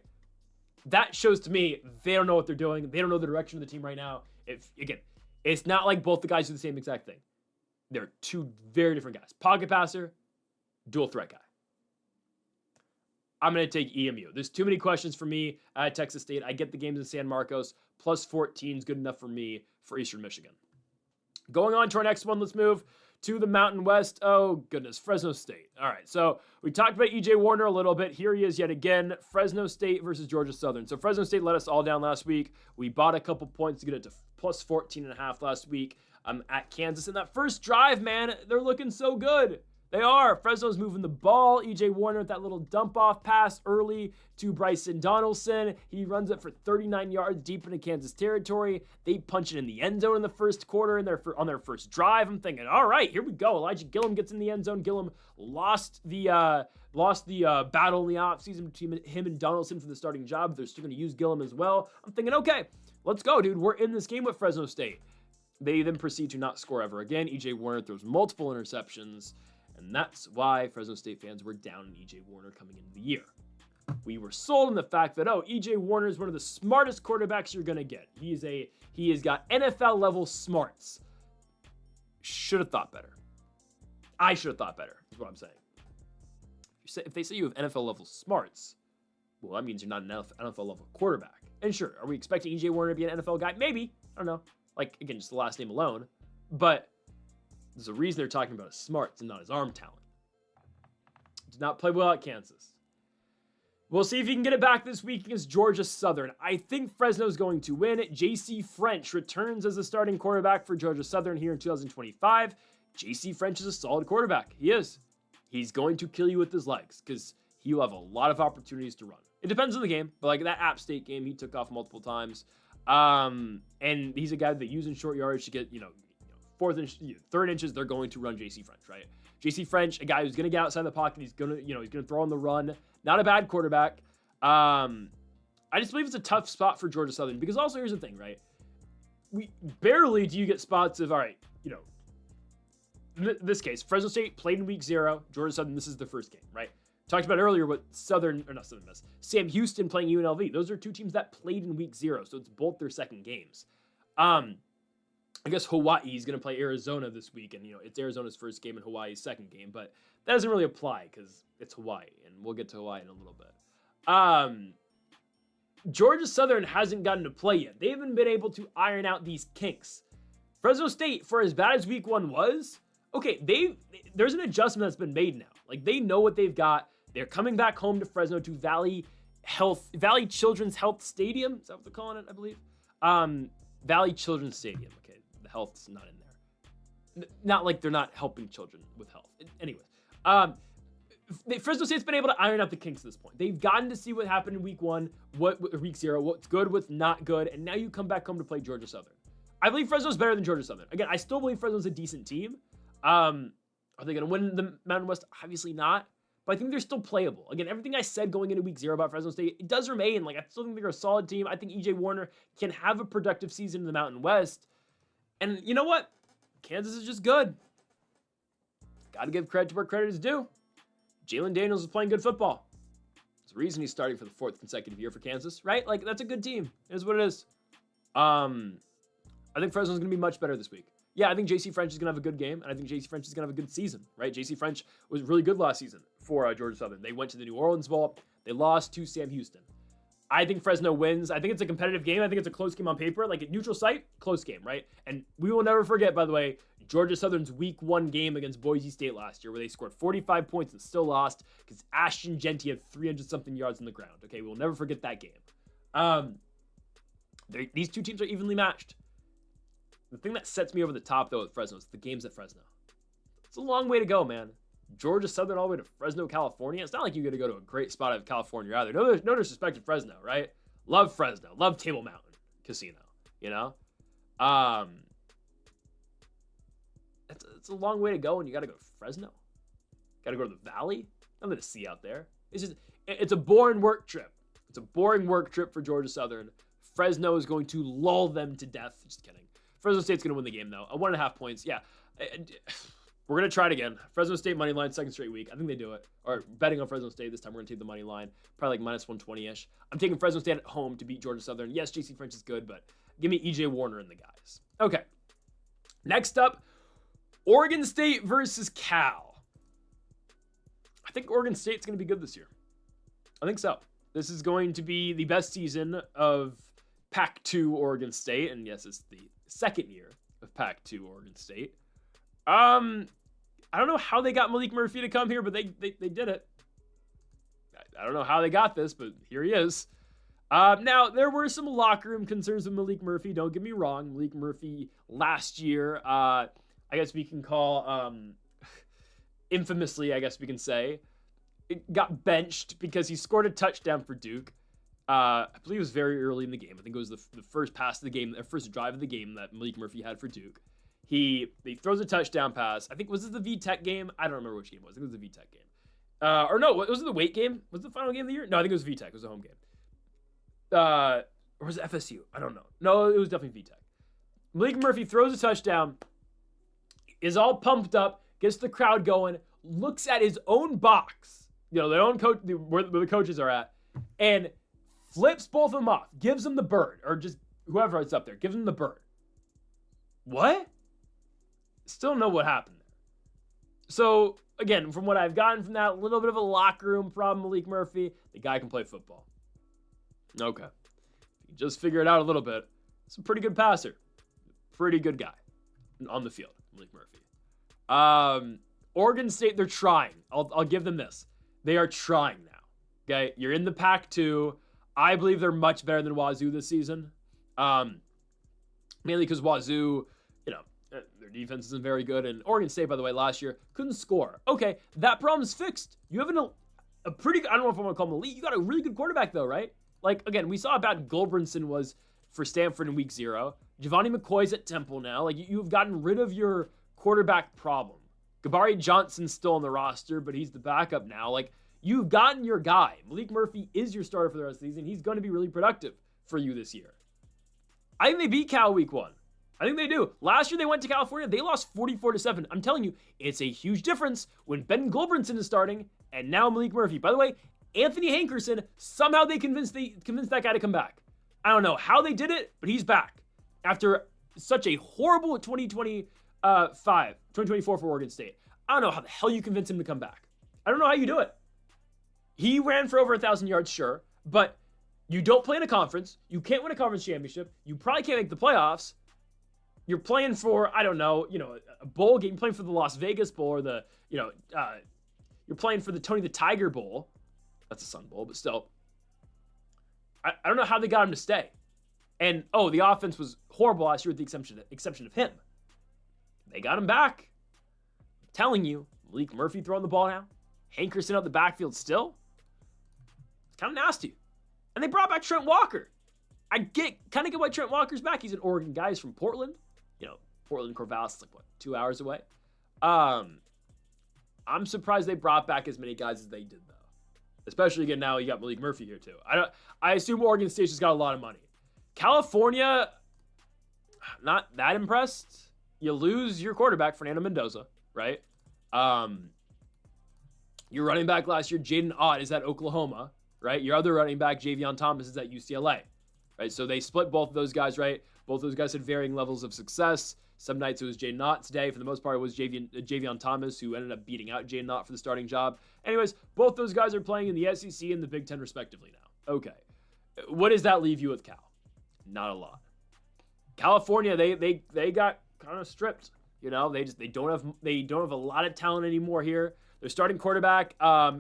That shows to me they don't know what they're doing. They don't know the direction of the team right now. It's not like both the guys do the same exact thing. They're two very different guys. Pocket passer, dual threat guy. I'm going to take EMU. There's too many questions for me at Texas State. I get the games in San Marcos. Plus 14 is good enough for me for Eastern Michigan. Going on to our next one, let's move to the Mountain West. Oh, goodness, Fresno State. All right, so we talked about E.J. Warner a little bit. Here he is yet again, Fresno State versus Georgia Southern. So Fresno State let us all down last week. We bought a couple points to get it to plus 14.5 last week at Kansas. And that first drive, man, they're looking so good. They are. Fresno's moving the ball. E.J. Warner with that little dump-off pass early to Bryson Donaldson. He runs it for 39 yards deep into Kansas territory. They punch it in the end zone in the first quarter on their first drive. I'm thinking, all right, here we go. Elijah Gillum gets in the end zone. Gillum lost the battle in the offseason between him and Donaldson for the starting job. They're still going to use Gillum as well. I'm thinking, okay, let's go, dude. We're in this game with Fresno State. They then proceed to not score ever again. E.J. Warner throws multiple interceptions. And that's why Fresno State fans were down on E.J. Warner coming into the year. We were sold on the fact that, E.J. Warner is one of the smartest quarterbacks you're going to get. He has got NFL-level smarts. Should have thought better. I should have thought better, is what I'm saying. If they say you have NFL-level smarts, well, that means you're not an NFL-level quarterback. And sure, are we expecting E.J. Warner to be an NFL guy? Maybe. I don't know. Again, just the last name alone. But there's a reason they're talking about his smarts and not his arm talent. Did not play well at Kansas. We'll see if he can get it back this week against Georgia Southern. I think Fresno's going to win. J.C. French returns as the starting quarterback for Georgia Southern here in 2025. J.C. French is a solid quarterback. He is. He's going to kill you with his legs because he will have a lot of opportunities to run. It depends on the game, but that App State game, he took off multiple times. And he's a guy that using short yardage to get, third inches, they're going to run J.C. French, right? J.C. French, a guy who's going to get outside the pocket. He's going to throw on the run. Not a bad quarterback. I just believe it's a tough spot for Georgia Southern because also here's the thing, right? We barely do you get spots of, all right, in this case, Fresno State played in week 0. Georgia Southern, this is the first game, right? Talked about earlier what Sam Houston playing UNLV. Those are two teams that played in week 0, so it's both their second games. I guess Hawaii is going to play Arizona this week, and it's Arizona's first game and Hawaii's second game, but that doesn't really apply because it's Hawaii, and we'll get to Hawaii in a little bit. Georgia Southern hasn't gotten to play yet. They haven't been able to iron out these kinks. Fresno State, for as bad as week 1 was, okay, there's an adjustment that's been made now. They know what they've got. They're coming back home to Fresno to Valley Children's Health Stadium. Is that what they're calling it, I believe? Valley Children's Stadium. Okay, the health's not in there. Not like they're not helping children with health. Anyways, Fresno State's been able to iron out the kinks at this point. They've gotten to see what happened in week 1, week 0, what's good, what's not good, and now you come back home to play Georgia Southern. I believe Fresno's better than Georgia Southern. Again, I still believe Fresno's a decent team. Are they going to win the Mountain West? Obviously not. But I think they're still playable. Again, everything I said going into week 0 about Fresno State, it does remain. Like, I still think they're a solid team. I think EJ Warner can have a productive season in the Mountain West. And you know what? Kansas is just good. Got to give credit to where credit is due. Jalen Daniels is playing good football. There's a reason he's starting for the 4th consecutive year for Kansas, right? Like, that's a good team. It is what it is. I think Fresno's going to be much better this week. Yeah, I think J.C. French is going to have a good game, and I think J.C. French is going to have a good season, right? J.C. French was really good last season for Georgia Southern. They went to the New Orleans Bowl. They lost to Sam Houston. I think Fresno wins. I think it's a competitive game. I think it's a close game on paper. Like, at neutral site, close game, right? And we will never forget, by the way, Georgia Southern's week 1 game against Boise State last year, where they scored 45 points and still lost because Ashton Genty had 300-something yards on the ground. Okay, we will never forget that game. These two teams are evenly matched. The thing that sets me over the top, though, with Fresno is the games at Fresno. It's a long way to go, man. Georgia Southern all the way to Fresno, California. It's not like you got to go to a great spot of California either. No disrespect to Fresno, right? Love Fresno. Love Table Mountain Casino, you know? It's a long way to go, and you got to go to Fresno. Got to go to the Valley. Nothing to see out there. It's a boring work trip. It's a boring work trip for Georgia Southern. Fresno is going to lull them to death. Just kidding. Fresno State's going to win the game, though. 1.5 points. Yeah. We're going to try it again. Fresno State money line, 2nd straight week. I think they do it. Or betting on Fresno State this time. We're going to take the money line. Probably like minus 120-ish. I'm taking Fresno State at home to beat Georgia Southern. Yes, J.C. French is good, but give me EJ Warner and the guys. Okay. Next up, Oregon State versus Cal. I think Oregon State's going to be good this year. I think so. This is going to be the best season of Pac-2 Oregon State. And yes, it's the 2nd year of Pac-2 Oregon State. I don't know how they got Malik Murphy to come here, but they did it. I don't know how they got this, but here he is. Now, there were some locker room concerns with Malik Murphy. Don't get me wrong. Malik Murphy last year, I guess we can call, infamously, I guess we can say, it got benched because he scored a touchdown for Duke. I believe it was very early in the game. I think it was the first pass of the game, the first drive of the game that Malik Murphy had for Duke. He throws a touchdown pass. I think, was this the VTech game? I don't remember which game it was. I think it was the VTech game. Or no, was it the Wait game? Was it the final game of the year? No, I think it was VTech. It was a home game. Or was it FSU? I don't know. No, it was definitely VTech. Malik Murphy throws a touchdown, is all pumped up, gets the crowd going, looks at his own box, their own coach, where the coaches are at, and flips both of them off, gives them the bird, or just whoever is up there, gives them the bird. What? Still don't know what happened there. So, again, from what I've gotten from that, a little bit of a locker room problem, Malik Murphy. The guy can play football. Okay. If you just figure it out a little bit, it's a pretty good passer. Pretty good guy on the field, Malik Murphy. Oregon State, they're trying. I'll give them this. They are trying now. Okay? You're in the Pac-2. I believe they're much better than Wazoo this season. Mainly because Wazoo, their defense isn't very good. And Oregon State, by the way, last year couldn't score. Okay, that problem's fixed. You have a pretty, I don't know if I want to call him elite. You got a really good quarterback, though, right? Like, again, we saw how bad Gulbranson was for Stanford in week 0. Giovanni McCoy's at Temple now. Like, you've gotten rid of your quarterback problem. Gabari Johnson's still on the roster, but he's the backup now. Like, you've gotten your guy. Malik Murphy is your starter for the rest of the season. He's going to be really productive for you this year. I think they beat Cal week 1. I think they do. Last year they went to California. They lost 44-7. I'm telling you, it's a huge difference when Ben Gulbranson is starting and now Malik Murphy. By the way, Anthony Hankerson, somehow they convinced that guy to come back. I don't know how they did it, but he's back after such a horrible 2024 for Oregon State. I don't know how the hell you convince him to come back. I don't know how you do it. He ran for over 1,000 yards, sure, but you don't play in a conference. You can't win a conference championship. You probably can't make the playoffs. You're playing for, I don't know, a bowl game. You're playing for the Las Vegas Bowl or you're playing for the Tony the Tiger Bowl. That's a Sun Bowl, but still. I don't know how they got him to stay. And, the offense was horrible last year with the exception of him. They got him back. I'm telling you, Malik Murphy throwing the ball now. Hankerson out the backfield still. It's kind of nasty. And they brought back Trent Walker. I kind of get why Trent Walker's back. He's an Oregon guy. He's from Portland. Portland, Corvallis is like, 2 hours away? I'm surprised they brought back as many guys as they did, though. Especially, again, now you got Malik Murphy here, too. I assume Oregon State's just got a lot of money. California, not that impressed. You lose your quarterback, Fernando Mendoza, right? Your running back last year, Jaden Ott, is at Oklahoma, right? Your other running back, Javion Thomas, is at UCLA, right? So they split both of those guys, right? Both those guys had varying levels of success. Some nights it was Jaden Ott. Today, for the most part, it was Javion Thomas, who ended up beating out Jaden Ott for the starting job. Anyways, both those guys are playing in the SEC and the Big Ten, respectively, now. Okay. What does that leave you with Cal? Not a lot. California, they got kind of stripped. They don't have a lot of talent anymore here. Their starting quarterback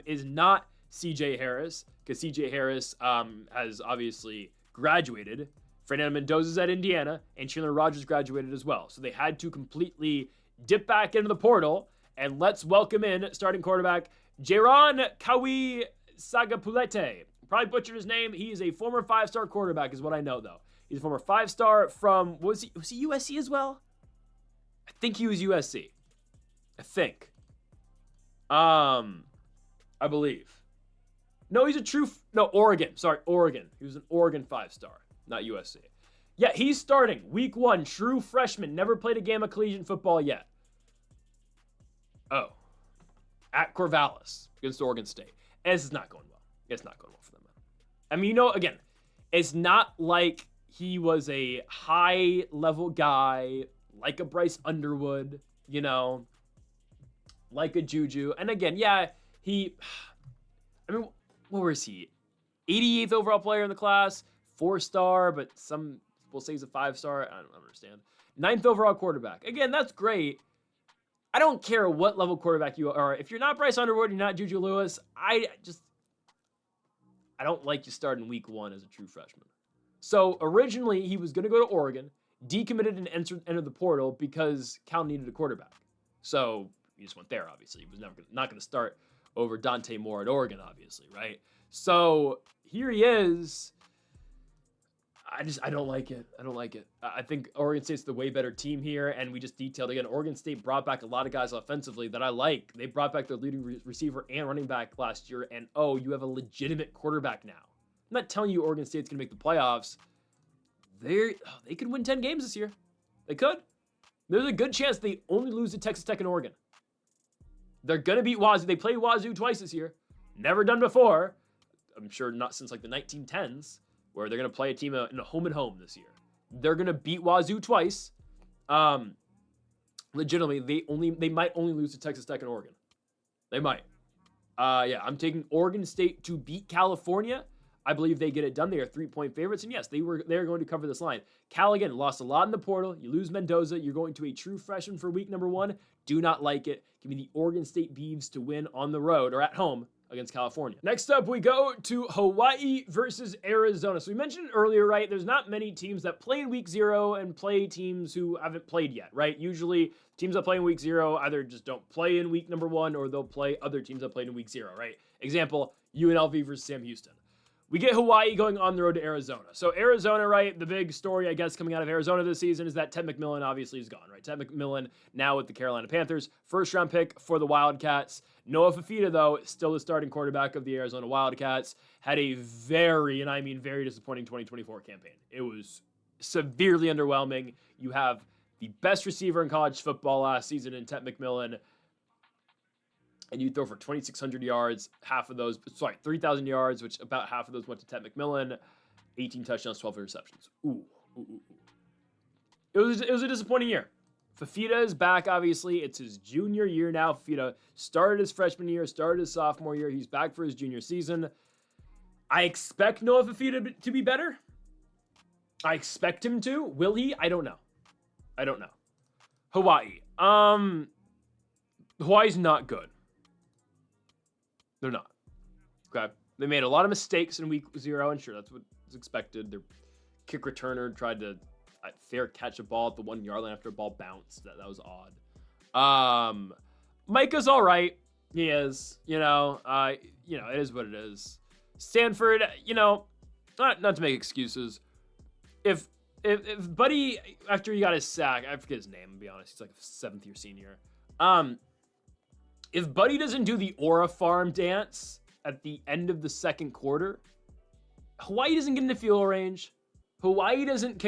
is not CJ Harris, because CJ Harris has obviously graduated. Fernando Mendoza's at Indiana, and Chandler Rogers graduated as well. So they had to completely dip back into the portal, and let's welcome in starting quarterback Jaron Kawi Sagapulete. Probably butchered his name. He is a former 5-star quarterback, is what I know, though. He's a former 5-star from, was he USC as well? I think he was USC. I think. I believe. No, he's Oregon. Sorry, Oregon. He was an Oregon 5-star. Not USC. Yeah, he's starting week 1. True freshman. Never played a game of collegiate football yet. Oh. At Corvallis against Oregon State. This is not going well. It's not going well for them. I mean, again, it's not like he was a high-level guy like a Bryce Underwood, like a Juju. And again, yeah, what was he? 88th overall player in the class. 4-star, but some will say he's a 5-star. I don't understand. 9th overall quarterback. Again, that's great. I don't care what level quarterback you are. If you're not Bryce Underwood, you're not Juju Lewis, I don't like you starting week 1 as a true freshman. So originally, he was going to go to Oregon, decommitted and entered the portal because Cal needed a quarterback. So he just went there, obviously. He was not going to start over Dante Moore at Oregon, obviously, right? So here he is. I don't like it. I think Oregon State's the way better team here, and we just detailed again, Oregon State brought back a lot of guys offensively that I like. They brought back their leading receiver and running back last year, and you have a legitimate quarterback now. I'm not telling you Oregon State's going to make the playoffs. They could win 10 games this year. They could. There's a good chance they only lose to Texas Tech and Oregon. They're going to beat Wazoo. They played Wazoo twice this year. Never done before. I'm sure not since like the 1910s. Where they're going to play a team in a home and home this year. They're going to beat Wazoo twice. Legitimately, they might only lose to Texas Tech and Oregon. They might. I'm taking Oregon State to beat California. I believe they get it done. They are 3-point favorites. And yes, they're going to cover this line. Cal, again, lost a lot in the portal. You lose Mendoza. You're going to a true freshman for week number 1. Do not like it. Give me the Oregon State Beavs to win on the road or at home against California. Next up, we go to Hawaii versus Arizona. So we mentioned earlier, right, there's not many teams that play in week 0 and play teams who haven't played yet, right? Usually, teams that play in week 0 either just don't play in week number 1 or they'll play other teams that played in week 0, right? Example, UNLV versus Sam Houston. We get Hawaii going on the road to Arizona. So Arizona, right, the big story, I guess, coming out of Arizona this season is that Ted McMillan obviously is gone, right? Ted McMillan now with the Carolina Panthers. First-round pick for the Wildcats. Noah Fafita, though, still the starting quarterback of the Arizona Wildcats. Had a very, and I mean very disappointing 2024 campaign. It was severely underwhelming. You have the best receiver in college football last season in Ted McMillan, and you throw for 2,600 yards, 3,000 yards, which about half of those went to Ted McMillan, 18 touchdowns, 12 interceptions. Ooh. It was a disappointing year. Fafita is back, obviously. It's his junior year now. Fafita started his freshman year, started his sophomore year. He's back for his junior season. I expect Noah Fafita to be better. I expect him to. Will he? I don't know. Hawaii. Hawaii's not good. They're not. Okay. They made a lot of mistakes in week 0, and sure, that's what was expected. Their kick returner tried to fair catch a ball at the 1 yard line after a ball bounced. That was odd. Micah's all right. He is, it is what it is. Stanford, not to make excuses. If Buddy, after he got his sack, I forget his name, to be honest, he's like a 7th-year senior. If Buddy doesn't do the Aura Farm dance at the end of the second quarter, Hawaii doesn't get into field goal range. Hawaii doesn't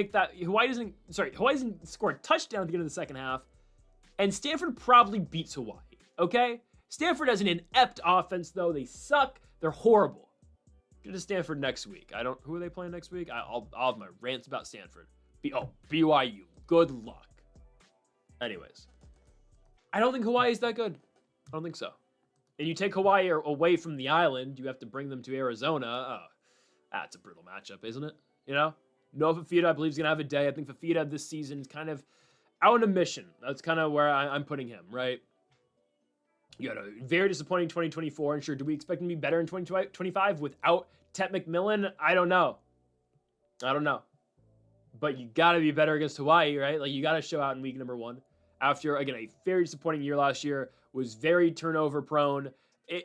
score a touchdown at the end of the second half. And Stanford probably beats Hawaii, okay? Stanford has an inept offense, though. They suck. They're horrible. Get to Stanford next week. Who are they playing next week? I'll have my rants about Stanford. BYU. Good luck. Anyways, I don't think Hawaii is that good. I don't think so. And you take Hawaii away from the island, you have to bring them to Arizona. That's a brutal matchup, isn't it? Noah Fafita, I believe, is going to have a day. I think Fafita this season is kind of out on a mission. That's kind of where I'm putting him, right? You had a very disappointing 2024. And sure, do we expect him to be better in 2025 without Tet McMillan? I don't know. But you got to be better against Hawaii, right? Like, you got to show out in week number 1. After, again, a very disappointing year last year, was very turnover prone.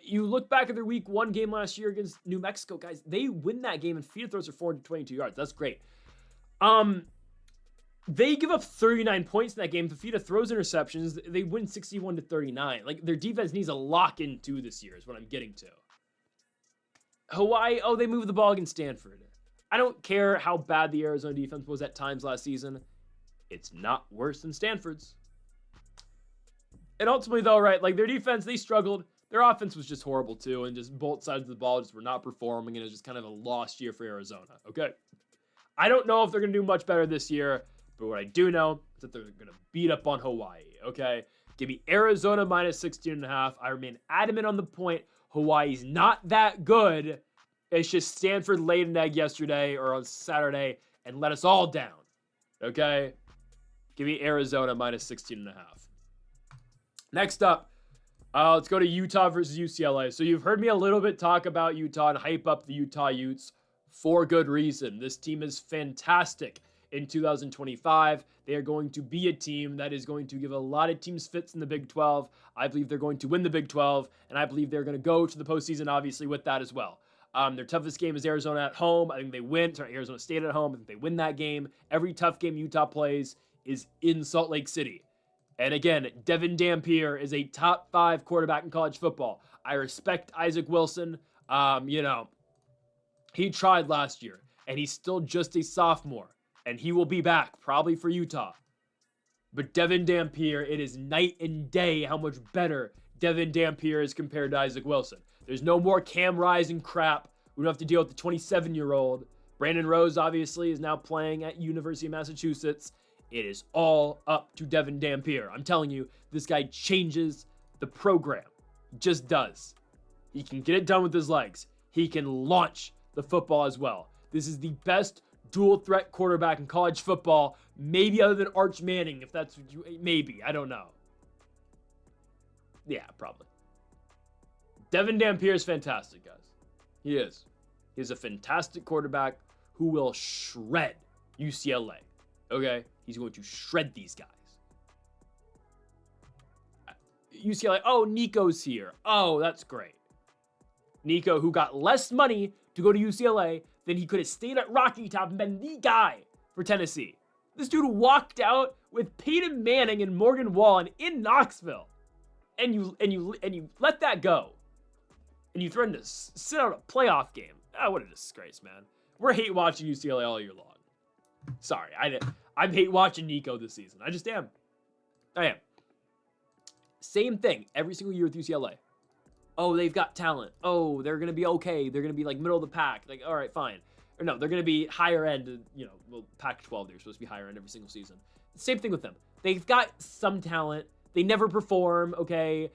You look back at their week 1 game last year against New Mexico, guys, they win that game and Fafita throws for 422 yards. That's great. They give up 39 points in that game. Fafita throws interceptions. They win 61-39. Like, their defense needs a lock in too this year is what I'm getting to. Hawaii, they moved the ball against Stanford. I don't care how bad the Arizona defense was at times last season. It's not worse than Stanford's. And ultimately, though, right, like, their defense, they struggled. Their offense was just horrible, too, and just both sides of the ball just were not performing, and it was just kind of a lost year for Arizona, okay? I don't know if they're going to do much better this year, but what I do know is that they're going to beat up on Hawaii, okay? Give me Arizona minus 16.5. I remain adamant on the point. Hawaii's not that good. It's just Stanford laid an egg yesterday or on Saturday and let us all down, okay? Give me Arizona minus 16.5. Next up, let's go to Utah versus UCLA. So you've heard me a little bit talk about Utah and hype up the Utah Utes for good reason. This team is fantastic in 2025. They are going to be a team that is going to give a lot of teams fits in the Big 12. I believe they're going to win the Big 12, and I believe they're going to go to the postseason, obviously, with that as well. Their toughest game is Arizona at home. I think they win. Sorry, Arizona State at home. I think they win that game. Every tough game Utah plays is in Salt Lake City. And again, Devin Dampier is a top 5 quarterback in college football. I respect Isaac Wilson. He tried last year, and he's still just a sophomore. And he will be back, probably for Utah. But Devin Dampier, it is night and day how much better Devin Dampier is compared to Isaac Wilson. There's no more Cam Rising crap. We don't have to deal with the 27-year-old. Brandon Rose, obviously, is now playing at University of Massachusetts. It is all up to Devin Dampier. I'm telling you, this guy changes the program. He just does. He can get it done with his legs. He can launch the football as well. This is the best dual threat quarterback in college football, maybe other than Arch Manning, if that's what you, maybe, I don't know. Yeah, probably. Devin Dampier is fantastic, guys. He is. He's a fantastic quarterback who will shred UCLA. Okay? He's going to shred these guys. UCLA, Nico's here. Oh, that's great. Nico, who got less money to go to UCLA than he could have stayed at Rocky Top and been the guy for Tennessee. This dude walked out with Peyton Manning and Morgan Wallen in Knoxville. And you let that go. And you threatened to sit out a playoff game. What a disgrace, man. We're hate watching UCLA all year long. Sorry, I'm hate watching Nico this season. I just am. I am. Same thing every single year with UCLA. Oh, they've got talent. Oh, they're going to be okay. They're going to be like middle of the pack. Like, all right, fine. Or no, they're going to be higher end. Pac-12, they're supposed to be higher end every single season. Same thing with them. They've got some talent. They never perform, okay?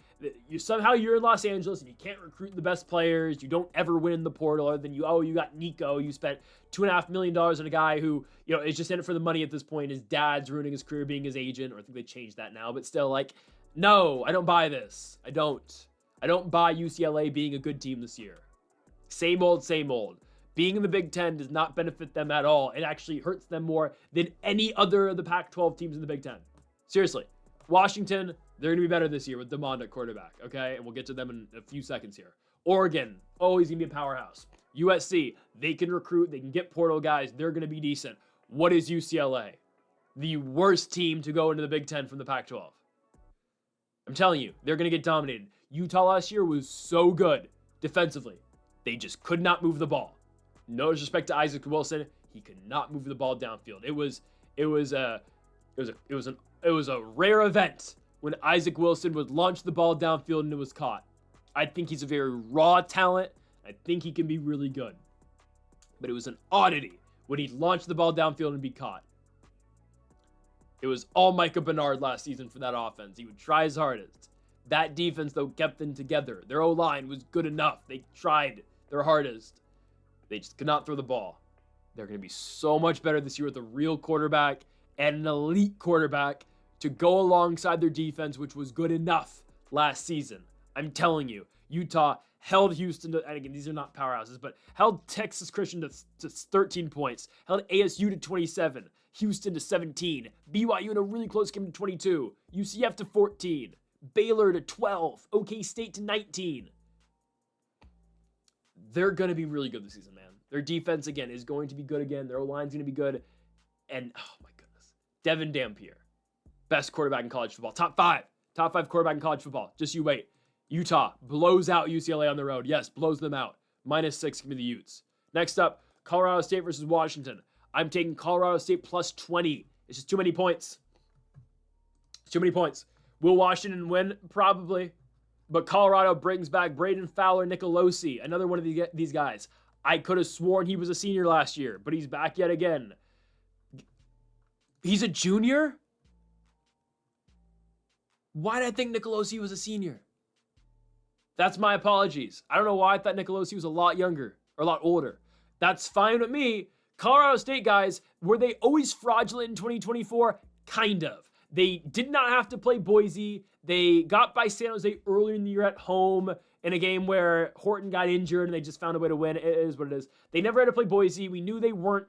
You're in Los Angeles and you can't recruit the best players. You don't ever win in the portal other than you got Nico. You spent $2.5 million on a guy who, is just in it for the money at this point. His dad's ruining his career being his agent, or I think they changed that now. But still, no, I don't buy this. I don't buy UCLA being a good team this year. Same old, same old. Being in the Big Ten does not benefit them at all. It actually hurts them more than any other of the Pac-12 teams in the Big Ten. Seriously. Washington, They're going to be better this year with DeMond at quarterback, okay? And we'll get to them in a few seconds here. Oregon, always going to be a powerhouse. USC, they can recruit. They can get portal guys. They're going to be decent. What is UCLA? The worst team to go into the Big Ten from the Pac-12. I'm telling you, they're going to get dominated. Utah last year was so good defensively. They just could not move the ball. No disrespect to Isaac Wilson, he could not move the ball downfield. It was a rare event when Isaac Wilson would launch the ball downfield and it was caught. I think he's a very raw talent. I think he can be really good. But it was an oddity when he launched the ball downfield and be caught. It was all Micah Bernard last season for that offense. He would try his hardest. That defense, though, kept them together. Their O-line was good enough. They tried their hardest. They just could not throw the ball. They're going to be so much better this year with a real quarterback and an elite quarterback to go alongside their defense, which was good enough last season. I'm telling you, Utah held Houston to, and again, these are not powerhouses, but held Texas Christian to 13 points, held ASU to 27, Houston to 17, BYU in a really close game to 22, UCF to 14, Baylor to 12, OK State to 19. They're going to be really good this season, man. Their defense, again, is going to be good again. Their O-line's going to be good. And, oh my goodness, Devin Dampier, best quarterback in college football. Top five quarterback in college football. Just you wait. Utah blows out UCLA on the road. Yes, blows them out. -6, give me the Utes. Next up, Colorado State versus Washington. I'm taking Colorado State plus 20. It's just too many points. It's too many points. Will Washington win? Probably. But Colorado brings back Braden Fowler Nicolosi, another one of these guys. I could have sworn he was a senior last year, but he's back yet again. He's a junior? Why did I think Nicolosi was a senior? That's my apologies. I don't know why I thought Nicolosi was a lot younger or a lot older. That's fine with me. Colorado State guys, were they always fraudulent in 2024? Kind of. They did not have to play Boise. They got by San Jose earlier in the year at home in a game where Horton got injured and they just found a way to win. It is what it is. They never had to play Boise. We knew they weren't,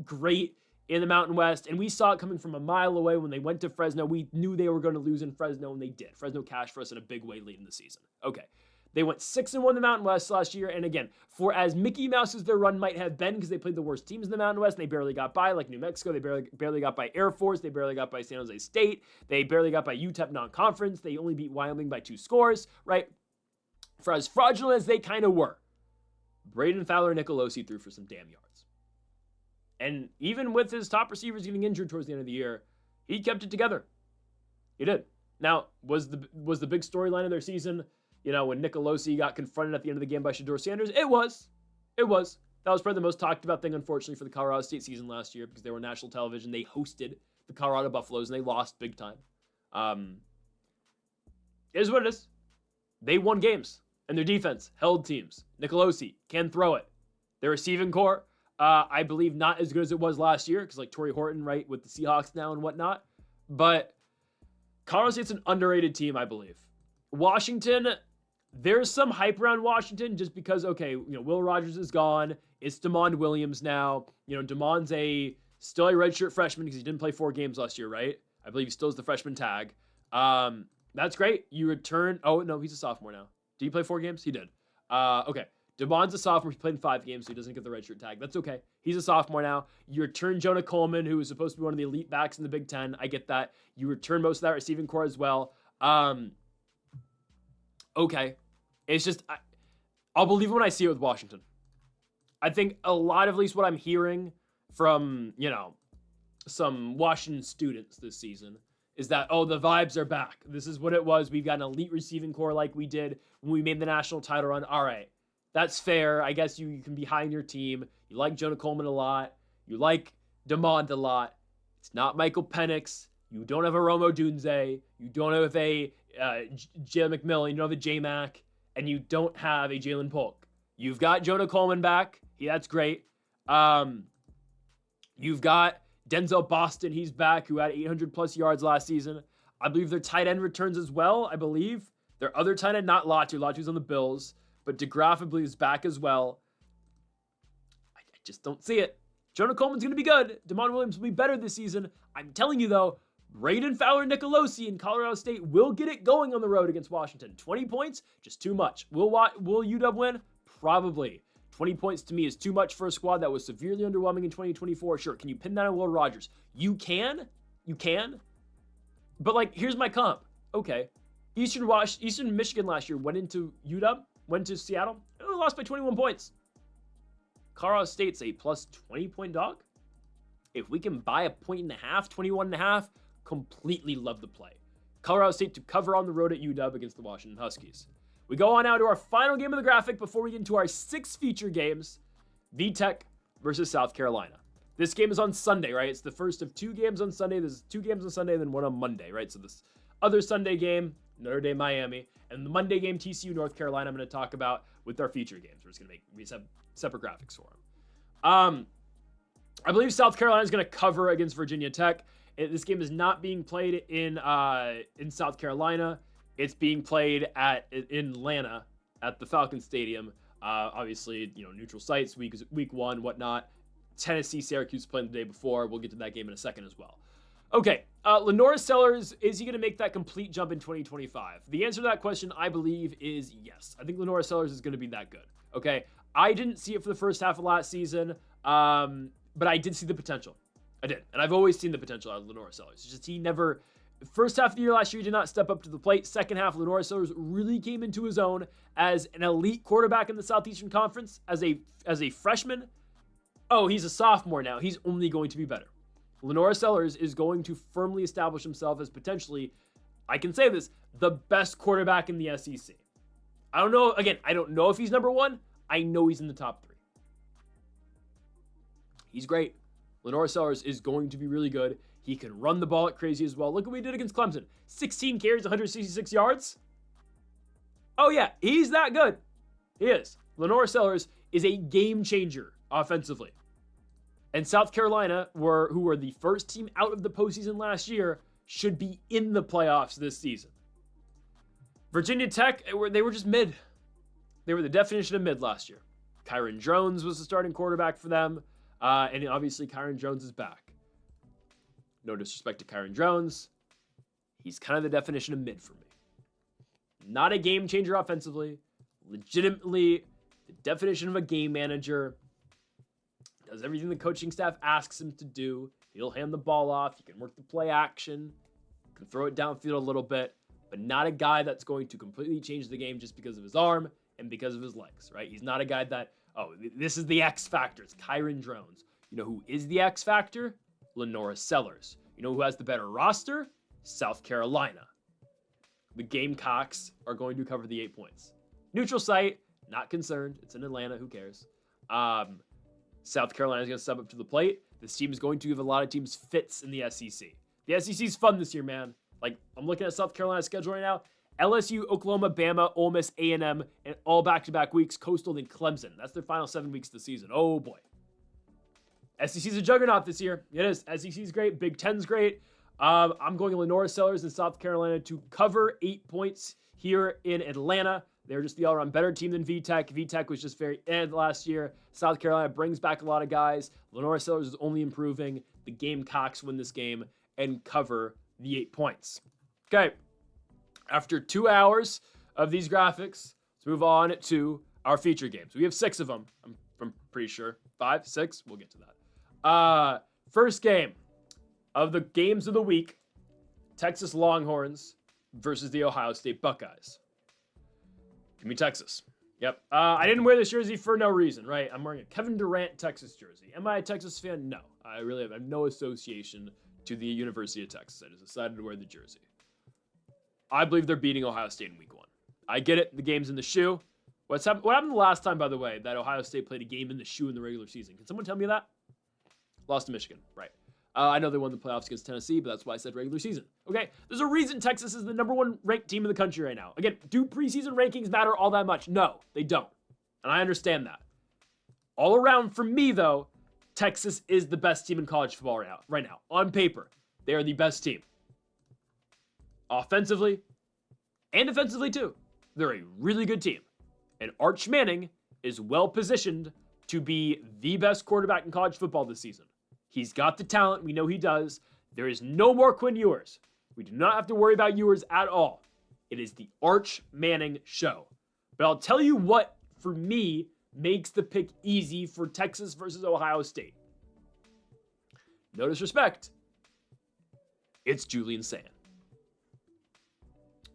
great in the Mountain West, and we saw it coming from a mile away when they went to Fresno. We knew they were going to lose in Fresno, and they did. Fresno cashed for us in a big way late in the season. Okay. They went 6-1 in the Mountain West last year, and again, for as Mickey Mouse as their run might have been, because they played the worst teams in the Mountain West, and they barely got by, like New Mexico, they barely got by Air Force, they barely got by San Jose State, they barely got by UTEP non-conference, they only beat Wyoming by 2 scores, right? For as fraudulent as they kind of were, Braden Fowler Nicolosi threw for some damn yards. And even with his top receivers getting injured towards the end of the year, he kept it together. He did. Now, was the big storyline of their season, when Nicolosi got confronted at the end of the game by Shedeur Sanders? It was. That was probably the most talked about thing, unfortunately, for the Colorado State season last year, because they were on national television. They hosted the Colorado Buffaloes, and they lost big time. It is what it is. They won games, and their defense held teams. Nicolosi can throw it. Their receiving core, I believe not as good as it was last year, because Torrey Horton, right, with the Seahawks now and whatnot. But Colorado State's an underrated team, I believe. Washington, there's some hype around Washington just because, Will Rogers is gone. It's DeMond Williams now. DeMond's still a redshirt freshman because he didn't play 4 games last year, right? I believe he still has the freshman tag. That's great. You return. Oh, no, he's a sophomore now. Did he play 4 games? He did. Okay. DeMond's a sophomore. He played in 5 games, so he doesn't get the redshirt tag. That's okay. He's a sophomore now. You return Jonah Coleman, who was supposed to be one of the elite backs in the Big Ten. I get that. You return most of that receiving core as well. Okay. It's just, I'll believe it when I see it with Washington. I think a lot of, at least what I'm hearing from, some Washington students this season is that, the vibes are back. This is what it was. We've got an elite receiving core like we did when we made the national title run. All right. That's fair. I guess you can be high in your team. You like Jonah Coleman a lot. You like DeMond a lot. It's not Michael Penix. You don't have a Romo Dunze. You don't have a Jalen McMillan. You don't have a J-Mac. And you don't have a Jalen Polk. You've got Jonah Coleman back. That's great. You've got Denzel Boston. He's back, who had 800-plus yards last season. I believe their tight end returns as well, I believe. Their other tight end, not Latu. Latu's on the Bills. But DeGraff, I believe, is back as well. I just don't see it. Jonah Coleman's going to be good. DeMond Williams will be better this season. I'm telling you, though, Braden Fowler-Nicolosi in Colorado State will get it going on the road against Washington. 20 points, just too much. Will UW win? Probably. 20 points to me is too much for a squad that was severely underwhelming in 2024. Sure, can you pin that on Will Rogers? You can. But, like, here's my comp. Okay. Eastern Michigan last year went into UW, went to Seattle, and only lost by 21 points. Colorado State's a plus 20-point dog. If we can buy a point and a half, 21.5, completely love the play. Colorado State to cover on the road at UW against the Washington Huskies. We go on now to our final game of the graphic before we get into our 6 feature games. VTech versus South Carolina. This game is on Sunday, right? It's the first of 2 games on Sunday. There's 2 games on Sunday and then 1 on Monday, right? So this other Sunday game, Notre Dame, Miami, and the Monday game, TCU, North Carolina, I'm going to talk about with our feature games. We just have separate graphics for them. I believe South Carolina is going to cover against Virginia Tech. This game is not being played in South Carolina. It's being played in Atlanta at the Falcon Stadium. Obviously, neutral sites, week 1, whatnot. Tennessee, Syracuse playing the day before. We'll get to that game in a second as well. Okay, Lenora Sellers, is he going to make that complete jump in 2025? The answer to that question, I believe, is yes. I think Lenora Sellers is going to be that good. Okay, I didn't see it for the first half of last season, but I did see the potential. I did, and I've always seen the potential out of Lenora Sellers. It's just he never... First half of the year last year, he did not step up to the plate. Second half, Lenora Sellers really came into his own as an elite quarterback in the Southeastern Conference. As a freshman, he's a sophomore now. He's only going to be better. Lenora Sellers is going to firmly establish himself as potentially, I can say this, the best quarterback in the SEC. I don't know. Again, I don't know if he's number 1. I know he's in the top 3. He's great. Lenora Sellers is going to be really good. He can run the ball at crazy as well. Look what we did against Clemson. 16 carries, 166 yards. Oh yeah, he's that good. He is. Lenora Sellers is a game changer offensively. And South Carolina, who were the first team out of the postseason last year, should be in the playoffs this season. Virginia Tech, they were just mid. They were the definition of mid last year. Kyron Jones was the starting quarterback for them. And obviously Kyron Jones is back. No disrespect to Kyron Jones. He's kind of the definition of mid for me. Not a game changer offensively. Legitimately the definition of a game manager. Does everything the coaching staff asks him to do. He'll hand the ball off. He can work the play action. Can throw it downfield a little bit. But not a guy that's going to completely change the game just because of his arm and because of his legs, right? He's not a guy that, this is the X factor. It's Kyron Jones. You know who is the X factor? Lenora Sellers. You know who has the better roster? South Carolina. The Gamecocks are going to cover the 8 points. Neutral site, not concerned. It's in Atlanta. Who cares? South Carolina is going to step up to the plate. This team is going to give a lot of teams fits in the SEC. The SEC is fun this year, man. Like, I'm looking at South Carolina's schedule right now. LSU, Oklahoma, Bama, Ole Miss, A&M, and all back-to-back weeks. Coastal and Clemson. That's their final 7 weeks of the season. Oh, boy. SEC's a juggernaut this year. It is. SEC's great. Big Ten's great. I'm going Lenora Sellers in South Carolina to cover 8 points here in Atlanta. They're just the all-around better team than VTech. VTech was just very last year. South Carolina brings back a lot of guys. Lenora Sellers is only improving. The Gamecocks win this game and cover the 8 points. Okay. After 2 hours of these graphics, let's move on to our feature games. We have 6 of them. I'm pretty sure. 5, 6. We'll get to that. First game of the games of the week, Texas Longhorns versus the Ohio State Buckeyes. Give me Texas. Yep. I didn't wear this jersey for no reason, right? I'm wearing a Kevin Durant Texas jersey. Am I a Texas fan? No. I really have no association to the University of Texas. I just decided to wear the jersey. I believe they're beating Ohio State in week 1. I get it. The game's in the shoe. What happened the last time, by the way, that Ohio State played a game in the shoe in the regular season? Can someone tell me that? Lost to Michigan. Right. I know they won the playoffs against Tennessee, but that's why I said regular season. Okay? There's a reason Texas is the number 1 ranked team in the country right now. Again, do preseason rankings matter all that much? No, they don't. And I understand that. All around, for me, though, Texas is the best team in college football right now. On paper, they are the best team. Offensively and defensively, too. They're a really good team. And Arch Manning is well positioned to be the best quarterback in college football this season. He's got the talent. We know he does. There is no more Quinn Ewers. We do not have to worry about Ewers at all. It is the Arch Manning show. But I'll tell you what, for me, makes the pick easy for Texas versus Ohio State. No disrespect. It's Julian Sayin.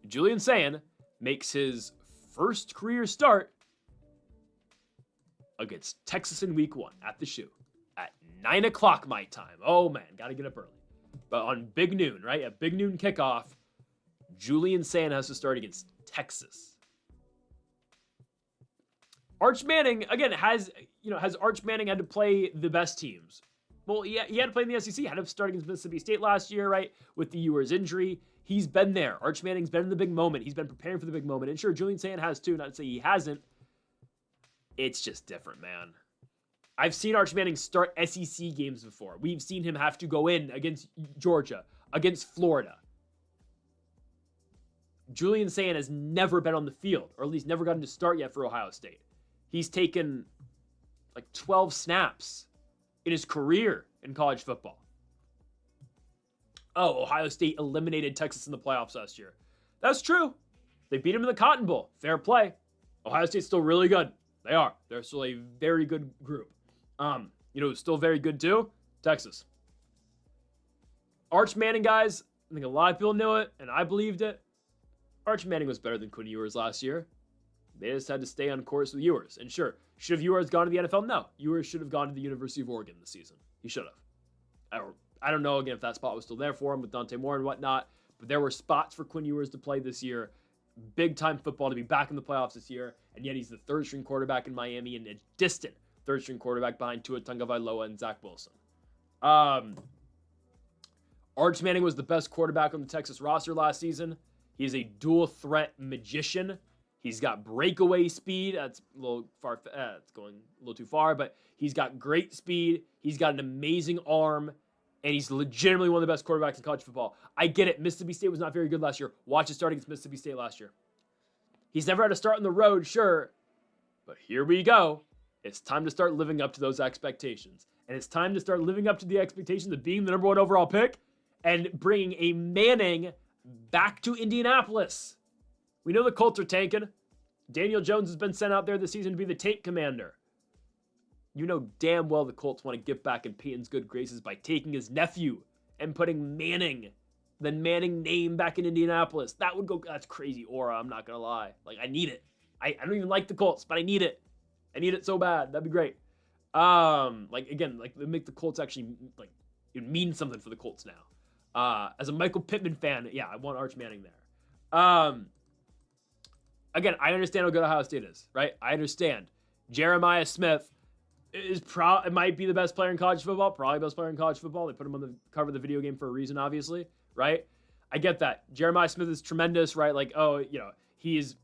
Julian Sayin makes his first career start against Texas in week 1 at the shoe at 9 o'clock my time. Oh man, gotta get up early. But on big noon, right? At big noon kickoff, Julian Sayin has to start against Texas. Arch Manning, again, has Arch Manning had to play the best teams? Well, he had to play in the SEC. Had to start against Mississippi State last year, right? With the Ewers injury. He's been there. Arch Manning's been in the big moment. He's been preparing for the big moment. And sure, Julian Sayin has too. Not to say he hasn't. It's just different, man. I've seen Arch Manning start SEC games before. We've seen him have to go in against Georgia, against Florida. Julian Sayin has never been on the field, or at least never gotten to start yet for Ohio State. He's taken like 12 snaps in his career in college football. Oh, Ohio State eliminated Texas in the playoffs last year. That's true. They beat him in the Cotton Bowl. Fair play. Ohio State's still really good. They are. They're still a very good group. Still very good too? Texas. Arch Manning, guys, I think a lot of people knew it, and I believed it. Arch Manning was better than Quinn Ewers last year. They just had to stay on course with Ewers. And sure, should have Ewers gone to the NFL? No. Ewers should have gone to the University of Oregon this season. He should have. I don't know, again, if that spot was still there for him with Dante Moore and whatnot, but there were spots for Quinn Ewers to play this year. Big-time football to be back in the playoffs this year, and yet he's the third-string quarterback in Miami and a distant third-string quarterback behind Tua Tagovailoa and Zach Wilson. Arch Manning was the best quarterback on the Texas roster last season. He's a dual-threat magician. He's got breakaway speed. That's a little far. It's going a little too far, but he's got great speed. He's got an amazing arm, and he's legitimately one of the best quarterbacks in college football. I get it. Mississippi State was not very good last year. Watch it start against Mississippi State last year. He's never had to start on the road, sure, but here we go. It's time to start living up to those expectations, and it's time to start living up to the expectations of being the number 1 overall pick and bringing a Manning back to Indianapolis. We know the Colts are tanking. Daniel Jones has been sent out there this season to be the tank commander. You know damn well the Colts want to get back in Peyton's good graces by taking his nephew and putting the Manning name back in Indianapolis. That's crazy aura, I'm not going to lie. Like, I need it. I don't even like the Colts, but I need it. I need it so bad. That'd be great. Make the Colts actually, it means something for the Colts now. As a Michael Pittman fan, yeah, I want Arch Manning there. Again, I understand how good Ohio State is, right? I understand. Jeremiah Smith it might be the best player in college football, probably the best player in college football. They put him on the cover of the video game for a reason, obviously, right? I get that. Jeremiah Smith is tremendous, right? He's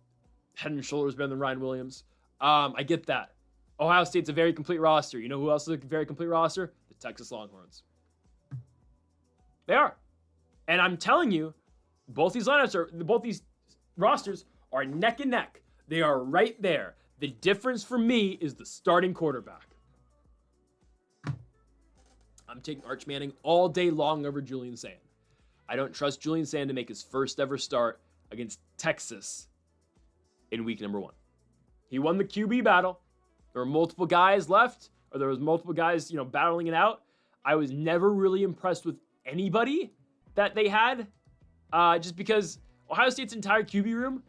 head and shoulders better than Ryan Williams. I get that. Ohio State's a very complete roster. You know who else is a very complete roster? The Texas Longhorns. They are. And I'm telling you, both these rosters are neck and neck. They are right there. The difference for me is the starting quarterback. I'm taking Arch Manning all day long over Julian Sayin. I don't trust Julian Sayin to make his first ever start against Texas in week number 1. He won the QB battle. There were multiple guys left, or there was multiple guys, battling it out. I was never really impressed with anybody that they had, just because Ohio State's entire QB room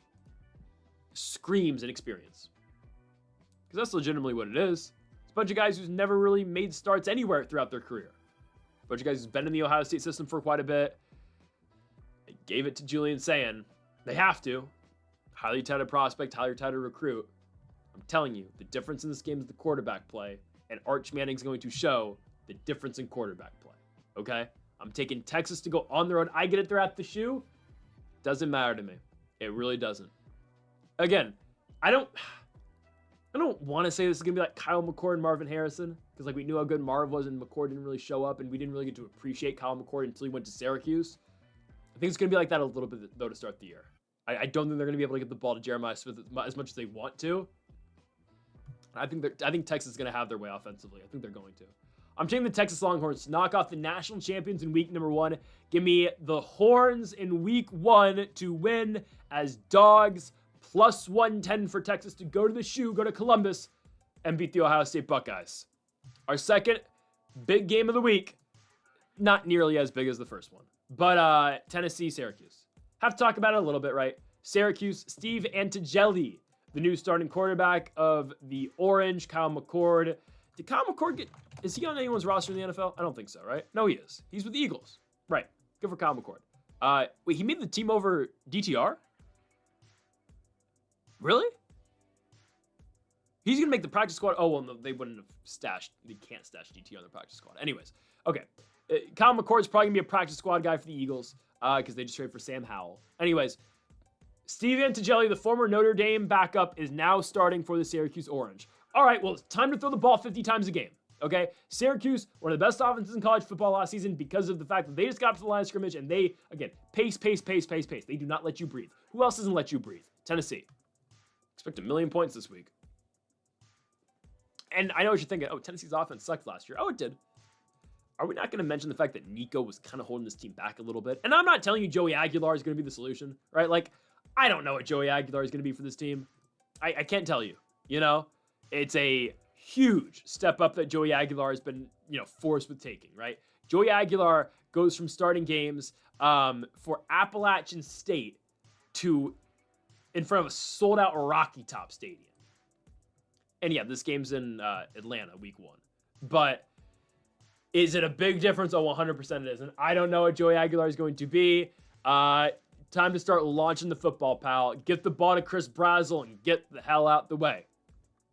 screams inexperience. Because that's legitimately what it is. It's a bunch of guys who's never really made starts anywhere throughout their career. A bunch of guys who's been in the Ohio State system for quite a bit. They gave it to Julian Sayin. They have to. Highly touted prospect, highly touted recruit. I'm telling you, the difference in this game is the quarterback play, and Arch Manning's going to show the difference in quarterback play. Okay? I'm taking Texas to go on the road. I get it, they're at the shoe. Doesn't matter to me. It really doesn't. Again, I don't want to say this is going to be like Kyle McCord and Marvin Harrison, because we knew how good Marv was and McCord didn't really show up, and we didn't really get to appreciate Kyle McCord until he went to Syracuse. I think it's going to be like that a little bit, though, to start the year. I don't think they're going to be able to get the ball to Jeremiah Smith as much as they want to. I think Texas is going to have their way offensively. I think they're going to. I'm taking the Texas Longhorns to knock off the national champions in week number 1. Give me the Horns in week 1 to win as dogs. Plus 110 for Texas to go to the shoe, go to Columbus, and beat the Ohio State Buckeyes. Our second big game of the week, not nearly as big as the first one, but Tennessee, Syracuse. Have to talk about it a little bit, right? Syracuse, Steve Antigelli, the new starting quarterback of the Orange, Kyle McCord. Did Kyle McCord is he on anyone's roster in the NFL? I don't think so, right? No, he is. He's with the Eagles. Right. Good for Kyle McCord. Wait, he made the team over DTR? Really? He's going to make the practice squad. Oh, well, no, they wouldn't have stashed. They can't stash DTR on the practice squad. Anyways, okay. Kyle McCord's probably going to be a practice squad guy for the Eagles because they just traded for Sam Howell. Anyways, Steve Antigelli, the former Notre Dame backup, is now starting for the Syracuse Orange. All right, well, it's time to throw the ball 50 times a game, okay? Syracuse, one of the best offenses in college football last season because of the fact that they just got up to the line of scrimmage and they, again, pace. They do not let you breathe. Who else doesn't let you breathe? Tennessee. Expect 1 million points this week. And I know what you're thinking. Oh, Tennessee's offense sucked last year. Oh, it did. Are we not going to mention the fact that Nico was kind of holding this team back a little bit? And I'm not telling you Joey Aguilar is going to be the solution, right? Like, I don't know what Joey Aguilar is going to be for this team. I can't tell you, you know? It's a huge step up that Joey Aguilar has been, forced with taking, right? Joey Aguilar goes from starting games for Appalachian State to in front of a sold-out Rocky Top Stadium. And yeah, this game's in Atlanta, week 1. But is it a big difference? Oh, 100% it isn't. I don't know what Joey Aguilar is going to be. Time to start launching the football, pal. Get the ball to Chris Brazzell and get the hell out the way.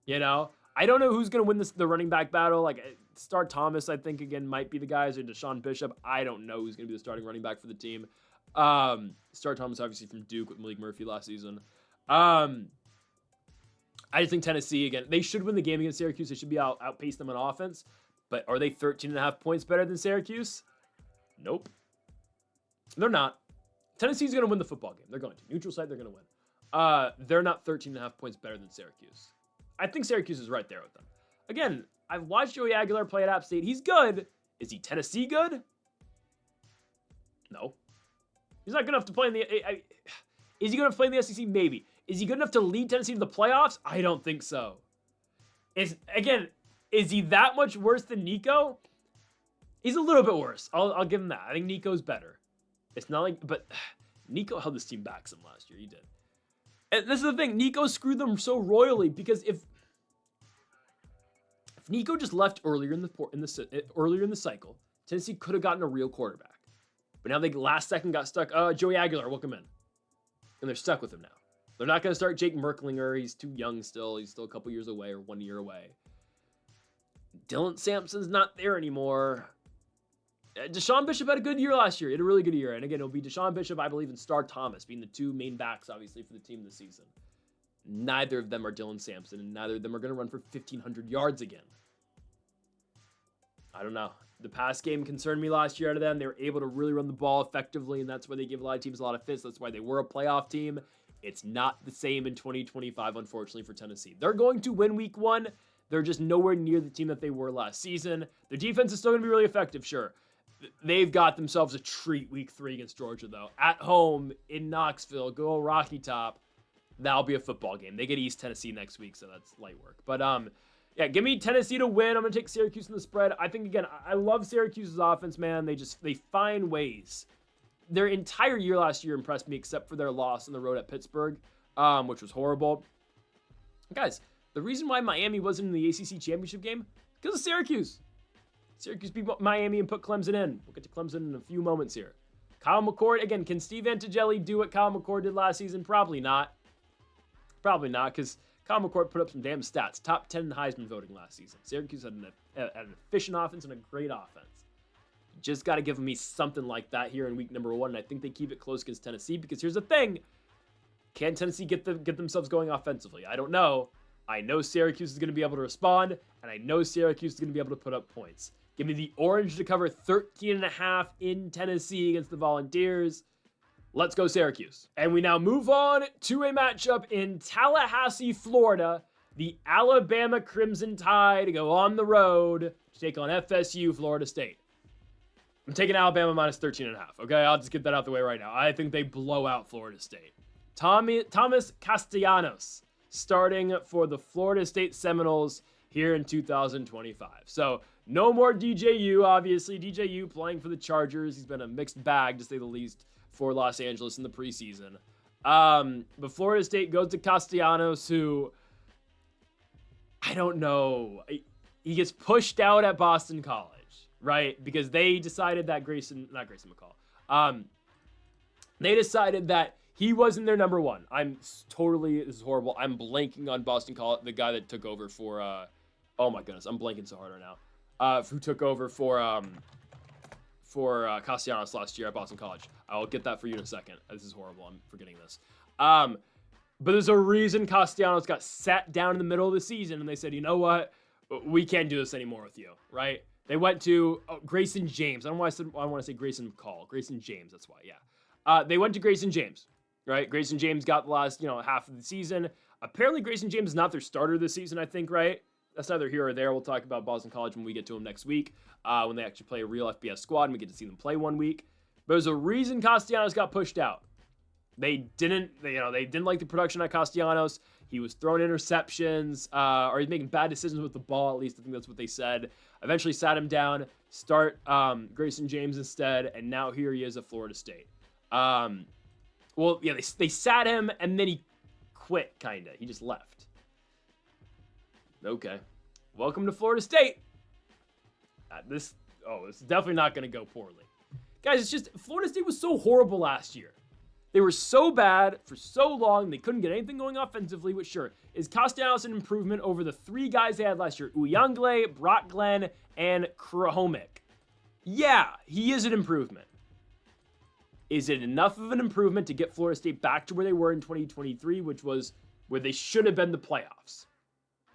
I don't know who's going to win the running back battle. Like, Star Thomas, I think, again, might be the guys, or Deshaun Bishop. I don't know who's going to be the starting running back for the team. Star Thomas, obviously, from Duke with Malik Murphy last season. I just think Tennessee, again, they should win the game against Syracuse. They should be outpace them on offense. But are they 13.5 points better than Syracuse? Nope. They're not. Tennessee's going to win the football game. They're going to. Neutral site, they're going to win. They're not 13.5 points better than Syracuse. I think Syracuse is right there with them. Again, I've watched Joey Aguilar play at App State. He's good. Is he Tennessee good? No. He's not good enough to play in the... Is he good enough to play in the SEC? Maybe. Is he good enough to lead Tennessee to the playoffs? I don't think so. Is he that much worse than Nico? He's a little bit worse. I'll give him that. I think Nico's better. It's not like... But Nico held this team back some last year. He did. And this is the thing. Nico screwed them so royally because if Nico just left earlier in the cycle, Tennessee could have gotten a real quarterback. But now they last second got stuck. Joey Aguilar, welcome in. And they're stuck with him now. They're not going to start Jake Merklinger. He's too young still. He's still a couple years away or 1 year away. Dylan Sampson's not there anymore. Deshaun Bishop had a good year last year. He had a really good year. And again, it'll be Deshaun Bishop, I believe, and Star Thomas being the two main backs, obviously, for the team this season. Neither of them are Dylan Sampson, and neither of them are going to run for 1,500 yards again. I don't know. The pass game concerned me last year out of them. They were able to really run the ball effectively, and that's why they give a lot of teams a lot of fits. That's why they were a playoff team. It's not the same in 2025, unfortunately, for Tennessee. They're going to win week 1. They're just nowhere near the team that they were last season. Their defense is still going to be really effective, sure. They've got themselves a treat week 3 against Georgia, though. At home in Knoxville, go Rocky Top. That'll be a football game. They get East Tennessee next week, so that's light work. But, yeah, give me Tennessee to win. I'm going to take Syracuse in the spread. I think, again, I love Syracuse's offense, man. They find ways. Their entire year last year impressed me, except for their loss on the road at Pittsburgh, which was horrible. Guys, the reason why Miami wasn't in the ACC championship game, because of Syracuse. Syracuse beat Miami and put Clemson in. We'll get to Clemson in a few moments here. Kyle McCord, again, can Steve Antigelli do what Kyle McCord did last season? Probably not. Probably not, because Kyle McCord put up some damn stats. Top 10 in Heisman voting last season. Syracuse had an efficient offense and a great offense. Just got to give me something like that here in week number 1, and I think they keep it close against Tennessee, because here's the thing. Can Tennessee get themselves going offensively? I don't know. I know Syracuse is going to be able to respond, and I know Syracuse is going to be able to put up points. Give me the Orange to cover 13.5 in Tennessee against the Volunteers. Let's go Syracuse. And we now move on to a matchup in Tallahassee, Florida. the Alabama Crimson Tide go on the road to take on FSU, Florida State. I'm taking Alabama minus 13.5. Okay, I'll just get that out the way right now. I think they blow out Florida State. Thomas Castellanos starting for the Florida State Seminoles here in 2025. So no more DJU, obviously. DJU playing for the Chargers. He's been a mixed bag, to say the least, for Los Angeles in the preseason. But Florida State goes to Castellanos, who, I don't know. He gets pushed out at Boston College, right? Because they decided that Grayson McCall. They decided that he wasn't their number one. This is horrible. I'm blanking on Boston College, the guy that took over for, oh my goodness, I'm blanking so hard right now. Who took over for Castellanos last year at Boston College. I'll get that for you in a second. This is horrible. I'm forgetting this. But there's a reason Castellanos got sat down in the middle of the season, and they said, you know what? We can't do this anymore with you, right? They went to Grayson James. I want to say Grayson McCall. Grayson James, that's why, yeah. They went to Grayson James, right? Grayson James got the last, half of the season. Apparently, Grayson James is not their starter this season, I think, right? That's neither here or there. We'll talk about Boston College when we get to them next week, when they actually play a real FBS squad, and we get to see them play 1 week. But there's a reason Castellanos got pushed out. They didn't like the production at Castellanos. He was throwing interceptions, or he's making bad decisions with the ball. At least I think that's what they said. Eventually sat him down, start Grayson James instead, and now here he is at Florida State. They sat him, and then he quit, kind of. He just left. Okay. Welcome to Florida State. This is definitely not going to go poorly. Guys, it's just, Florida State was so horrible last year. They were so bad for so long, they couldn't get anything going offensively, which sure, is Castellanos an improvement over the 3 guys they had last year, Uyangle, Brock Glenn, and Krahomic? Yeah, he is an improvement. Is it enough of an improvement to get Florida State back to where they were in 2023, which was where they should have been the playoffs?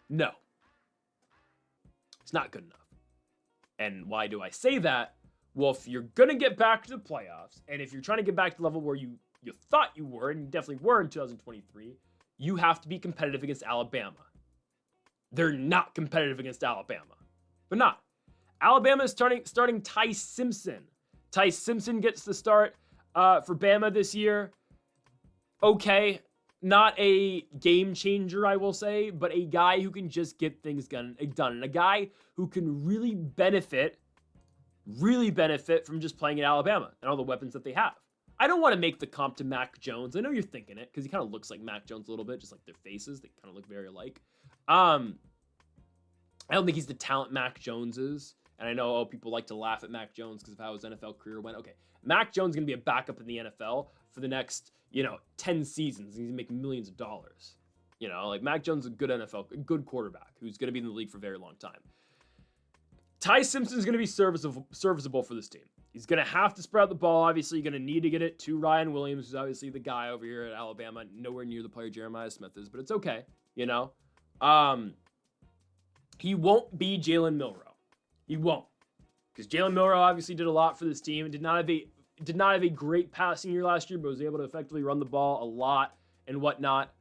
No. It's not good enough. And why do I say that? Well, if you're going to get back to the playoffs, and if you're trying to get back to the level where you thought you were, and you definitely were in 2023, you have to be competitive against Alabama. They're not competitive against Alabama. They're not. Alabama is starting Ty Simpson. Ty Simpson gets the start for Bama this year. Okay, not a game changer, I will say, but a guy who can just get things done, and a guy who can really benefit from just playing at Alabama and all the weapons that they have. I don't want to make the comp to Mac Jones. I know you're thinking it because he kind of looks like Mac Jones a little bit, just like their faces. They kind of look very alike. I don't think he's the talent Mac Jones is. And I know people like to laugh at Mac Jones because of how his NFL career went. Okay, Mac Jones is going to be a backup in the NFL for the next, 10 seasons. He's going to make millions of dollars. Mac Jones is a good quarterback who's going to be in the league for a very long time. Ty Simpson is going to be serviceable for this team. He's going to have to spread out the ball. Obviously, you're going to need to get it to Ryan Williams, who's obviously the guy over here at Alabama. Nowhere near the player Jeremiah Smith is, but it's okay, He won't be Jalen Milroe. He won't. Because Jalen Milroe obviously did a lot for this team. Did not have a great passing year last year, but was able to effectively run the ball a lot and whatnot.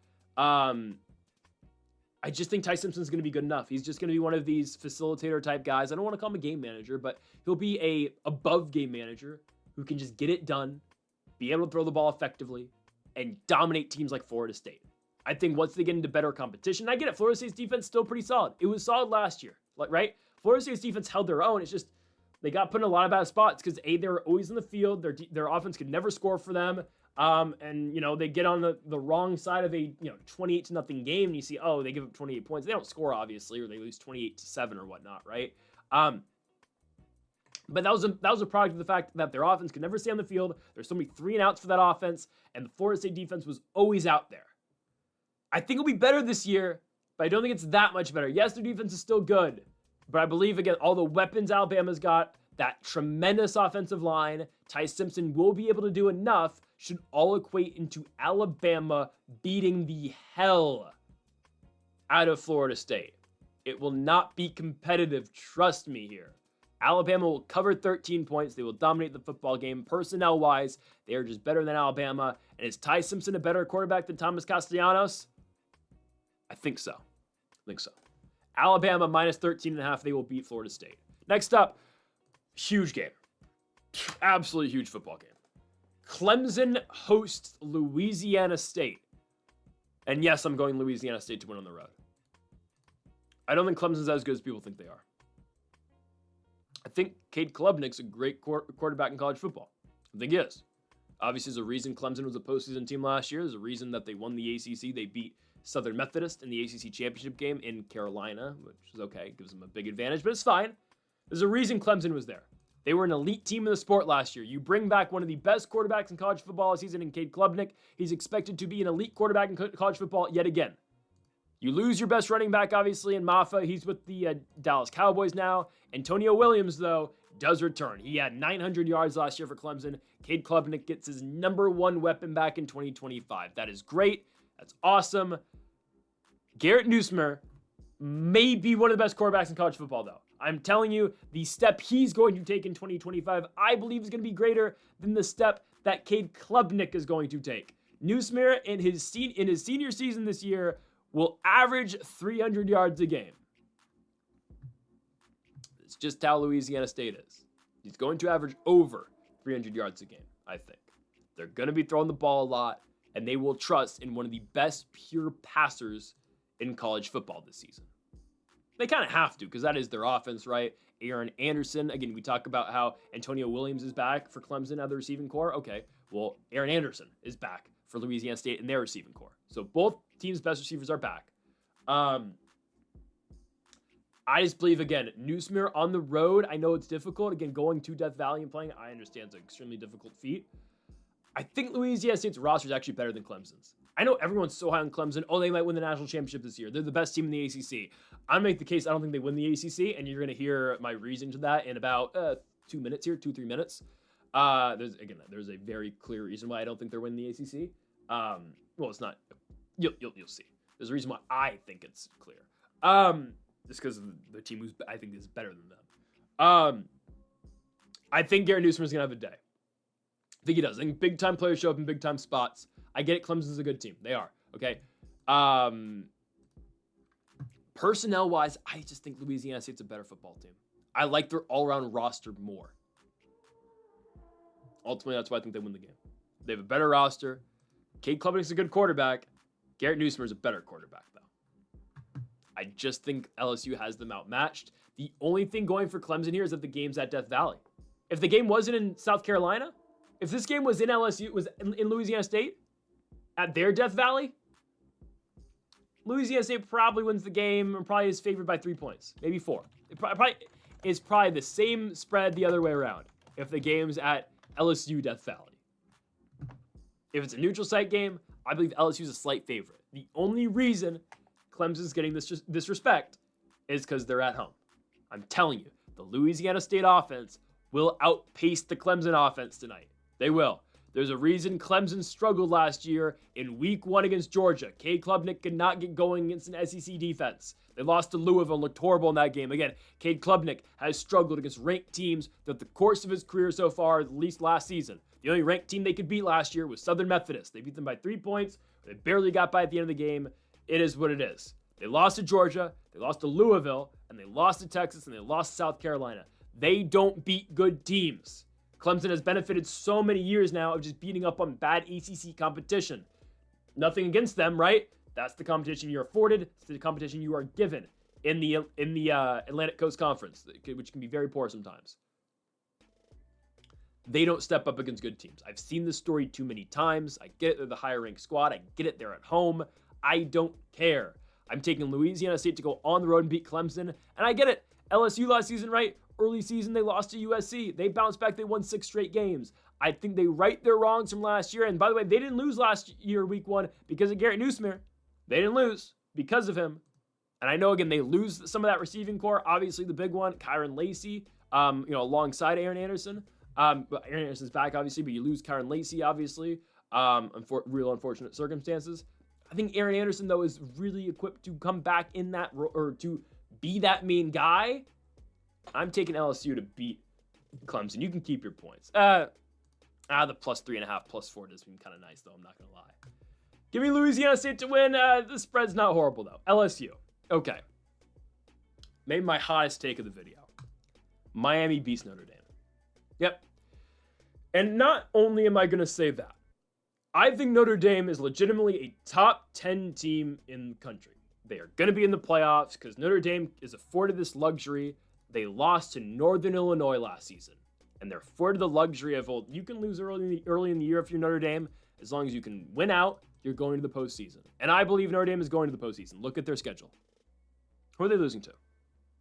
I just think Ty Simpson's going to be good enough. He's just going to be one of these facilitator type guys. I don't want to call him a game manager, but he'll be a above game manager who can just get it done, be able to throw the ball effectively, and dominate teams like Florida State. I think once they get into better competition, I get it. Florida State's defense is still pretty solid. It was solid last year, right? Florida State's defense held their own. It's just they got put in a lot of bad spots because they were always in the field. Their offense could never score for them. And they get on the wrong side of a 28-0 game, and you see, they give up 28 points. They don't score obviously, or they lose 28-7 or whatnot, right? But that was a product of the fact that their offense could never stay on the field. There's so many 3 and outs for that offense, and the Florida State defense was always out there. I think it'll be better this year, but I don't think it's that much better. Yes, their defense is still good, but I believe again all the weapons Alabama's got, that tremendous offensive line, Ty Simpson will be able to do enough, should all equate into Alabama beating the hell out of Florida State. It will not be competitive, trust me here. Alabama will cover 13 points. They will dominate the football game. Personnel-wise, they are just better than Alabama. And is Ty Simpson a better quarterback than Thomas Castellanos? I think so. I think so. Alabama minus 13.5. They will beat Florida State. Next up, huge game. Absolutely huge football game. Clemson hosts Louisiana State. And yes, I'm going Louisiana State to win on the road. I don't think Clemson's as good as people think they are. I think Cade Klubnik's a great quarterback in college football. I think he is. Obviously, there's a reason Clemson was a postseason team last year. There's a reason that they won the ACC. They beat Southern Methodist in the ACC championship game in Carolina, which is okay. It gives them a big advantage, but it's fine. There's a reason Clemson was there. They were an elite team in the sport last year. You bring back one of the best quarterbacks in college football this season in Cade Klubnik. He's expected to be an elite quarterback in college football yet again. You lose your best running back, obviously, in Maffa. He's with the Dallas Cowboys now. Antonio Williams, though, does return. He had 900 yards last year for Clemson. Cade Klubnik gets his number one weapon back in 2025. That is great. That's awesome. Garrett Nussmeier may be one of the best quarterbacks in college football, though. I'm telling you, the step he's going to take in 2025, I believe, is going to be greater than the step that Cade Klubnik is going to take. Nussmeier, in his senior season this year, will average 300 yards a game. It's just how Louisiana State is. He's going to average over 300 yards a game, I think. They're going to be throwing the ball a lot, and they will trust in one of the best pure passers in college football this season. They kind of have to, because that is their offense, right? Aaron Anderson, again, we talk about how Antonio Williams is back for Clemson out of the receiving core. Okay, well, Aaron Anderson is back for Louisiana State in their receiving core. So both teams' best receivers are back. I just believe, again, Nussmeier on the road, I know it's difficult. Again, going to Death Valley and playing, I understand it's an extremely difficult feat. I think Louisiana State's roster is actually better than Clemson's. I know everyone's so high on Clemson. Oh, they might win the national championship this year. They're the best team in the ACC. I'm going to make the case I don't think they win the ACC, and you're going to hear my reason to that in about 2 minutes here, 2-3 minutes. There's a very clear reason why I don't think they're winning the ACC. Well, it's not. You'll see. There's a reason why I think it's clear. Just because the team who's I think is better than them. I think Garrett Nussmeier is going to have a day. I think he does. I think big-time players show up in big-time spots. I get it. Clemson's a good team. They are. Okay. Personnel-wise, I just think Louisiana State's a better football team. I like their all-around roster more. Ultimately, that's why I think they win the game. They have a better roster. Cade Klubnik's a good quarterback. Garrett Nussmeier's a better quarterback, though. I just think LSU has them outmatched. The only thing going for Clemson here is that the game's at Death Valley. If the game wasn't in South Carolina, if this game was in LSU, was in Louisiana State, at their Death Valley, Louisiana State probably wins the game and probably is favored by 3 points, maybe 4. It probably is probably the same spread the other way around if the game's at LSU Death Valley. If it's a neutral site game, I believe LSU's a slight favorite. The only reason Clemson's getting this respect is because they're at home. I'm telling you, the Louisiana State offense will outpace the Clemson offense tonight. They will. There's a reason Clemson struggled last year in week 1 against Georgia. Cade Klubnik could not get going against an SEC defense. They lost to Louisville and looked horrible in that game. Again, Cade Klubnik has struggled against ranked teams throughout the course of his career so far, at least last season. The only ranked team they could beat last year was Southern Methodist. They beat them by 3 points. They barely got by at the end of the game. It is what it is. They lost to Georgia, they lost to Louisville, and they lost to Texas, and they lost to South Carolina. They don't beat good teams. Clemson has benefited so many years now of just beating up on bad ACC competition. Nothing against them, right? That's the competition you're afforded. It's the competition you are given in the Atlantic Coast Conference, which can be very poor sometimes. They don't step up against good teams. I've seen this story too many times. I get it, they're the higher ranked squad. I get it, they're at home. I don't care. I'm taking Louisiana State to go on the road and beat Clemson. And I get it. LSU last season, right? Early season, they lost to USC. They bounced back. They won 6 straight games. I think they right their wrongs from last year. And by the way, they didn't lose last year, week 1, because of Garrett Nussmeier. They didn't lose because of him. And I know, again, they lose some of that receiving core. Obviously, the big one, Kyron Lacey, alongside Aaron Anderson. But Aaron Anderson's back, obviously, but you lose Kyron Lacey, obviously. Real unfortunate circumstances. I think Aaron Anderson, though, is really equipped to come back in that or to be that main guy. I'm taking LSU to beat Clemson. You can keep your points. The plus 3.5, plus 4 does seem kind of nice, though. I'm not going to lie. Give me Louisiana State to win. The spread's not horrible, though. LSU. Okay. Maybe my hottest take of the video. Miami beats Notre Dame. Yep. And not only am I going to say that, I think Notre Dame is legitimately a top 10 team in the country. They are going to be in the playoffs because Notre Dame is afforded this luxury. They lost to Northern Illinois last season. And they're afforded the luxury of, well, you can lose early in the year if you're Notre Dame. As long as you can win out, you're going to the postseason. And I believe Notre Dame is going to the postseason. Look at their schedule. Who are they losing to?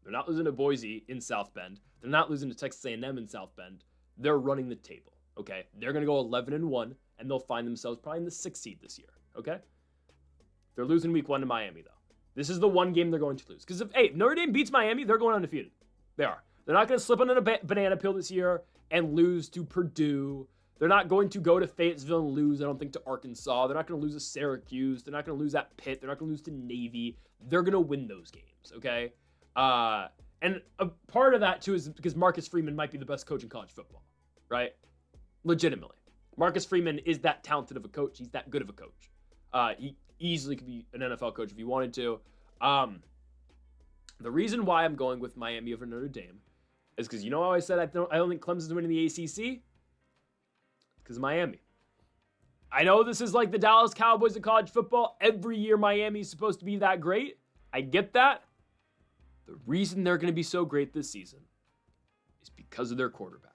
They're not losing to Boise in South Bend. They're not losing to Texas A&M in South Bend. They're running the table, okay? They're going to go 11-1, and they'll find themselves probably in the 6th seed this year, okay? They're losing week 1 to Miami, though. This is the one game they're going to lose. Because if Notre Dame beats Miami, they're going undefeated. They are. They're not going to slip on a banana peel this year and lose to Purdue. They're not going to go to Fayetteville and lose, I don't think, to Arkansas. They're not going to lose to Syracuse. They're not going to lose at Pitt. They're not going to lose to Navy. They're going to win those games, okay? And a part of that, too, is because Marcus Freeman might be the best coach in college football, right? Legitimately. Marcus Freeman is that talented of a coach. He's that good of a coach. He easily could be an NFL coach if he wanted to. The reason why I'm going with Miami over Notre Dame is because, you know how I said I don't think Clemson's winning the ACC? Because of Miami. I know this is like the Dallas Cowboys of college football. Every year Miami's supposed to be that great. I get that. The reason they're going to be so great this season is because of their quarterback.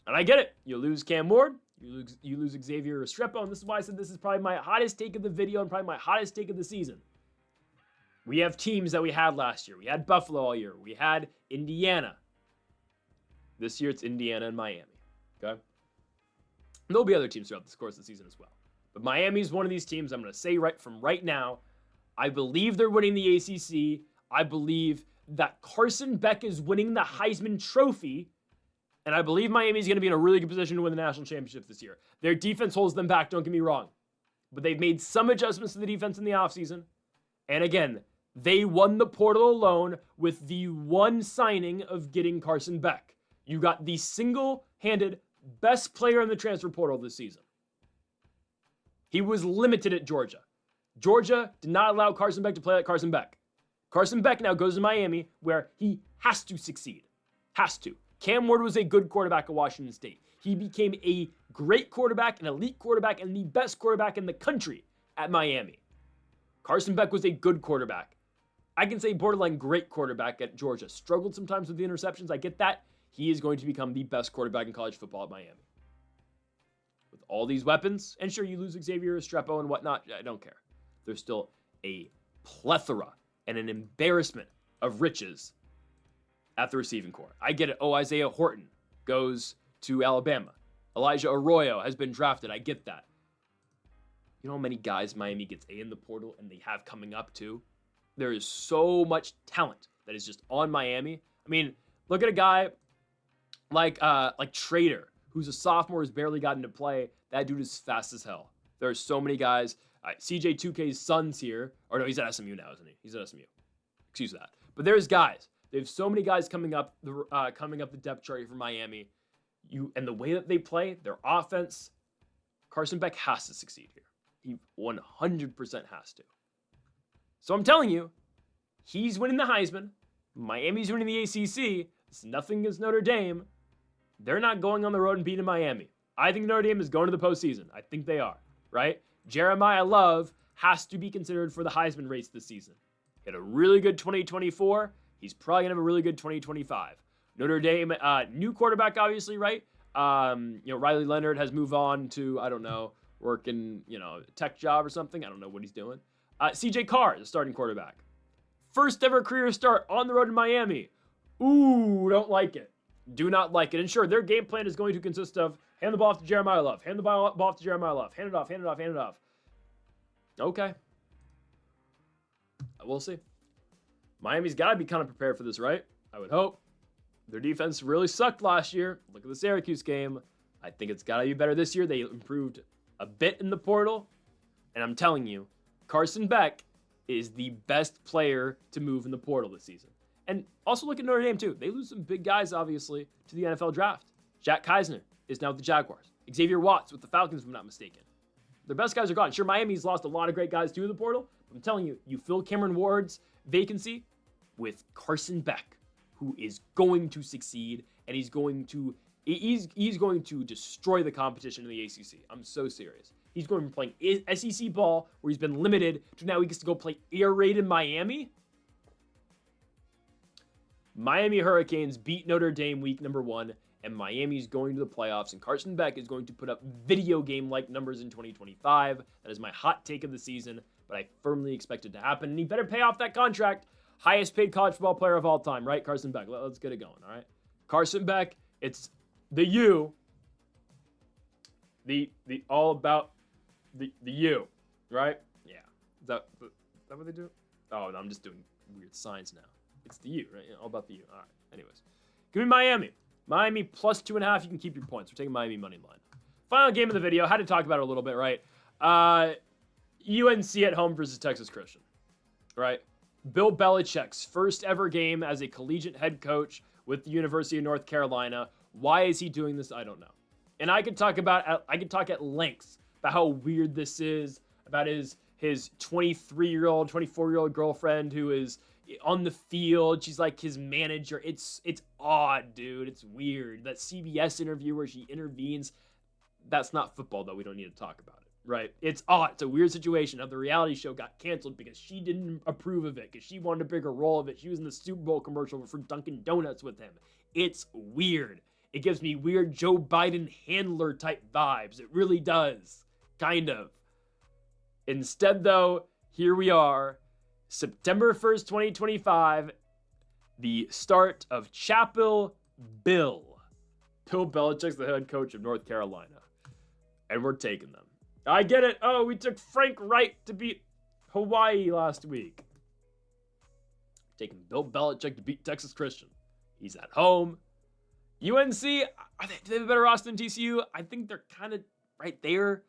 And I get it. You lose Cam Ward. You lose Xavier Restrepo. And this is why I said this is probably my hottest take of the video and probably my hottest take of the season. We have teams that we had last year. We had Buffalo all year. We had Indiana. This year it's Indiana and Miami. Okay? There'll be other teams throughout the course of the season as well. But Miami's one of these teams I'm going to say right now, I believe they're winning the ACC. I believe that Carson Beck is winning the Heisman Trophy. And I believe Miami's going to be in a really good position to win the national championship this year. Their defense holds them back, don't get me wrong. But they've made some adjustments to the defense in the offseason. And again, they won the portal alone with the one signing of getting Carson Beck. You got the single-handed best player in the transfer portal this season. He was limited at Georgia. Georgia did not allow Carson Beck to play like Carson Beck. Carson Beck now goes to Miami where he has to succeed. Has to. Cam Ward was a good quarterback at Washington State. He became a great quarterback, an elite quarterback, and the best quarterback in the country at Miami. Carson Beck was a good quarterback. I can say borderline great quarterback at Georgia. Struggled sometimes with the interceptions. I get that. He is going to become the best quarterback in college football at Miami. With all these weapons, and sure, you lose Xavier Restrepo and whatnot, I don't care. There's still a plethora and an embarrassment of riches at the receiving corps. I get it. Oh, Isaiah Horton goes to Alabama. Elijah Arroyo has been drafted. I get that. You know how many guys Miami gets in the portal and they have coming up too? There is so much talent that is just on Miami. I mean, look at a guy like Trader, who's a sophomore, who's barely gotten to play. That dude is fast as hell. There are so many guys. CJ2K's son's here. Or no, he's at SMU now, isn't he? He's at SMU. Excuse that. But there's guys. They have so many guys coming up the depth chart here for Miami. And the way that they play, their offense, Carson Beck has to succeed here. He 100% has to. So I'm telling you, he's winning the Heisman. Miami's winning the ACC. It's nothing against Notre Dame. They're not going on the road and beating Miami. I think Notre Dame is going to the postseason. I think they are, right? Jeremiah Love has to be considered for the Heisman race this season. He had a really good 2024. He's probably going to have a really good 2025. Notre Dame, new quarterback, obviously, right? Riley Leonard has moved on to, I don't know, working, a tech job or something. I don't know what he's doing. CJ Carr is the starting quarterback. First ever career start on the road in Miami. Ooh, don't like it. Do not like it. And sure, their game plan is going to consist of hand the ball off to Jeremiah Love. Hand the ball off to Jeremiah Love. Hand it off, hand it off, hand it off. Okay. We'll see. Miami's got to be kind of prepared for this, right? I would hope. Their defense really sucked last year. Look at the Syracuse game. I think it's got to be better this year. They improved a bit in the portal. And I'm telling you, Carson Beck is the best player to move in the portal this season. And also look at Notre Dame, too. They lose some big guys, obviously, to the NFL draft. Jack Keisner is now with the Jaguars. Xavier Watts with the Falcons, if I'm not mistaken. Their best guys are gone. Sure, Miami's lost a lot of great guys to the portal, I'm telling you, you fill Cameron Ward's vacancy with Carson Beck, who is going to succeed, and he's going to destroy the competition in the ACC. I'm so serious. He's going from playing SEC ball, where he's been limited, to now he gets to go play air raid in Miami. Miami Hurricanes beat Notre Dame week number 1, and Miami's going to the playoffs, and Carson Beck is going to put up video game-like numbers in 2025. That is my hot take of the season, but I firmly expect it to happen, and he better pay off that contract. Highest paid college football player of all time, right? Carson Beck. Let's get it going, all right? Carson Beck, it's the U. The all about the U, right? Yeah. Is that what they do? Oh, no, I'm just doing weird signs now. It's the U, right? Yeah, all about the U. All right. Anyways. Give me Miami. Miami plus 2.5. You can keep your points. We're taking Miami money line. Final game of the video. Had to talk about it a little bit, right? UNC at home versus Texas Christian, right? Bill Belichick's first ever game as a collegiate head coach with the University of North Carolina. Why is he doing this? I don't know. And I could talk at length about how weird this is, about his 23-year-old, 24-year-old girlfriend who is on the field. She's like his manager. It's odd, dude. It's weird. That CBS interview where she intervenes, that's not football, though. We don't need to talk about it, right? It's odd. It's a weird situation. How the reality show got canceled because she didn't approve of it, because she wanted a bigger role of it. She was in the Super Bowl commercial for Dunkin' Donuts with him. It's weird. It gives me weird Joe Biden handler type vibes. It really does. Kind of. Instead, though, here we are. September 1st, 2025, the start of Chapel Bill. Bill Belichick's the head coach of North Carolina. And we're taking them. I get it. Oh, we took Frank Wright to beat Hawaii last week. Taking Bill Belichick to beat Texas Christian. He's at home. UNC, do they have a better roster than TCU? I think they're kind of right there.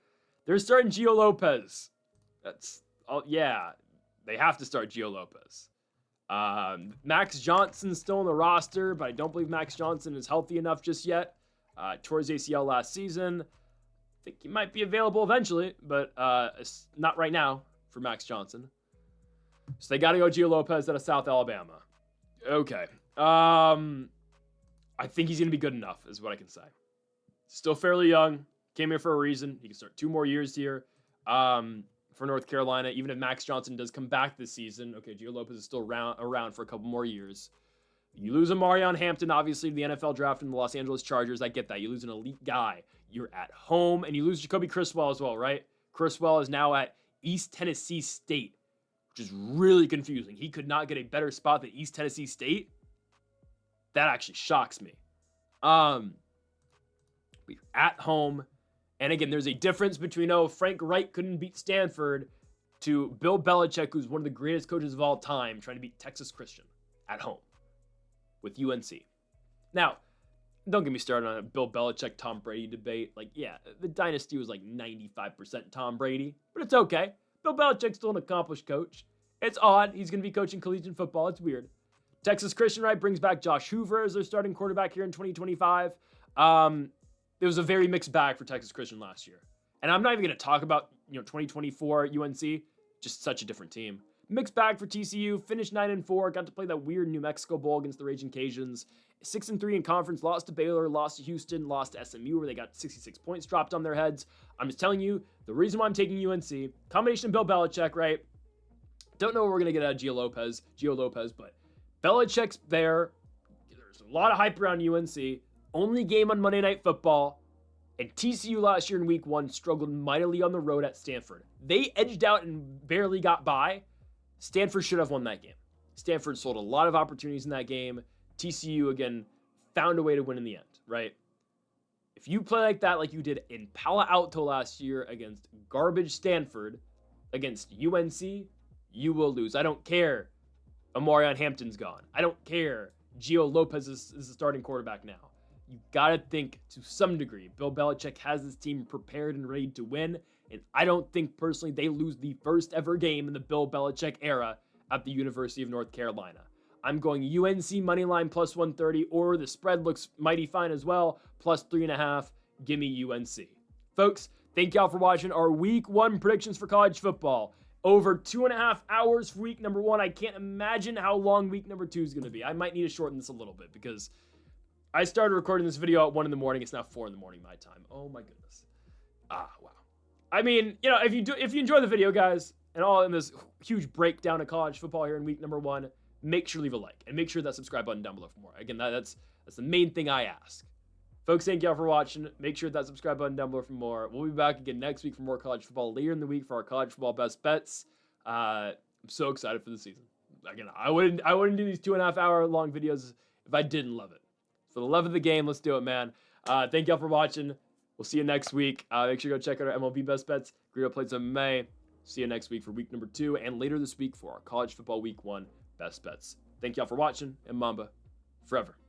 They're starting Gio Lopez. That's, oh yeah. They have to start Gio Lopez. Max Johnson's still on the roster, but I don't believe Max Johnson is healthy enough just yet. Tore his ACL last season. I think he might be available eventually, but not right now for Max Johnson. So they got to go Gio Lopez out of South Alabama. Okay. I think he's going to be good enough, is what I can say. Still fairly young. Came here for a reason. He can start 2 more years here. For North Carolina, even if Max Johnson does come back this season, okay, Gio Lopez is still around for a couple more years. You lose a Marion Hampton, obviously, to the NFL draft in the Los Angeles Chargers. I get that. You lose an elite guy. You're at home, and you lose Jacoby Criswell as well, right? Criswell is now at East Tennessee State, which is really confusing. He could not get a better spot than East Tennessee State. That actually shocks me. But you're at home. And again, there's a difference between, Frank Wright couldn't beat Stanford, to Bill Belichick, who's one of the greatest coaches of all time, trying to beat Texas Christian at home with UNC. Now, don't get me started on a Bill Belichick, Tom Brady debate. Like, yeah, the dynasty was like 95% Tom Brady, but it's okay. Bill Belichick's still an accomplished coach. It's odd. He's going to be coaching collegiate football. It's weird. Texas Christian, right, brings back Josh Hoover as their starting quarterback here in 2025. It was a very mixed bag for Texas Christian last year. And I'm not even going to talk about, 2024 UNC, just such a different team. Mixed bag for TCU, finished 9-4, got to play that weird New Mexico Bowl against the Raging Cajuns. 6-3 in conference, lost to Baylor, lost to Houston, lost to SMU, where they got 66 points dropped on their heads. I'm just telling you, the reason why I'm taking UNC, combination of Bill Belichick, right? Don't know what we're going to get out of Gio Lopez, but Belichick's there. There's a lot of hype around UNC. Only game on Monday Night Football, and TCU last year in week 1 struggled mightily on the road at Stanford. They edged out and barely got by. Stanford should have won that game. Stanford sold a lot of opportunities in that game. TCU, again, found a way to win in the end, right? If you play like that, like you did in Palo Alto last year against garbage Stanford, against UNC, you will lose. I don't care. Amarion Hampton's gone. I don't care. Gio Lopez is the starting quarterback now. You got to think to some degree, Bill Belichick has this team prepared and ready to win, and I don't think personally they lose the first ever game in the Bill Belichick era at the University of North Carolina. I'm going UNC moneyline plus 130, or the spread looks mighty fine as well, plus 3.5. Give me UNC. Folks, thank y'all for watching our week 1 predictions for college football. over 2.5 hours for week number 1. I can't imagine how long week number 2 is going to be. I might need to shorten this a little bit because I started recording this video at 1 in the morning. It's now 4 in the morning my time. Oh my goodness. Wow. I mean, if you enjoy the video, guys, and all in this huge breakdown of college football here in week number 1, make sure to leave a like and make sure that subscribe button down below for more. Again, that's the main thing I ask. Folks, thank y'all for watching. Make sure that subscribe button down below for more. We'll be back again next week for more college football later in the week for our college football best bets. I'm so excited for the season. Again, I wouldn't do these 2.5 hour long videos if I didn't love it. For the love of the game, let's do it, man. Thank y'all for watching. We'll see you next week. Make sure to go check out our MLB best bets. Greedo plays in May. See you next week for week number 2 and later this week for our college football week 1 best bets. Thank y'all for watching, and Mamba forever.